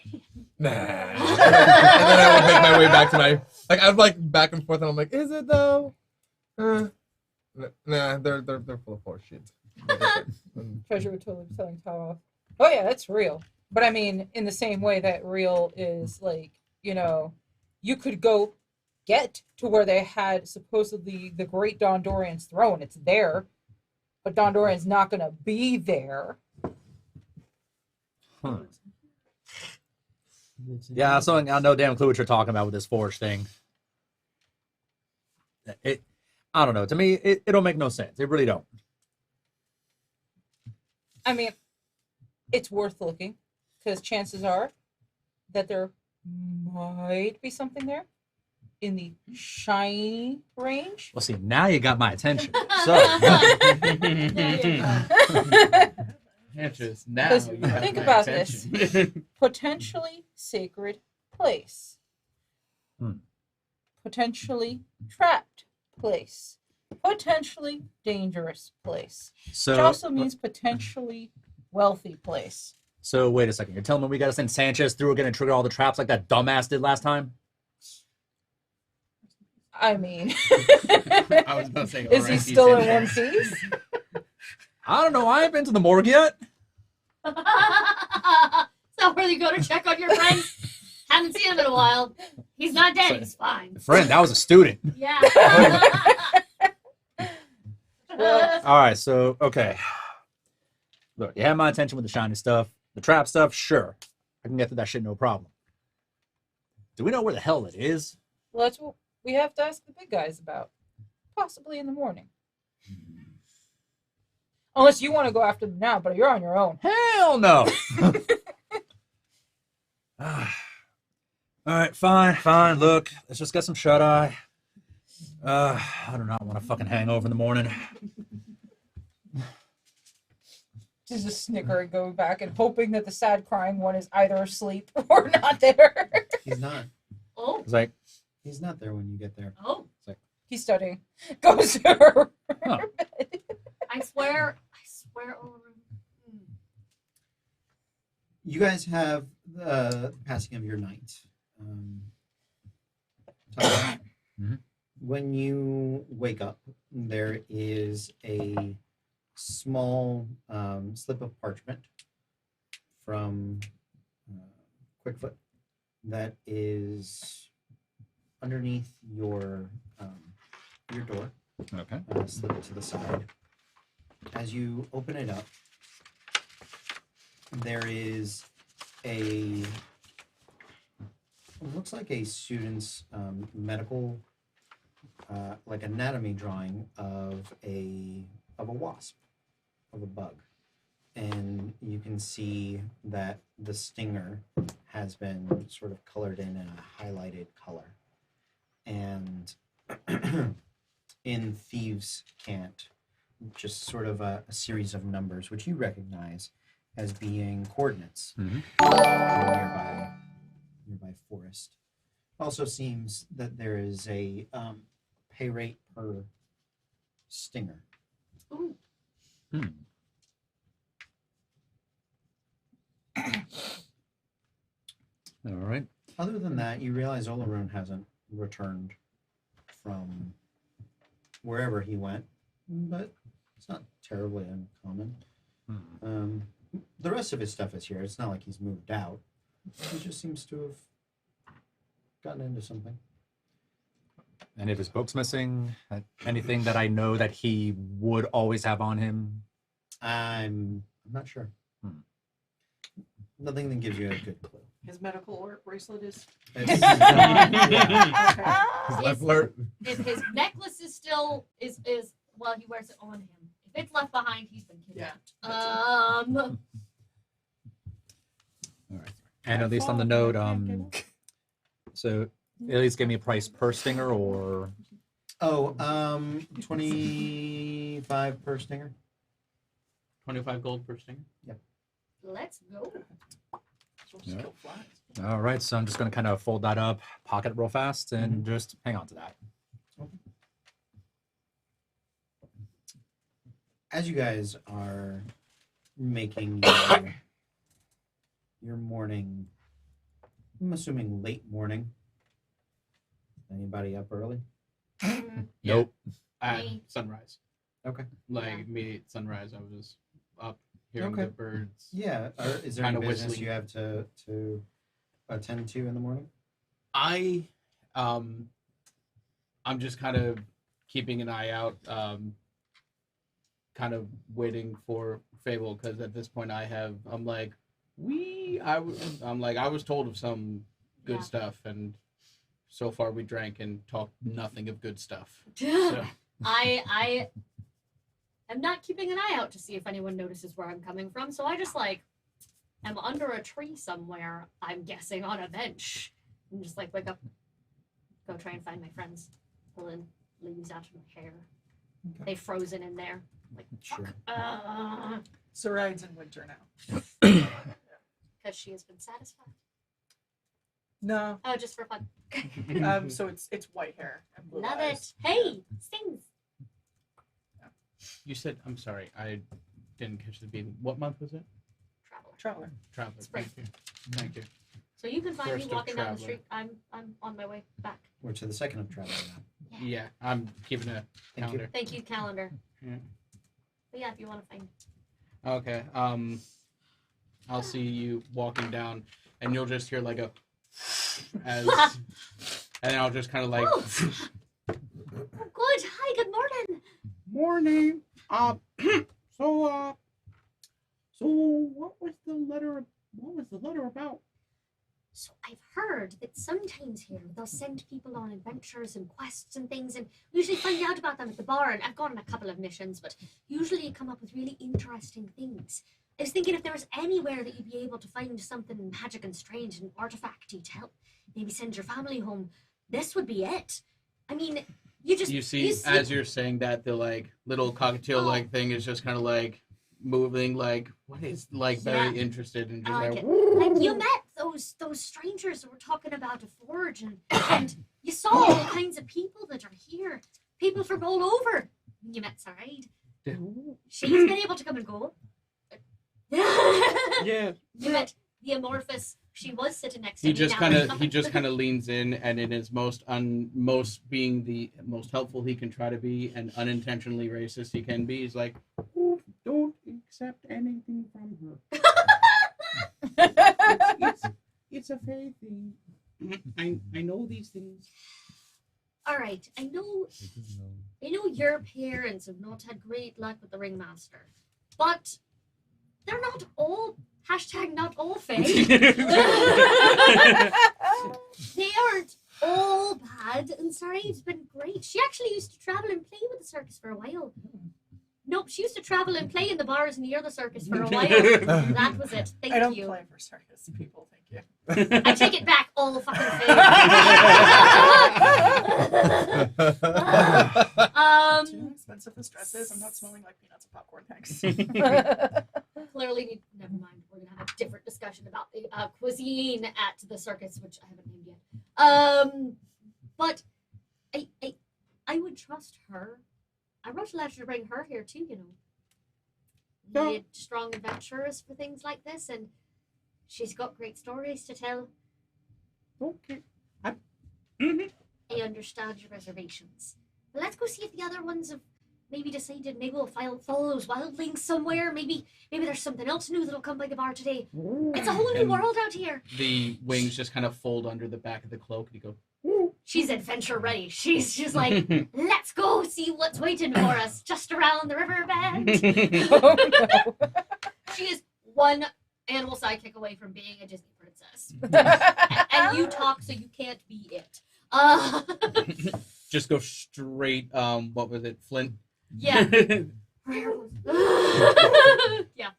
Nah. And then I would make my way back to my, like, I'm like back and forth, and I'm like, is it though? Nah, they're full of horse shit. Treasure would totally be telling Talroth. Oh yeah, that's real. But I mean, in the same way that real is like, you could go get to where they had supposedly the great Dondorian's throne. It's there, but Dondorian's not gonna be there. Huh. Yeah, so I know damn clue what you're talking about with this forge thing. I don't know. To me, it don't make no sense. It really don't. I mean, it's worth looking because chances are that there might be something there in the shiny range. Well, see, now you got my attention. So, Answers now. Because you have think my about attention. Potentially sacred place. Potentially trapped place. Potentially dangerous place. Which also means potentially wealthy place. So wait a second. You're telling me we got to send Sanchez through again and trigger all the traps like that dumbass did last time? I mean, I was about to say, is he still in one piece? I don't know. I ain't been to the morgue yet. So where you go to check on your friends? Haven't seen him in a while. He's not dead. He's fine. Friend, that was a student. Yeah. All right, so, okay. Look, you have my attention with the shiny stuff. The trap stuff, sure. I can get through that shit, no problem. Do we know where the hell it is? Well, that's what we have to ask the big guys about. Possibly in the morning. Unless you want to go after them now, but you're on your own. Hell no. All right, fine. Look, let's just get some shut-eye. I do not want a fucking hangover in the morning. She's just snickering, going back and hoping that the sad crying one is either asleep or not there. He's not. Oh. It's like, He's not there when you get there. Oh. He's studying. Goes to her bed. I swear. Oh. You guys have the passing of your night. Mhm. When you wake up, there is a small slip of parchment from Quickfoot that is underneath your door. okay. Slip it to the side. As you open it up, there is it looks like a student's medical, like anatomy drawing of a wasp, of a bug. And you can see that the stinger has been sort of colored in a highlighted color. And in Thieves' Cant, just sort of a series of numbers, which you recognize as being coordinates Mhm. in nearby forest. Also seems that there is a pay rate per stinger. Ooh. All right. Other than that, you realize Olarun hasn't returned from wherever he went, but it's not terribly uncommon. The rest of his stuff is here. It's not like he's moved out. He just seems to have gotten into something. Any of his books missing? Anything that I know that he would always have on him? I'm not sure. Nothing that gives you a good clue. His medical orc bracelet is. It's- Okay. Left alert. If his necklace is still is well, he wears it on him. If it's left behind, he's been kidnapped. All right. And at least on the note, so at least give me a price per stinger, or 25 per stinger. 25 gold per stinger. Let's go. Yeah. All right. So I'm just gonna kind of fold that up, pocket it real fast, and just hang on to that. As you guys are making your morning, I'm assuming late morning. Anybody up early? Nope. Me. Sunrise. Okay. Like Yeah. immediate sunrise, I was up hearing Okay. the birds. Yeah. Is there any Kinda business whistling. you have to attend to in the morning? I'm just kind of keeping an eye out, kind of waiting for Fable, because at this point I was told of some good Yeah. stuff, and so far we drank and talked nothing of good stuff. So, I am not keeping an eye out to see if anyone notices where I'm coming from, so I just am under a tree somewhere, I'm guessing on a bench. And just wake up, go try and find my friends, pulling leaves out of my hair. Okay. They've frozen in there. Sure. SARAID's in winter now. Because she has been satisfied. No. Oh, just for fun. So it's white hair and blue Love eyes. it. Hey, stings. you said, I'm sorry, I didn't catch the beginning. What month was it? Traveler. Traveler. Traveler. Spring. Thank you. Thank you. So you can find First me of walking down the Traveler. street. I'm on my way back. We're to the second of travel now. Yeah, I'm keeping a Thank calendar. Thank you, calendar. Yeah. But yeah, if you want to find Okay. I'll see you walking down, and you'll just hear like a, as, and then I'll just kind of like, Oh, good. Hi, good morning. morning. So what was the letter? What was the letter about? So I've heard that sometimes here they'll send people on adventures and quests and things, and we usually find out about them at the bar. And I've gone on a couple of missions, but usually you come up with really interesting things. I was thinking if there was anywhere that you'd be able to find something magic and strange and artifacty to help maybe send your family home, this would be it. I mean, You see, as you're saying that, the like little cockatiel like thing is just kind of like moving, like what is like very interested and just like. like you met those strangers that were talking about a forge, and you saw all kinds of people that are here, people from all over. You met SARAID. She's been able to come and go. Yeah. You met the amorphous. She was sitting next to He me. just now kind she's of coming. leans in, and in his most being the most helpful he can try to be and unintentionally racist he can be, he's like, "Oh, don't accept anything from her. It's a faith thing. I know these things." All right, I know your parents have not had great luck with the ringmaster, but they're not all #not all fae. They aren't all bad, and SARAID's been great. She actually used to travel and play with the circus for a while. Nope, she used to travel and play in the bars near the circus for a while. That was it. Thank I don't you. play for circus people, thank you. I take it back, all fucking fae. Too expensive as dresses. I'm not smelling like peanuts and popcorn, thanks. Clearly need. Never mind. We're gonna have a different discussion about the cuisine at the circus, which I haven't named yet. But I would trust her. I wrote a letter to bring her here too. You know, needed strong adventurers for things like this, and she's got great stories to tell. Okay. I understand your reservations. But let's go see if the other ones have maybe decided. Maybe we'll follow those wildlings somewhere. Maybe there's something else new that'll come by the bar today. It's a whole new And world out here. the wings just kind of fold under the back of the cloak, and you go, She's adventure ready. She's like, let's go see what's waiting for us just around the river bend. Oh, no. She is one animal sidekick away from being a Disney princess. And you talk, so you can't be it. just go straight. What was it, Flint? Yeah. Yeah.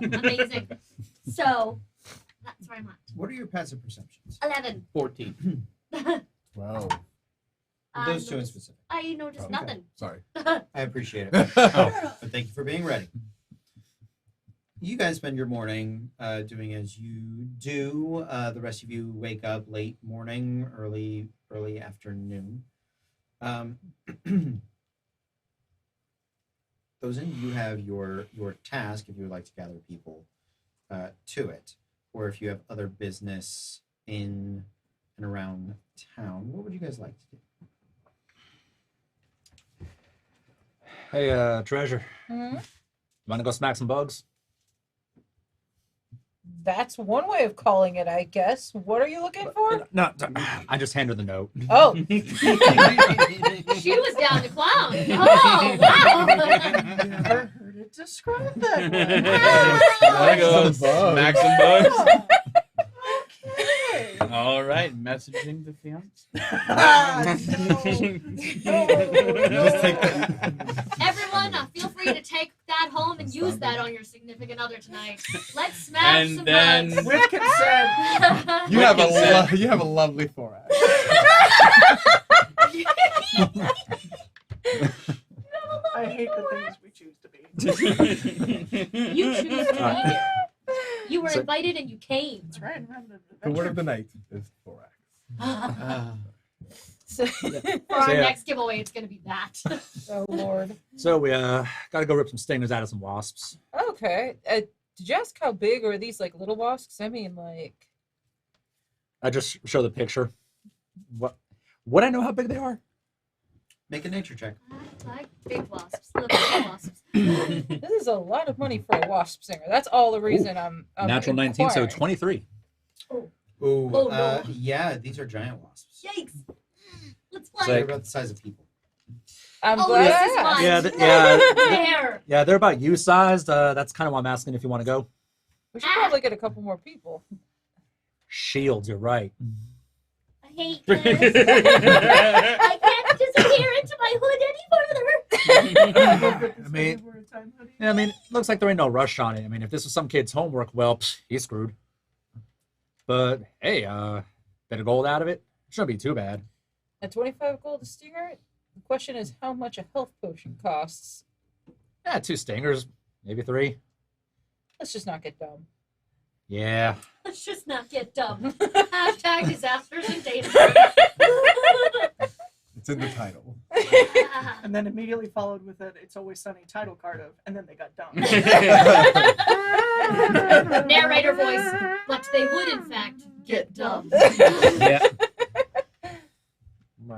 Amazing. So that's where I'm at. What are your passive perceptions? 11. 14. 12. Those two in specific. I noticed Okay. nothing. Sorry. I appreciate it. Oh. But thank you for being ready. You guys spend your morning doing as you do. The rest of you wake up late morning, early afternoon. THOZIN, you have your task if you would like to gather people to it, or if you have other business in and around town. What would you guys like to do? Hey, Treasure. Hmm? Want to go smack some bugs? That's one way of calling it, I guess. What are you looking for? No, I just handed the note. Oh, She was down to clown. Oh, wow. Never heard it described that way. Wanna go smack some bugs? Okay. All right, messaging the fiance. Just take Everyone, feel free to take that home and use that on your significant other tonight. Let's smash And some then- bugs. With consent. You have you have a lovely forehead. I hate the things we choose to be. You choose to be here. You were So- invited and you came. That's right. I'm having an The word adventure. of the night is thorax. so, For our yeah. next giveaway, it's going to be that. oh Lord. So we gotta go rip some stingers out of some wasps. Okay. Did you ask how big, or are these like little wasps? I mean, like. I just show the picture. What I know how big they are? Make a nature check. Like big wasps. Little big wasps. This is a lot of money for a wasp singer. That's all the reason I'm Natural 19, so inquiring. 23. Ooh, Oh, no. yeah, these are giant wasps. Yikes. Let's It's play. They're about the size of people. I'm Oh, glad this I is asked. mine. Yeah, There. Yeah, they're about you sized. That's kind of why I'm asking if you want to go. We should probably get a couple more people. Shields, you're right. I hate this. I can't disappear into my hood any further. I mean, yeah, I mean, looks like there ain't no rush on it. I mean, if this was some kid's homework, well, he's screwed. But hey, bit of gold out of it shouldn't be too bad. At 25 gold a stinger, the question is how much a health potion costs. Yeah, 2 stingers, maybe 3. Let's just not get dumb. Yeah. Let's just not get dumb. Hashtag disasters and data. It's in the title. And then immediately followed with an It's Always Sunny title card of, and then they got dumb. Narrator voice, but they would in fact get dumb. Yeah. Me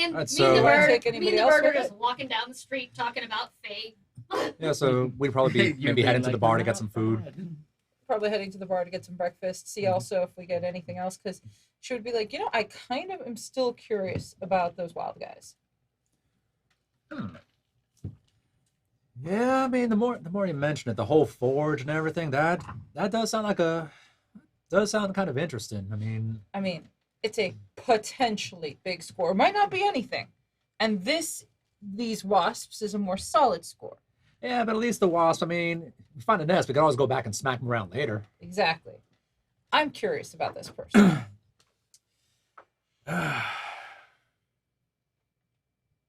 and, Alright, me so- and the Wanna bird, take me and anybody the else bird are with just it? walking down the street talking about fate. Yeah, so we'd probably be You're maybe heading to like, the bar to "Oh, get some food. God." Probably heading to the bar to get some breakfast. See also if we get anything else, because she would be like, I kind of am still curious about those wild guys. Yeah, I mean, the more you mention it, the whole forge and everything, that does sound kind of interesting. I mean, It's a potentially big score. Might not be anything. And these wasps is a more solid score. yeah, but at least the wasp. I mean, we find a nest, we can always go back and smack them around later. Exactly. I'm curious about this person.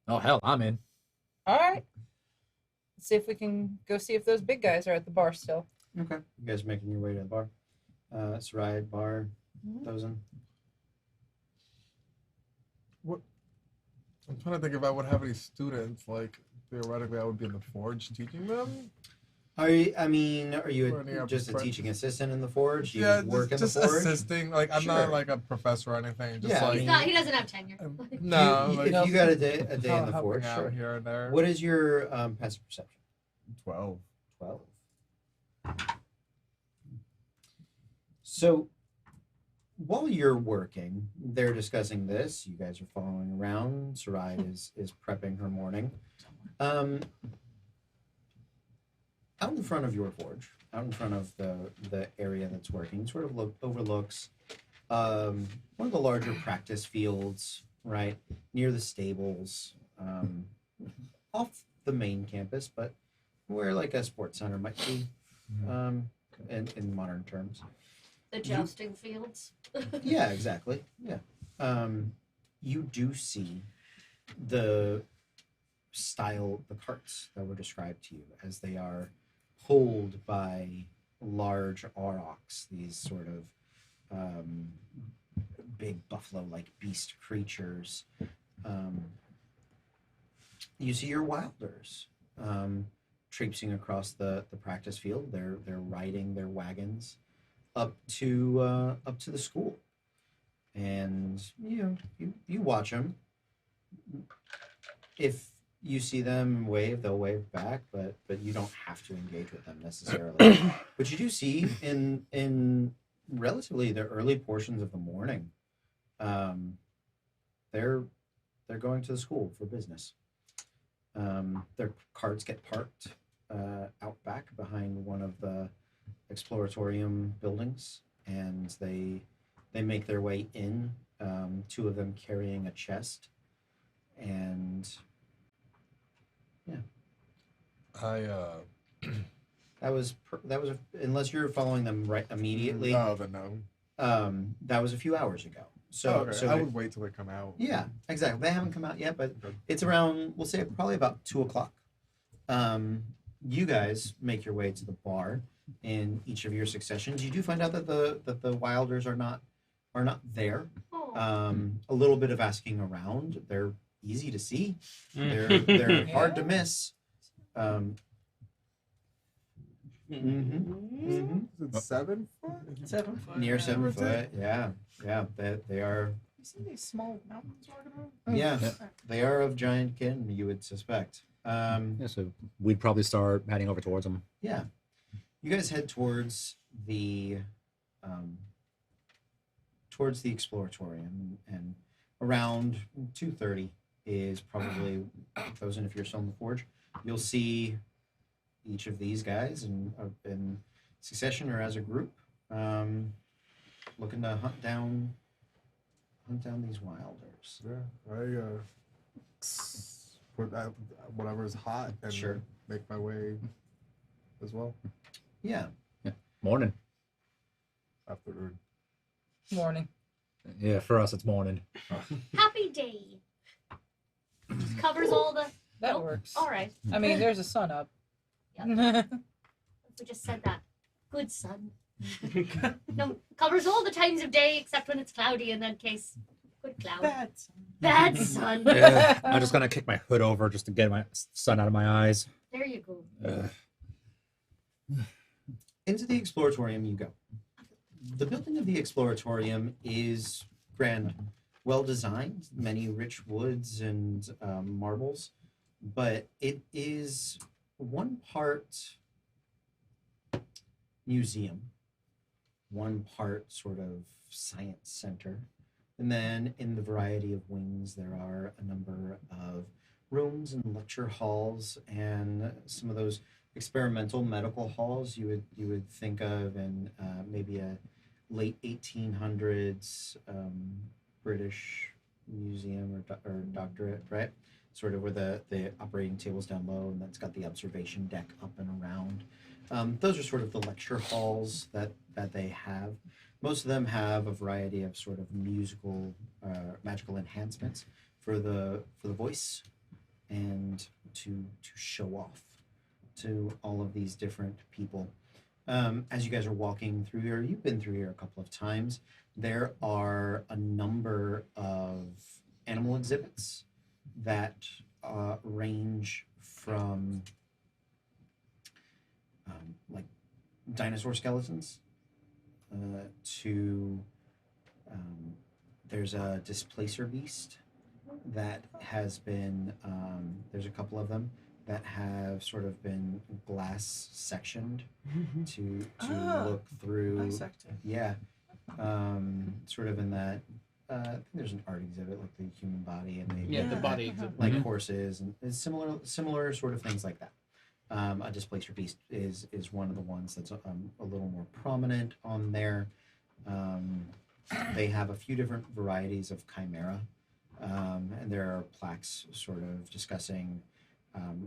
Oh hell, I'm in. All right. Let's see if we can go see if those big guys are at the bar still. Okay. You guys making your way to the bar. SARAID, bar, THOZIN. I'm trying to think if I would have any students. Like theoretically, I would be in the forge teaching them. Are you Or any just a apprentice. teaching assistant in the forge? You Yeah, work in just the forge? assisting. Like I'm Sure. not like a professor or anything. Just Yeah, I like mean- He doesn't have tenure. no. You- like, if you got a day in the helping forge, out sure. here and there. What is your passive perception? 12. 12. So, while you're working, they're discussing this. You guys are following around. SARAID is prepping her morning. Out in front of your forge, out in front of the area that's working, sort of overlooks one of the larger practice fields, right near the stables, off the main campus, but where like a sports center might be, in modern terms. The jousting fields. Yeah, exactly. Yeah. You do see the carts that were described to you as they are pulled by large aurochs, these sort of big buffalo-like beast creatures. You see your wilders traipsing across the practice field. They're riding their wagons up to the school, and you watch them. If You see them wave, they'll wave back, but you don't have to engage with them necessarily. But you do see in relatively the early portions of the morning, they're going to the school for business. Their carts get parked out back behind one of the Exploratorium buildings, and they make their way in. Two of them carrying a chest, and that was unless you're following them right immediately. Oh, then no. That was a few hours ago. So, okay. so I would wait till they come out. yeah, exactly. They haven't come out yet, but Okay. it's around, we'll say probably about 2:00. You guys make your way to the bar in each of your successions. You do find out that the Wilders are not there. Oh. A little bit of asking around. They're easy to see. They're hard to miss. Is it 7 foot? 7 foot. Near 7 Give or foot. Yeah. They are. You see these small mountains walking around? Yeah, Yeah. they are of giant kin. You would suspect. Yeah, so we'd probably start heading over towards them. Yeah, you guys head towards the Exploratorium, and around 2:30 is probably THOZIN. If you're still in the forge, you'll see each of these guys in succession or as a group, looking to hunt down these Wilders. Yeah, I put out whatever is hot and Sure. make my way as well. Yeah. Morning. Afterward. Morning. Yeah, for us it's morning. Happy day. Covers all the. That Nope. works. All right. I mean, there's a sun up. We just said that. Good sun. No, covers all the times of day except when it's cloudy, in that case. Good cloud. Bad. Bad sun. Yeah, I'm just gonna kick my hood over just to get my sun out of my eyes. There you go. Into the Exploratorium you go. The building of the Exploratorium is grand, well designed, many rich woods and marbles, but it is one part museum, one part sort of science center, and then in the variety of wings there are a number of rooms and lecture halls and some of those experimental medical halls you would think of in maybe a late 1800s British museum or doctorate, right? Sort of where the operating table's down low and that's got the observation deck up and around. Those are sort of the lecture halls that they have. Most of them have a variety of sort of musical, magical enhancements for the voice and to show off to all of these different people. As you guys are walking through here, you've been through here a couple of times, there are a number of animal exhibits that range from like dinosaur skeletons to there's a displacer beast that has been there's a couple of them that have sort of been glass sectioned to look through. Dissected. Yeah, sort of in that. I think there's an art exhibit like the human body and maybe Yeah, the body exhibit. like horses and it's similar sort of things like that. A displacer beast is one of the ones that's a little more prominent on there. They have a few different varieties of chimera, and there are plaques sort of discussing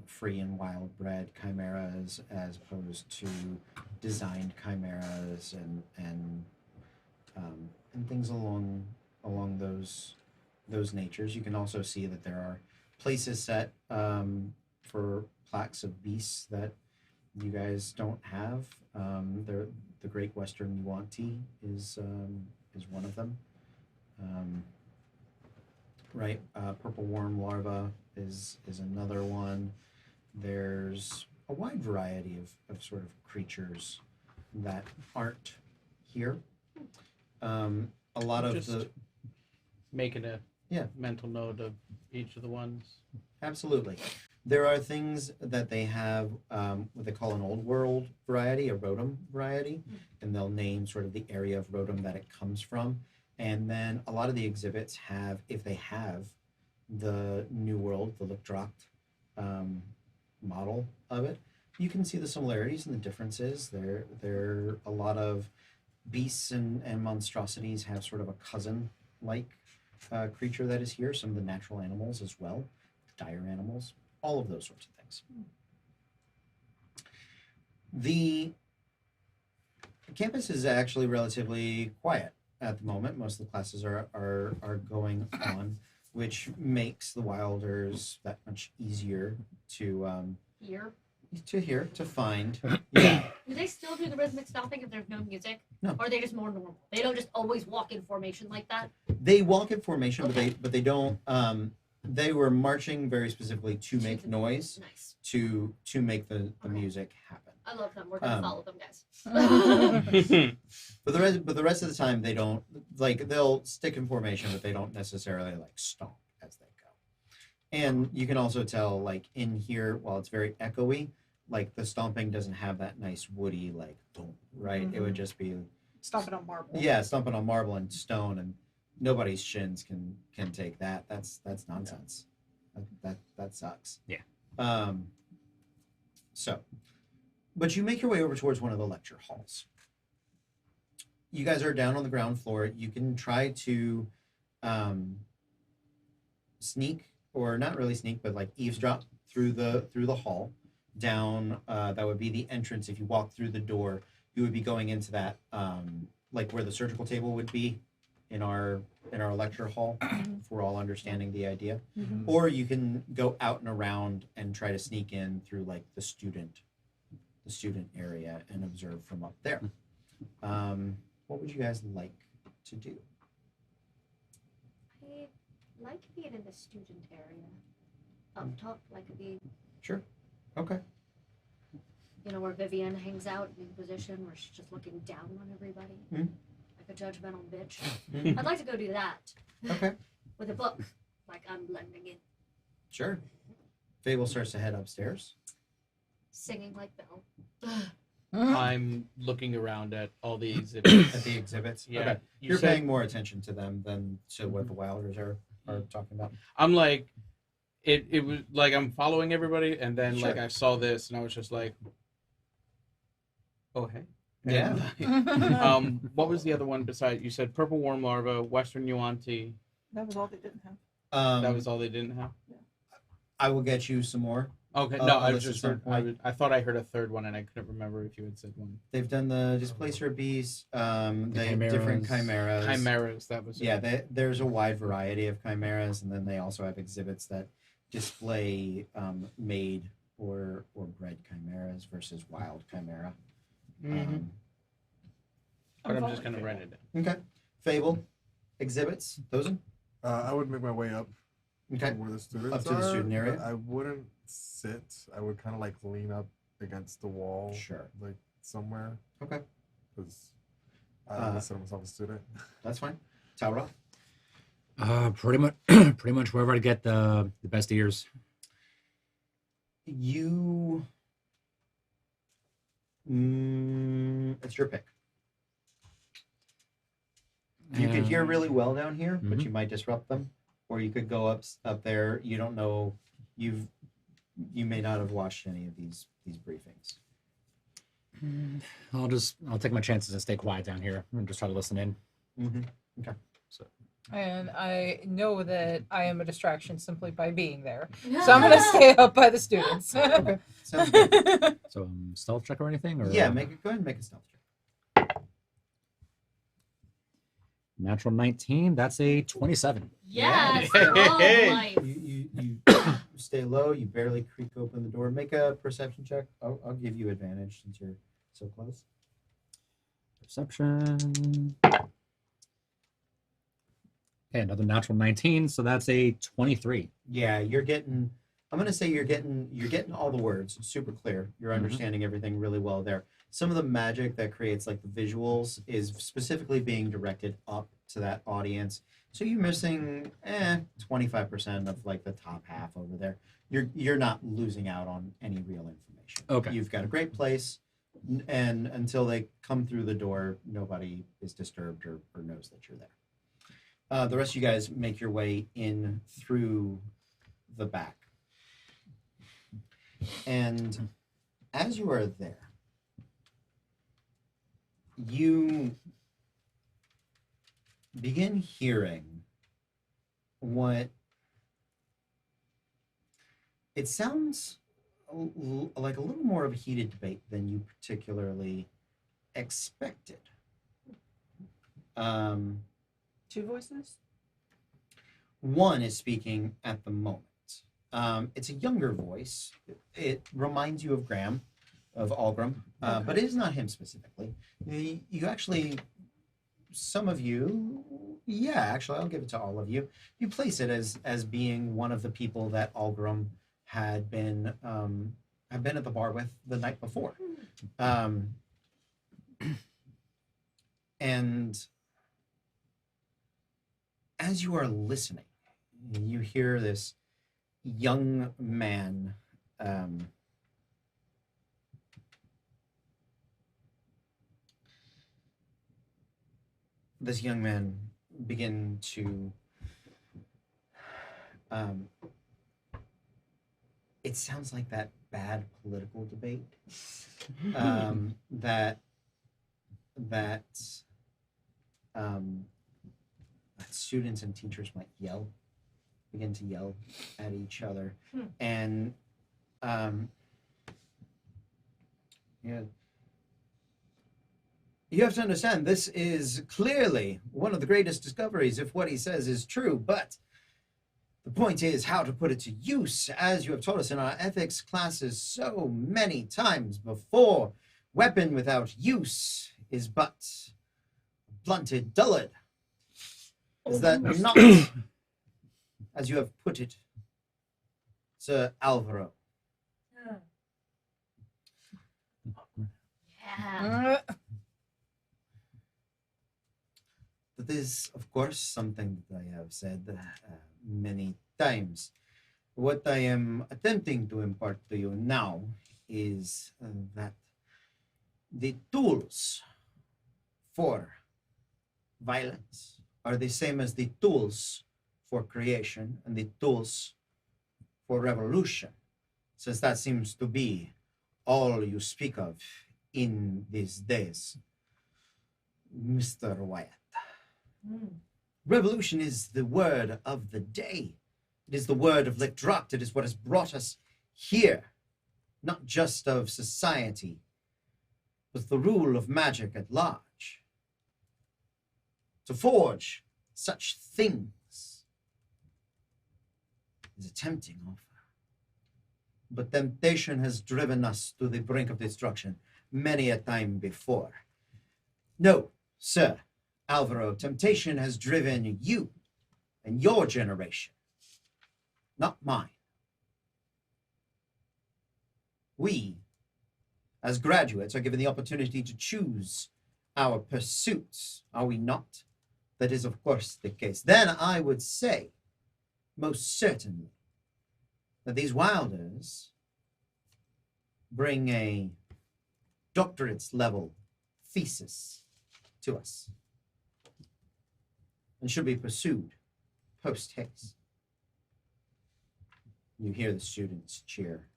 free and wild bred chimeras as opposed to designed chimeras and things along those natures. You can also see that there are places set for plaques of beasts that you guys don't have. The Great Western Yuan-Ti is one of them. Right, purple worm larva is another one. There's a wide variety of sort of creatures that aren't here. A lot of Just the making a Yeah. mental note of each of the ones. Absolutely. There are things that they have what they call an old world variety, a Rotom variety, and they'll name sort of the area of Rotom that it comes from. And then a lot of the exhibits have, if they have the New World, the look dropped model of it, you can see the similarities and the differences. There are a lot of beasts and monstrosities have sort of a cousin-like creature that is here. Some of the natural animals as well, dire animals, all of those sorts of things. The campus is actually relatively quiet at the moment. Most of the classes are going on, which makes the Wilders that much easier to Here. to find. Yeah. Do they still do the rhythmic stomping if there's no music? No. Or are they just more normal? They don't just always walk in formation like that? They walk in formation, Okay. but they don't. They were marching very specifically to make noise, Nice. to make the Okay. music happen. I love them. We're gonna follow them, guys. But the rest of the time they don't, like, they'll stick in formation, but they don't necessarily like stomp as they go. And you can also tell, like, in here, while it's very echoey, like the stomping doesn't have that nice woody like boom, right? It would just be Stomping on marble. yeah, stomping on marble and stone, and nobody's shins can take that. That's nonsense. That sucks. Yeah. So, but you make your way over towards one of the lecture halls. You guys are down on the ground floor. You can try to sneak, or not really sneak, but like eavesdrop through the hall down. That would be the entrance. If you walk through the door, you would be going into that like where the surgical table would be in our lecture hall. If we're all understanding the idea. Or you can go out and around and try to sneak in through like the student area and observe from up there. What would you guys like to do? I like being in the student area. Up top, like the Sure. Okay. where Vivian hangs out in the position where she's just looking down on everybody. Mhm. Like a judgmental bitch. Mhm. I'd like to go do that. Okay. With a book. Like I'm blending in. Sure. Fable starts to head upstairs. Singing like Belle. I'm looking around at all the exhibits. At the exhibits. Yeah. Okay. You You're said- paying more attention to them than to what the Wilders are talking about. I'm like, it was like I'm following everybody, and then like Sure. I saw this, and I was just like, oh hey. Yeah. And, what was the other one beside? You said purple worm larva, western yuan-ti. That was all they didn't have. That was all they didn't have. I will get you some more. Okay, Oh, no, I oh, was this is just some heard, point. I thought I heard a third one, and I couldn't remember if you had said one. They've done the Displacer Beast. They have different chimeras. Chimeras, that was it. Yeah, there's a wide variety of chimeras, and then they also have exhibits that display made or bred chimeras versus wild chimera. Mhm. But I'm just gonna write it down. Okay. Fable exhibits. THOZIN. I would make my way up Okay. to where the students Up to the are, student area? but I wouldn't sit. I would kind of like lean up against the wall, Sure. like somewhere, Okay. because I consider myself a student. That's fine. TALROTH. Pretty much, pretty much wherever I get the best ears. You. It's your pick. You could hear really well down here, but you might disrupt them, or you could go up there. You don't know. You may not have watched any of these briefings. I'll take my chances and stay quiet down here and just try to listen in. Mm-hmm. And I know that I am a distraction simply by being there. So I'm going to stay up by the students. Okay. Sounds good. So stealth check or anything? Or Yeah, go ahead and make a stealth check. Natural 19. That's a 27. Yes. Yeah. Oh, life. You stay low. You barely creak open the door. Make a perception check. I'll give you advantage since you're so close. Perception. Okay, another natural 19. So that's a 23. Yeah, you're getting. I'm gonna say you're getting all the words super clear. You're understanding everything really well there. some of the magic that creates like the visuals is specifically being directed up to that audience. So you're missing 25% of like the top half over there. You're not losing out on any real information. Okay. You've got a great place, and until they come through the door, nobody is disturbed or knows that you're there. The rest of you guys make your way in through the back. And as you are there, you begin hearing what it sounds like a little more of a heated debate than you particularly expected. Two voices? One is speaking at the moment. It's a younger voice. It reminds you of Graham, of Algrim, but it is not him specifically. You actually, some of you, yeah, actually, I'll give it to all of you. You place it as being one of the people that Algrim had been at the bar with the night before, and as you are listening, you hear this young man begin to it sounds like that bad political debate that students and teachers might begin to yell at each other. And you have to understand, this is clearly one of the greatest discoveries if what he says is true, but the point is how to put it to use, as you have taught us in our ethics classes so many times before. Weapon without use is but blunted dullard. Is that not, as you have put it, Sir Alvaro? Yeah. That is, of course, something that I have said many times. What I am attempting to impart to you now is that the tools for violence are the same as the tools for creation and the tools for revolution, since that seems to be all you speak of in these days, Mr. Wyatt. Revolution is the word of the day. It is the word of Lecdracht. It is what has brought us here, not just of society, but the rule of magic at large. To forge such things is a tempting offer. But temptation has driven us to the brink of destruction many a time before. No, Sir Alvaro, temptation has driven you and your generation, not mine. We, as graduates, are given the opportunity to choose our pursuits, are we not? That is, of course, the case. Then I would say, most certainly, that these Wilders bring a doctorate level thesis to us and should be pursued post haste. You hear the students cheer.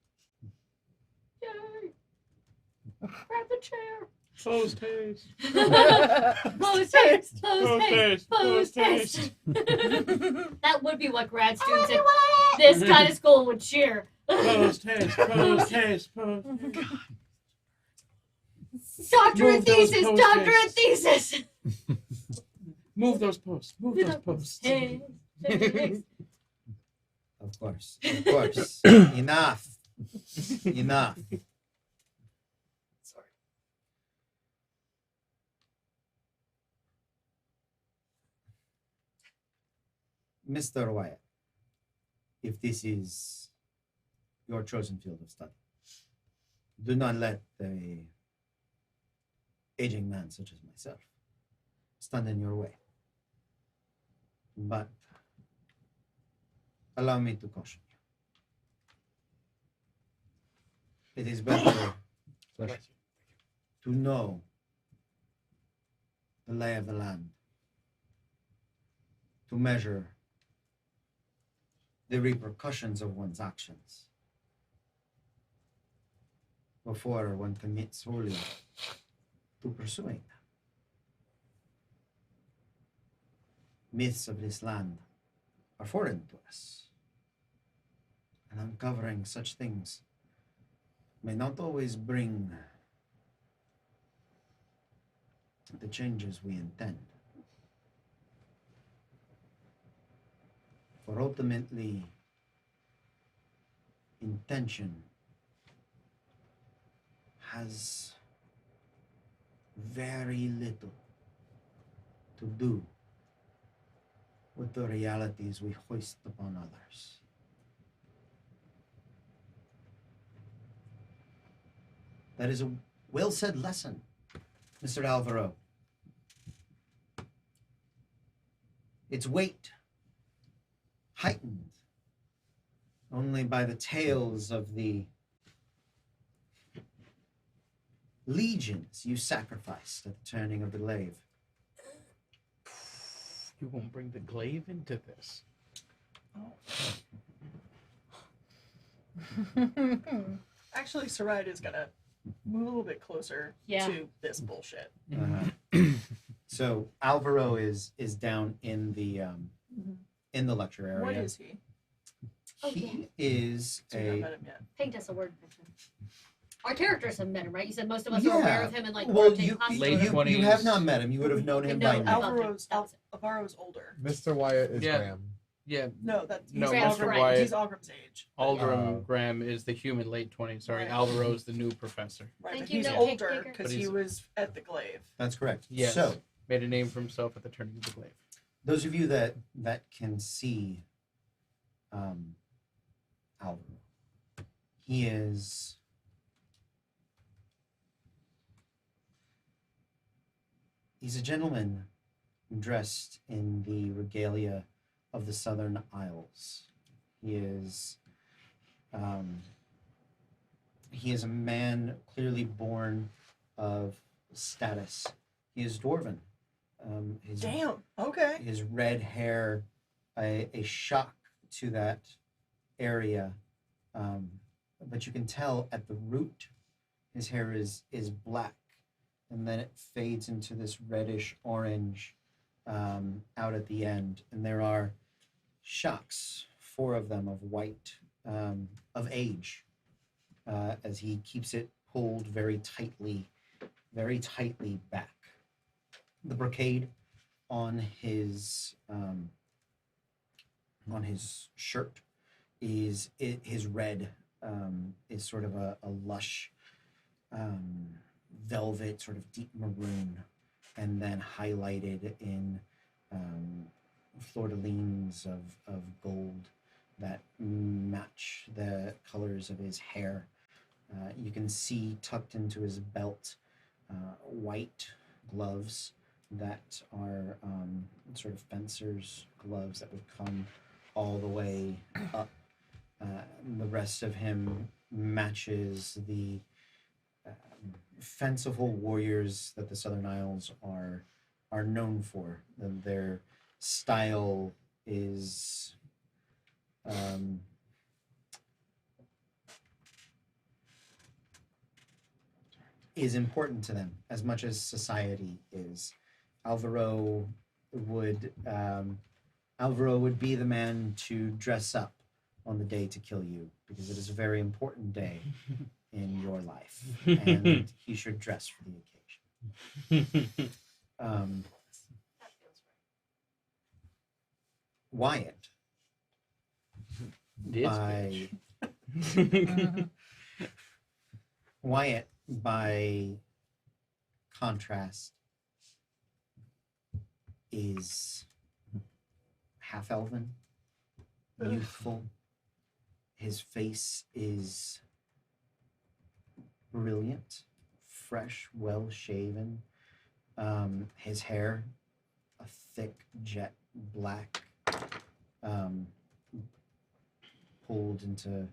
Yay! Grab the chair. Post haste. Post haste. Post haste. Post haste. That would be what grad students at this kind of school would cheer. Post haste. Post haste. Post. Doctorate thesis. post Doctorate haste. thesis. Move those posts. Move those posts. Haste. Of course, of course. Enough. Enough. Sorry. Mr. Wyatt, if this is your chosen field of study, do not let the aging man such as myself stand in your way. But allow me to caution you. It is better to know the lay of the land, to measure the repercussions of one's actions before one commits wholly to pursuing them. Myths of this land are foreign to us, and uncovering such things may not always bring the changes we intend. For ultimately, intention has very little to do with the realities we hoist upon others. That is a well-said lesson, Mr. Alvaro. Its weight heightened only by the tales of the legions you sacrificed at the turning of the glaive. You won't bring the glaive into this. Actually, SARAID is gonna move a little bit closer Yeah. to this bullshit. So Alvaro is down in the lecture area. What is he? Oh, He is So you haven't met him yet. Paint us a word picture. Our characters have met him, right? You said most of us Yeah. are aware of him in like well, rotating you, classes. Late or whatever. you 20s. have not met him. You would have known him No, by now. Alvaro's That was it. Alvaro's older. Mr. Wyatt is Yeah. Graham. Yeah, No, that's No, he's Mr. Algrim, Wyatt- he's Algrim's age. Aldrin Graham is the human late 20s. Sorry, Right. Alvaro's the new professor. Right, Thank but you, he's note older taker. because But he he's- was at the glaive. That's correct. Yes. So Made a name for himself at the turning of the glaive. those of you that can see Alvaro, he's a gentleman dressed in the regalia of the Southern Isles. He is a man clearly born of status. He is dwarven. His Damn. Okay. his red hair, a shock to that area, but you can tell at the root his hair is black, and then it fades into this reddish orange out at the end, and there are shocks, 4 of them of white, of age, as he keeps it pulled very tightly back. The brocade on his shirt is his red is sort of a lush velvet, sort of deep maroon, and then highlighted in fleur-de-lins of gold that match the colors of his hair. You can see tucked into his belt white gloves that are sort of fencer's gloves that would come all the way up. The rest of him matches the fanciful warriors that the Southern Isles are known for. Their style is important to them as much as society is. Alvaro would be the man to dress up on the day to kill you, because it is a very important day in your life, and he should dress for the occasion. That feels right. Wyatt, Wyatt, by contrast, is half-elven, youthful. His face is brilliant, fresh, well shaven. His hair, a thick jet black, pulled into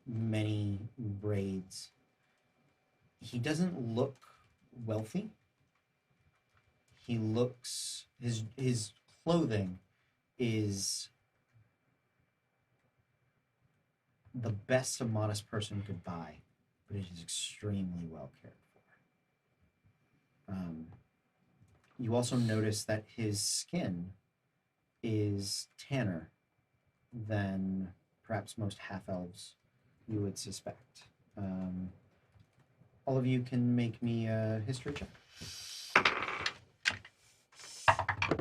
many braids. He doesn't look wealthy. He looks, his clothing is the best a modest person could buy, but it is extremely well cared for. You also notice that his skin is tanner than perhaps most half-elves you would suspect. All of you can make me a history check.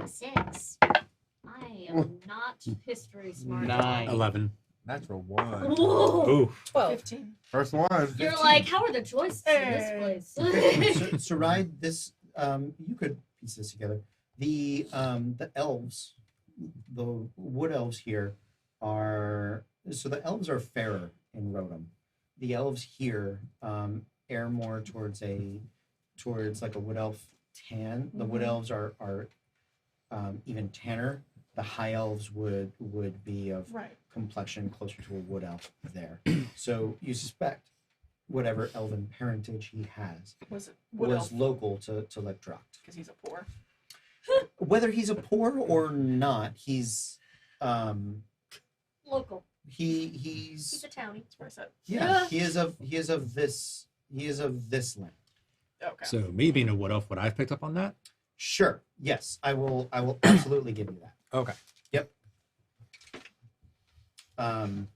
6. I am not history smart. 9. 11. Natural 1. Ooh. Ooh. 12. 15. First one. You're like, how are the joists in this place? SARAID, this you could piece this together. The elves, the wood elves here are the elves are fairer in Rotom. The elves here err more towards like a wood elf tan. The wood elves are even tanner. The high elves would be of Right. complexion closer to a wood elf there. So you suspect whatever elven parentage he has Was it was local to Lekdrocht. because he's a poor? Whether he's a poor or not, he's Local. He's he's a townie. That's what I said. yeah, he is of this land. Okay. So me being a wood elf, would I have picked up on that? Sure. Yes, I will absolutely give you that. Okay. Yep. And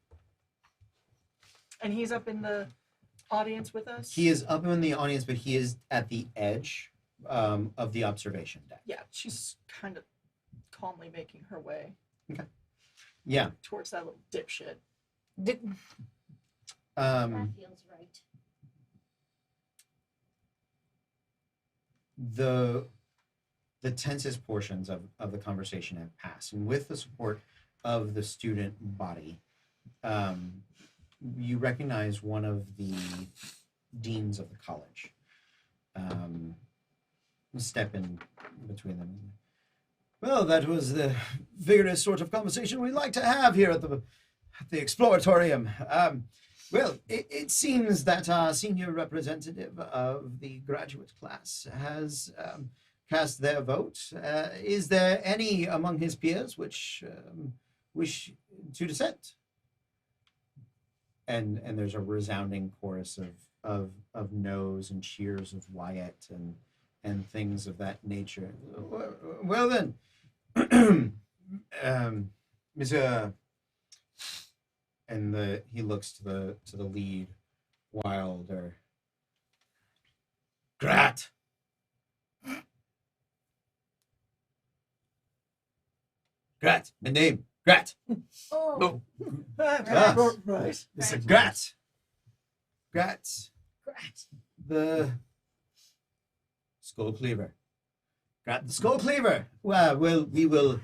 he's up in the audience with us? He is up in the audience, but he is at the edge of the observation deck. Yeah, she's kind of calmly making her way Yeah. towards that little dipshit. Did, That feels right. The tensest portions of the conversation have passed, and with the support of the student body, you recognize one of the deans of the college. Step in between them. Well, that was the vigorous sort of conversation we like to have here at the Exploratorium. Well, it seems that our senior representative of the graduate class has cast their vote. Is there any among his peers which wish to dissent? And there's a resounding chorus of no's and cheers of Wyatt and things of that nature. Well then, Mr. And he looks to the lead, Wilder. Grat. Grat, my name, Grat. Oh, Grat. Right. It's a Grat. Grat, Grat. the Skull Cleaver. Grat the Skull Cleaver. Well, we will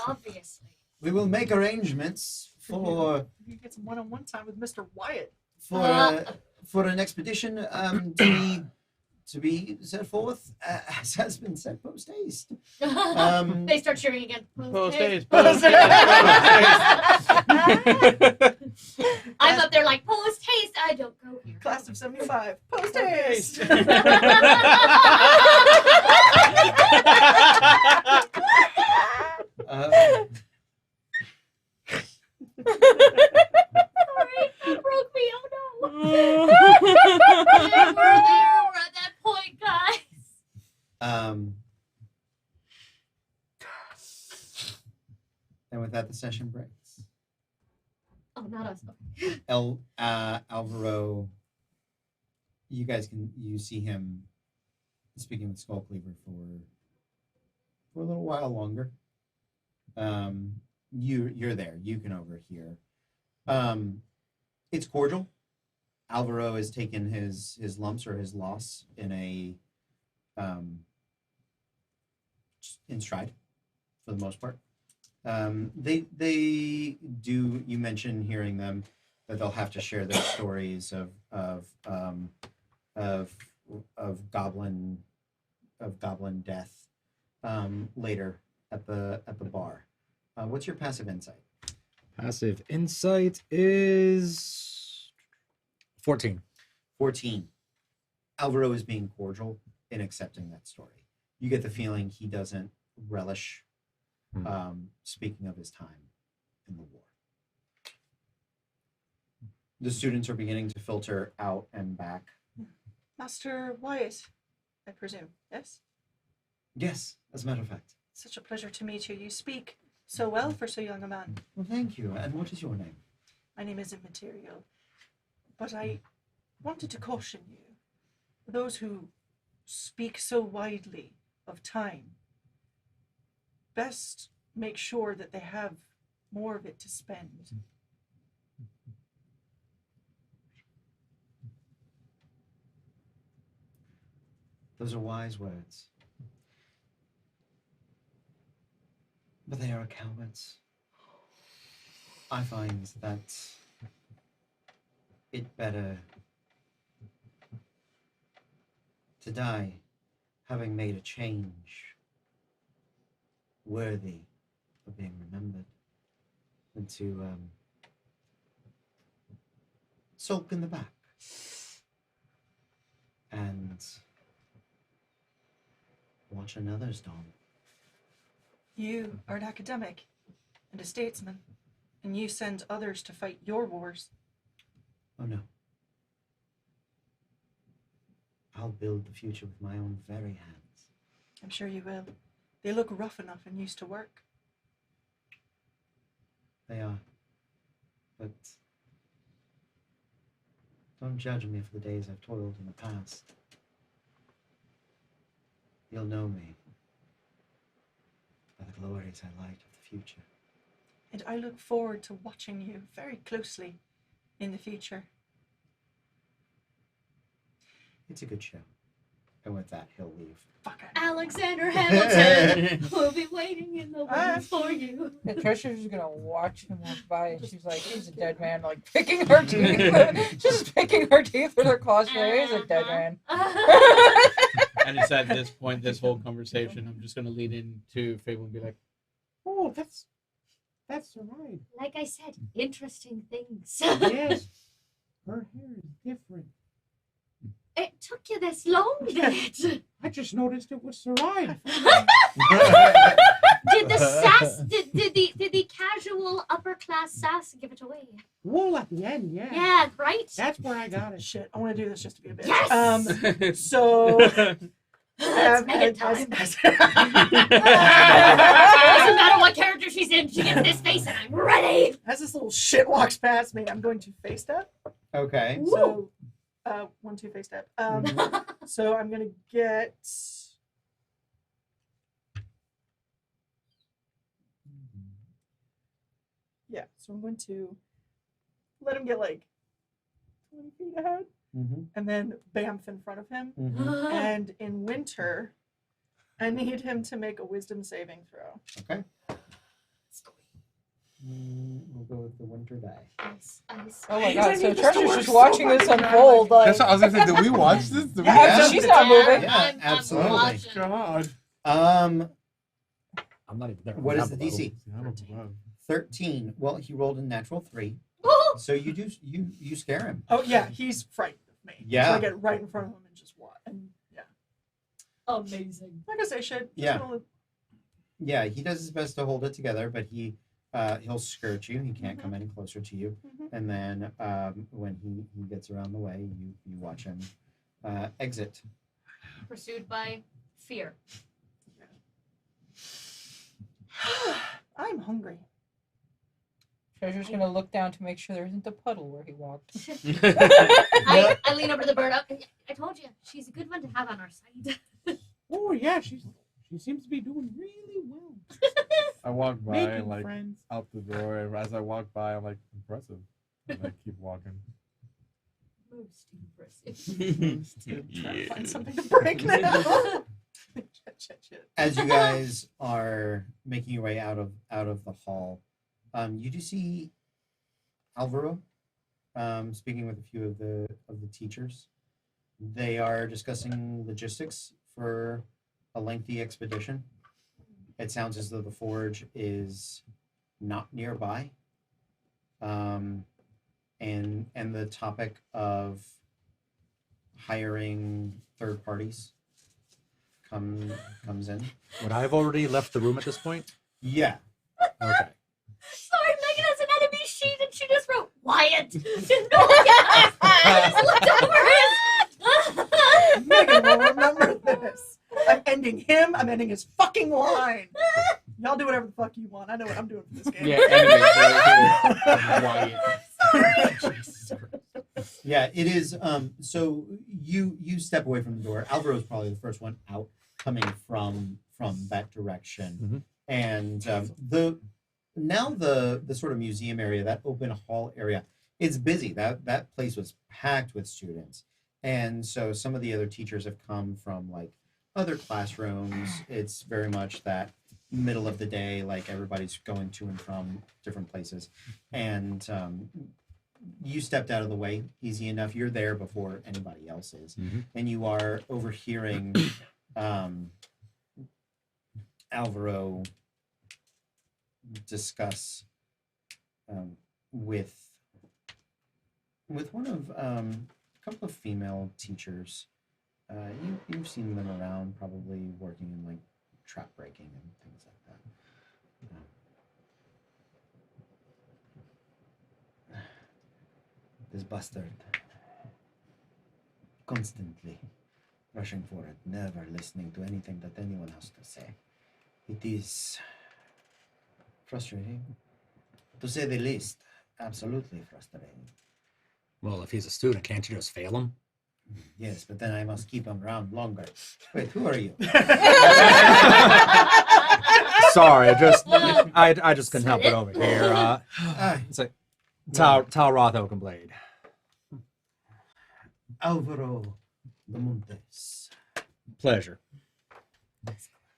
Obviously. we will make arrangements for You get some one-on-one time with Mr. Wyatt. for an expedition to be set forth as has been said post haste. They start cheering again. Post haste. Post Post haste. I'm up there like, post haste. I don't go here. Class of 75. Post haste. Sorry, that broke me. Oh no. Yeah, we're there. We're at that point, guys. And with that, the session breaks. Oh, not us. Alvaro, you see him speaking with Skull Cleaver for a little while longer. You're there. You can overhear. It's cordial. Alvaro has taken his lumps or his loss in stride for the most part. They do. You mentioned hearing them that they'll have to share their stories of of goblin death later at the bar. What's your passive insight? Passive insight is 14. 14. Alvaro is being cordial in accepting that story. You get the feeling he doesn't relish speaking of his time in the war. The students are beginning to filter out and back. Master Wyatt, I presume, yes? Yes, as a matter of fact. Such a pleasure to meet you. You speak so well for so young a man. Well, thank you. And what is your name? My name is immaterial, but I wanted to caution you. Those who speak so widely of time, best make sure that they have more of it to spend. Those are wise words. But they are cowards. I find that it better to die having made a change worthy of being remembered than to sulk in the back and watch another's dawn. You are an academic and a statesman, and you send others to fight your wars. Oh no. I'll build the future with my own very hands. I'm sure you will. They look rough enough and used to work. They are. But don't judge me for the days I've toiled in the past. You'll know me by the glories I light of the future. And I look forward to watching you very closely in the future. It's a good show. And with that, he'll leave. Fuck it. Alexander Hamilton will be waiting in the wings for you. The Trisha's gonna watch him walk by, and she's like, "He's a dead man," like picking her teeth. She's picking her teeth with her claws. He's a dead man. And it's at this point, this whole conversation, I'm just going to lead into Fable and be like, Oh, that's SARAID. Like I said, interesting things. Yes. Her hair is different. It took you this long, did it? I just noticed it was SARAID. Did the sass, did the casual upper class sass give it away? Wool at the end, yeah. Yeah, right? That's where I got it. Shit, I want to do this just to be a bitch. Yes! So It's Megan time. as- Doesn't matter what character she's in, she gets this face and I'm ready! as this little shit walks past me, I'm going to face step. Okay. So, 1-2 face step. So I'm gonna get. Yeah, so I'm going to let him get like 20 feet ahead, Mm-hmm. and then bamf in front of him. Mm-hmm. And in winter, I need him to make a wisdom saving throw. Okay. We'll go with the winter die. Ice, ice. Oh my I god! need So this to Trisha's work just so watching much this better. unfold. Like, That's what I was gonna say. Did we watch this? Did we Yeah, watch she's this? not moving. Yeah, I'm absolutely. watching. God. I'm not even there. What I'm is the below. DC? 13. Well, he rolled a natural 3, Oh, so you scare him. Oh yeah, he's frightened of me. Yeah. So I get right in front of him and just watch. And yeah, amazing. like I say, shit. Yeah. Yeah, he does his best to hold it together, but he'll skirt you. He can't come any closer to you. Mhm. And then when he gets around the way, you watch him exit. Pursued by fear. I'm hungry. Treasure's gonna look down to make sure there isn't a puddle where he walked. I lean over to the bird up. I told you, she's a good one to have on our side. Oh, yeah, she seems to be doing really well. I walk by Making and like friends. out the door, and as I walk by, I'm like impressive. And I keep walking. Most impressive. Trying to find something to break now. Shit. As you guys are making your way out of the hall, you do see Alvaro speaking with a few of the teachers. They are discussing logistics for a lengthy expedition. It sounds as though the forge is not nearby. And the topic of hiring third parties comes in. Would I have already left the room at this point? Yeah. Okay. Sorry, Megan has an enemy sheet and she just wrote Wyatt. No, yes. I just looked over his. Megan will remember this. I'm ending him. I'm ending his fucking line. Y'all do whatever the fuck you want. I know what I'm doing for this game. Yeah, anyways, right here. Wyatt. Yeah, it is. So you step away from the door. Alvaro is probably the first one out, coming from that direction. And the sort of museum area, that open hall area, it's busy. That place was packed with students, and so some of the other teachers have come from like other classrooms. It's very much that middle of the day, like everybody's going to and from different places, and you stepped out of the way easy enough. You're there before anybody else is, and you are overhearing Alvaro discuss with one of a couple of female teachers. You've seen them around, probably working in like trap breaking and things like that. This bastard, constantly rushing forward, never listening to anything that anyone has to say. It is frustrating, to say the least. Absolutely frustrating. Well, if he's a student, can't you just fail him? Yes, but then I must keep him around longer. Wait, who are you? Sorry, I just couldn't help it over here. It's like Talroth Oakenblade. Alvaro de Montes. Pleasure.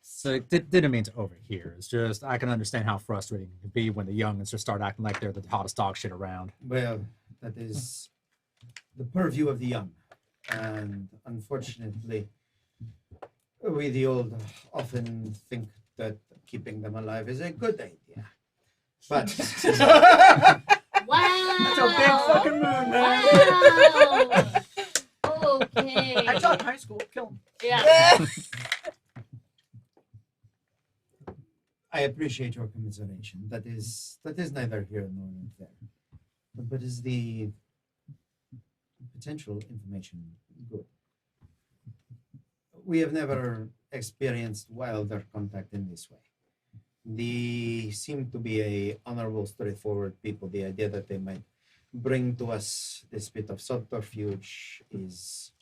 So didn't mean to overhear. It's just I can understand how frustrating it can be when the youngins just start acting like they're the hottest dog shit around. Well, that is the purview of the young. And unfortunately, we the old often think that keeping them alive is a good idea. But Wow. That's a big fucking moon, man. Wow. Okay. I taught in high school. Kill him. Yeah. I appreciate your commiseration. That is neither here nor there. But is the potential information good? We have never experienced wilder contact in this way. They seem to be a honorable, straightforward people. The idea that they might bring to us this bit of subterfuge is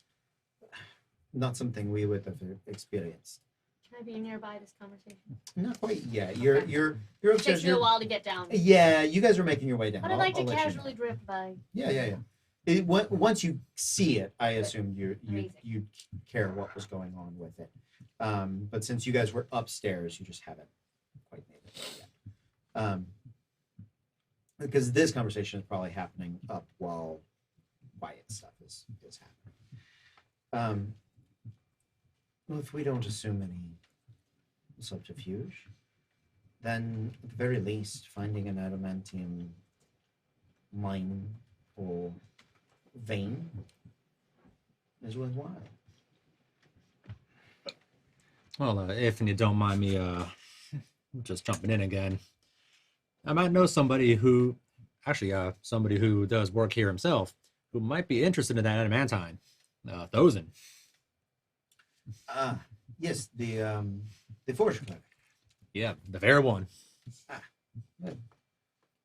not something we would have experienced. Can I be nearby this conversation? Not quite yet. You're It upstairs. takes me a while to get down. Yeah, you guys are making your way down. But I'd like I'll to let you know. casually drift by. Yeah. Once you see it, I assumed Amazing. you'd care what was going on with it. But since you guys were upstairs, you just haven't quite made it yet. Because this conversation is probably happening up while Wyatt stuff is happening. Well, if we don't assume any subterfuge, then at the very least, finding an adamantium mine or vein is worthwhile. Well, if you don't mind me just jumping in again, I might know somebody who does work here himself who might be interested in that adamantine. THOZIN. Yes, the forge cleric. Yeah, the very one.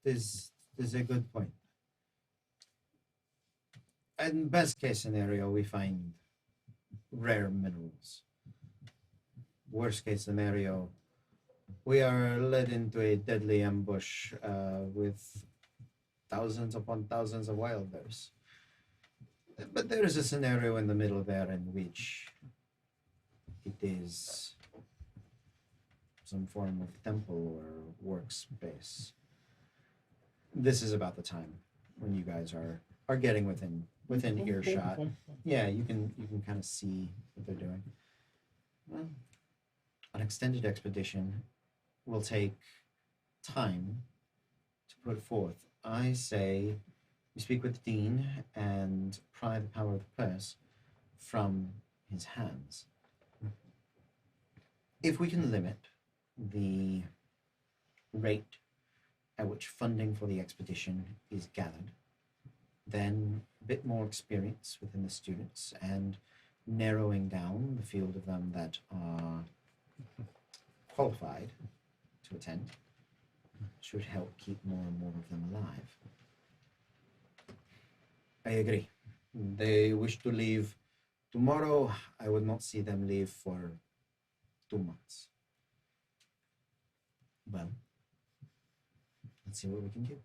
This is a good point. In best case scenario, we find rare minerals. Worst case scenario, we are led into a deadly ambush with thousands upon thousands of wilders. But there is a scenario in the middle there in which it is some form of temple or workspace. This is about the time when you guys are are getting within earshot. Yeah, you can kind of see what they're doing. Well, an extended expedition will take time to put forth. I say we speak with the dean and pry the power of the purse from his hands. If we can limit the rate at which funding for the expedition is gathered, then a bit more experience within the students and narrowing down the field of them that are qualified to attend should help keep more and more of them alive. I agree. They wish to leave tomorrow. I would not see them leave for 2 months. Well, let's see what we can do.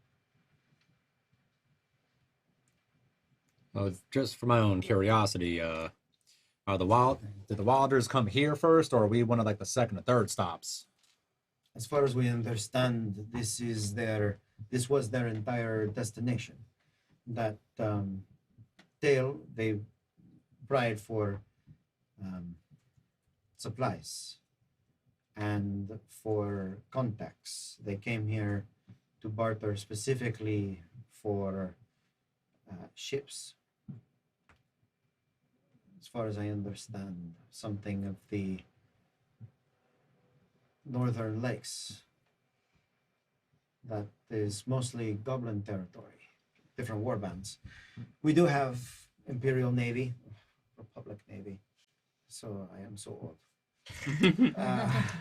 Well, just for my own curiosity, did the Wilders come here first, or are we one of like the second or third stops? As far as we understand, this was their entire destination. That Dale, they pried for supplies and for contacts. They came here to barter specifically for ships. As far as I understand, something of the northern lakes. That is mostly goblin territory, different warbands. We do have Imperial Navy, Republic Navy, so I am so old.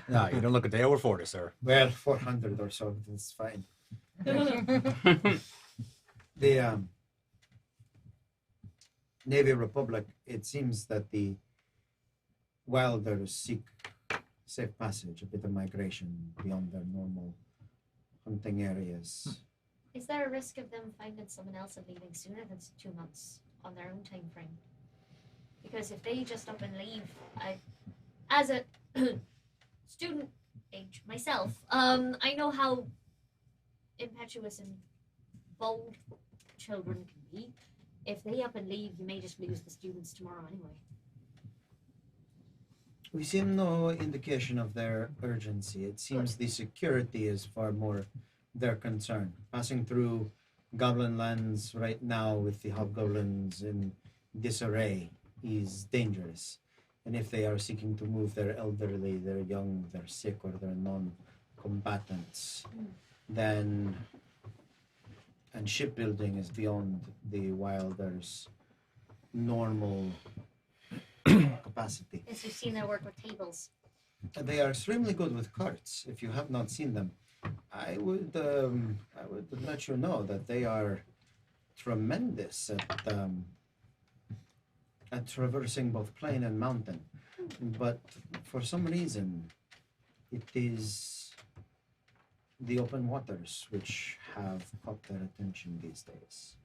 No, you don't look a day over 40, sir. Well, 400 or so, that's fine. The Navy Republic, it seems that the Wilders seek safe passage, a bit of migration beyond their normal hunting areas. Is there a risk of them finding someone else and leaving sooner than 2 months on their own time frame? Because if they just up and leave, as a student age myself, I know how impetuous and bold children can be. If they up and leave, you may just lose the students tomorrow anyway. We see no indication of their urgency. It seems the security is far more their concern. Passing through goblin lands right now with the hobgoblins in disarray is dangerous. And if they are seeking to move their elderly, their young, their sick, or their non-combatants, then... And shipbuilding is beyond the Wilders' normal capacity. Yes, we've seen their work with tables. They are extremely good with carts. If you have not seen them, I would let you know that they are tremendous at traversing both plain and mountain. But for some reason, it is the open waters which have caught their attention these days.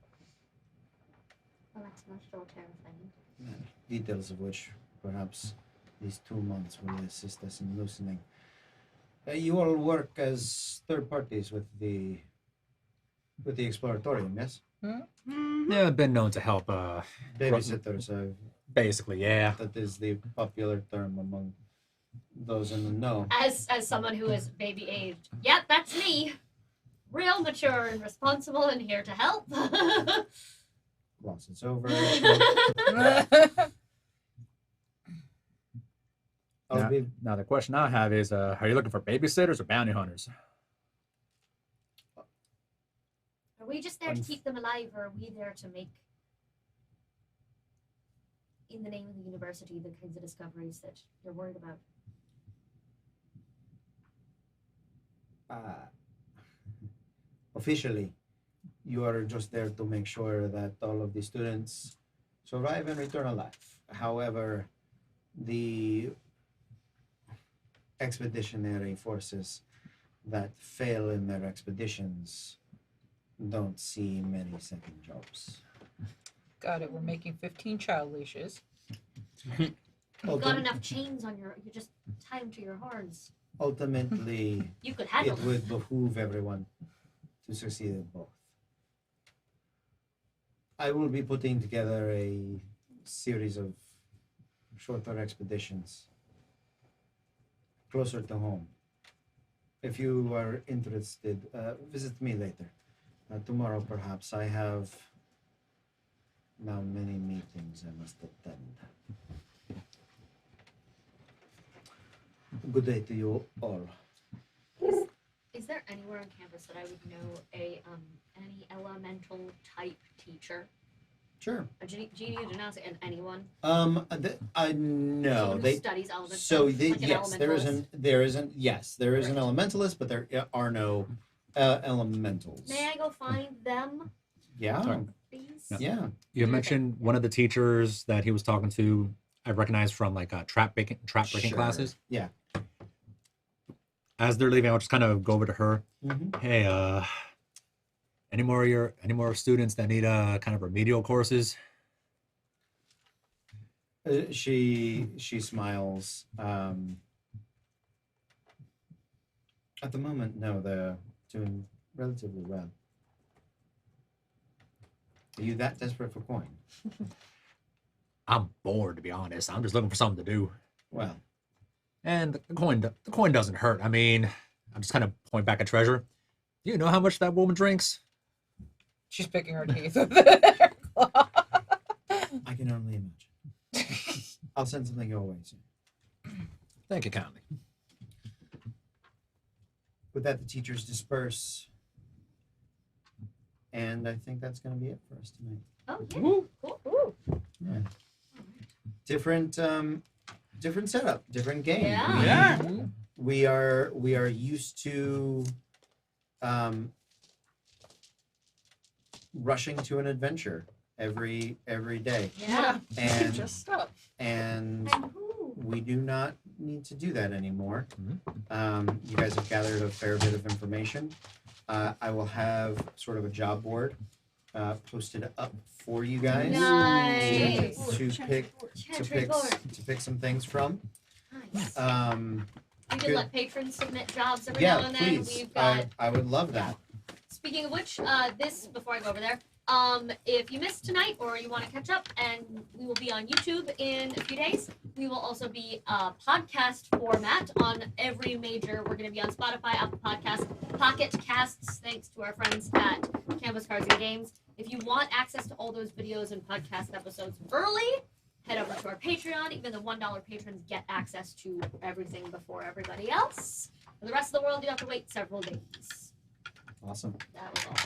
Well, that's not at all terrifying. Details of which perhaps these 2 months will assist us in loosening. You all work as third parties with the Exploratorium, yes? Yeah, I've been known to help. Babysitters, Basically, yeah. that is the popular term among those in the know. As someone who is baby aged, yep, that's me. Real mature and responsible and here to help. Gloss it's over. Now the question I have is, are you looking for babysitters or bounty hunters? Are we just there to keep them alive, or are we there to make, in the name of the university, the kinds of discoveries that you're worried about? Officially, you are just there to make sure that all of the students survive and return alive. However, the expeditionary forces that fail in their expeditions don't see many second jobs. Got it. We're making 15 child leashes. You've got enough chains on you just tie them to your horns. Ultimately, You could handle it them. would behoove everyone to succeed in both. I will be putting together a series of shorter expeditions closer to home. If you are interested, visit me later. Tomorrow, perhaps. I have now many meetings I must attend. Good day to you all. Is there anywhere on campus that I would know any elemental type teacher? Sure. A genie, or Genasi, and anyone? No, Someone who studies elemental. So like an yes, there isn't. There is an elementalist, but there are no elementals. May I go find them, Yeah. Sorry. please? Yeah. You mentioned one of the teachers that he was talking to. I recognized from like trap breaking Sure. classes. Yeah. As they're leaving, I'll just kind of go over to her. Mm-hmm. Hey, any more students that need kind of remedial courses? She smiles. At the moment, no, they're doing relatively well. Are you that desperate for coin? I'm bored, to be honest. I'm just looking for something to do. Well, And the coin doesn't hurt. I mean, I'm just kind of point back at Treasure. Do you know how much that woman drinks? She's picking her teeth. I can only imagine. I'll send something your way soon. Thank you kindly. With that, the teachers disperse. And I think that's going to be it for us tonight. Oh, yeah. Woo. Cool. Yeah. Different setup, different game. Yeah. We are used to rushing to an adventure every day, Yeah. and Just stop. and And who? we do not need to do that anymore. Mhm. You guys have gathered a fair bit of information. I will have sort of a job board posted up for you guys Nice. to pick Chantry board. to pick some things from. Nice. We can good. let patrons submit jobs every Yeah, now and then. please. We've got. I would love that. Speaking of which, before I go over there, if you missed tonight or you want to catch up, and we will be on YouTube in a few days. We will also be podcast format on every major. We're going to be on Spotify, Apple Podcasts, Pocket Casts, thanks to our friends at Canvas Cards and Games. If you want access to all those videos and podcast episodes early, head over to our Patreon. Even the $1 patrons get access to everything before everybody else. For the rest of the world, you have to wait several days. Awesome. That was all.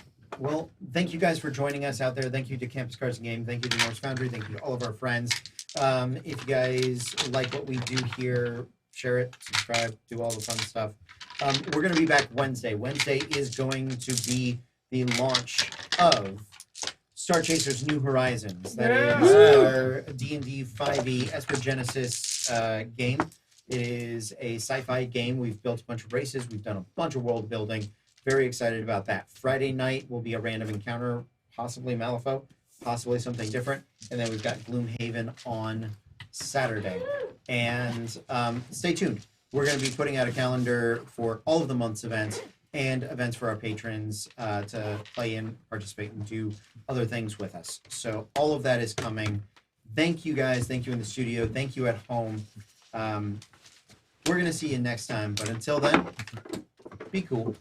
Well, thank you guys for joining us out there. Thank you to Campus Cards and Game. Thank you to Norse Foundry. Thank you to all of our friends. If you guys like what we do here, share it, subscribe, do all the fun stuff. We're going to be back Wednesday. Wednesday is going to be the launch of Star Chasers New Horizons. That is our D&D 5e Esper Genesis game. It is a sci-fi game. We've built a bunch of races. We've done a bunch of world building. Very excited about that. Friday night will be a random encounter, possibly Malifaux, possibly something different. And then we've got Gloomhaven on Saturday. And stay tuned. We're going to be putting out a calendar for all of the month's events and events for our patrons to play in, participate, and do other things with us. So all of that is coming. Thank you guys. Thank you in the studio. Thank you at home. We're going to see you next time. But until then, be cool.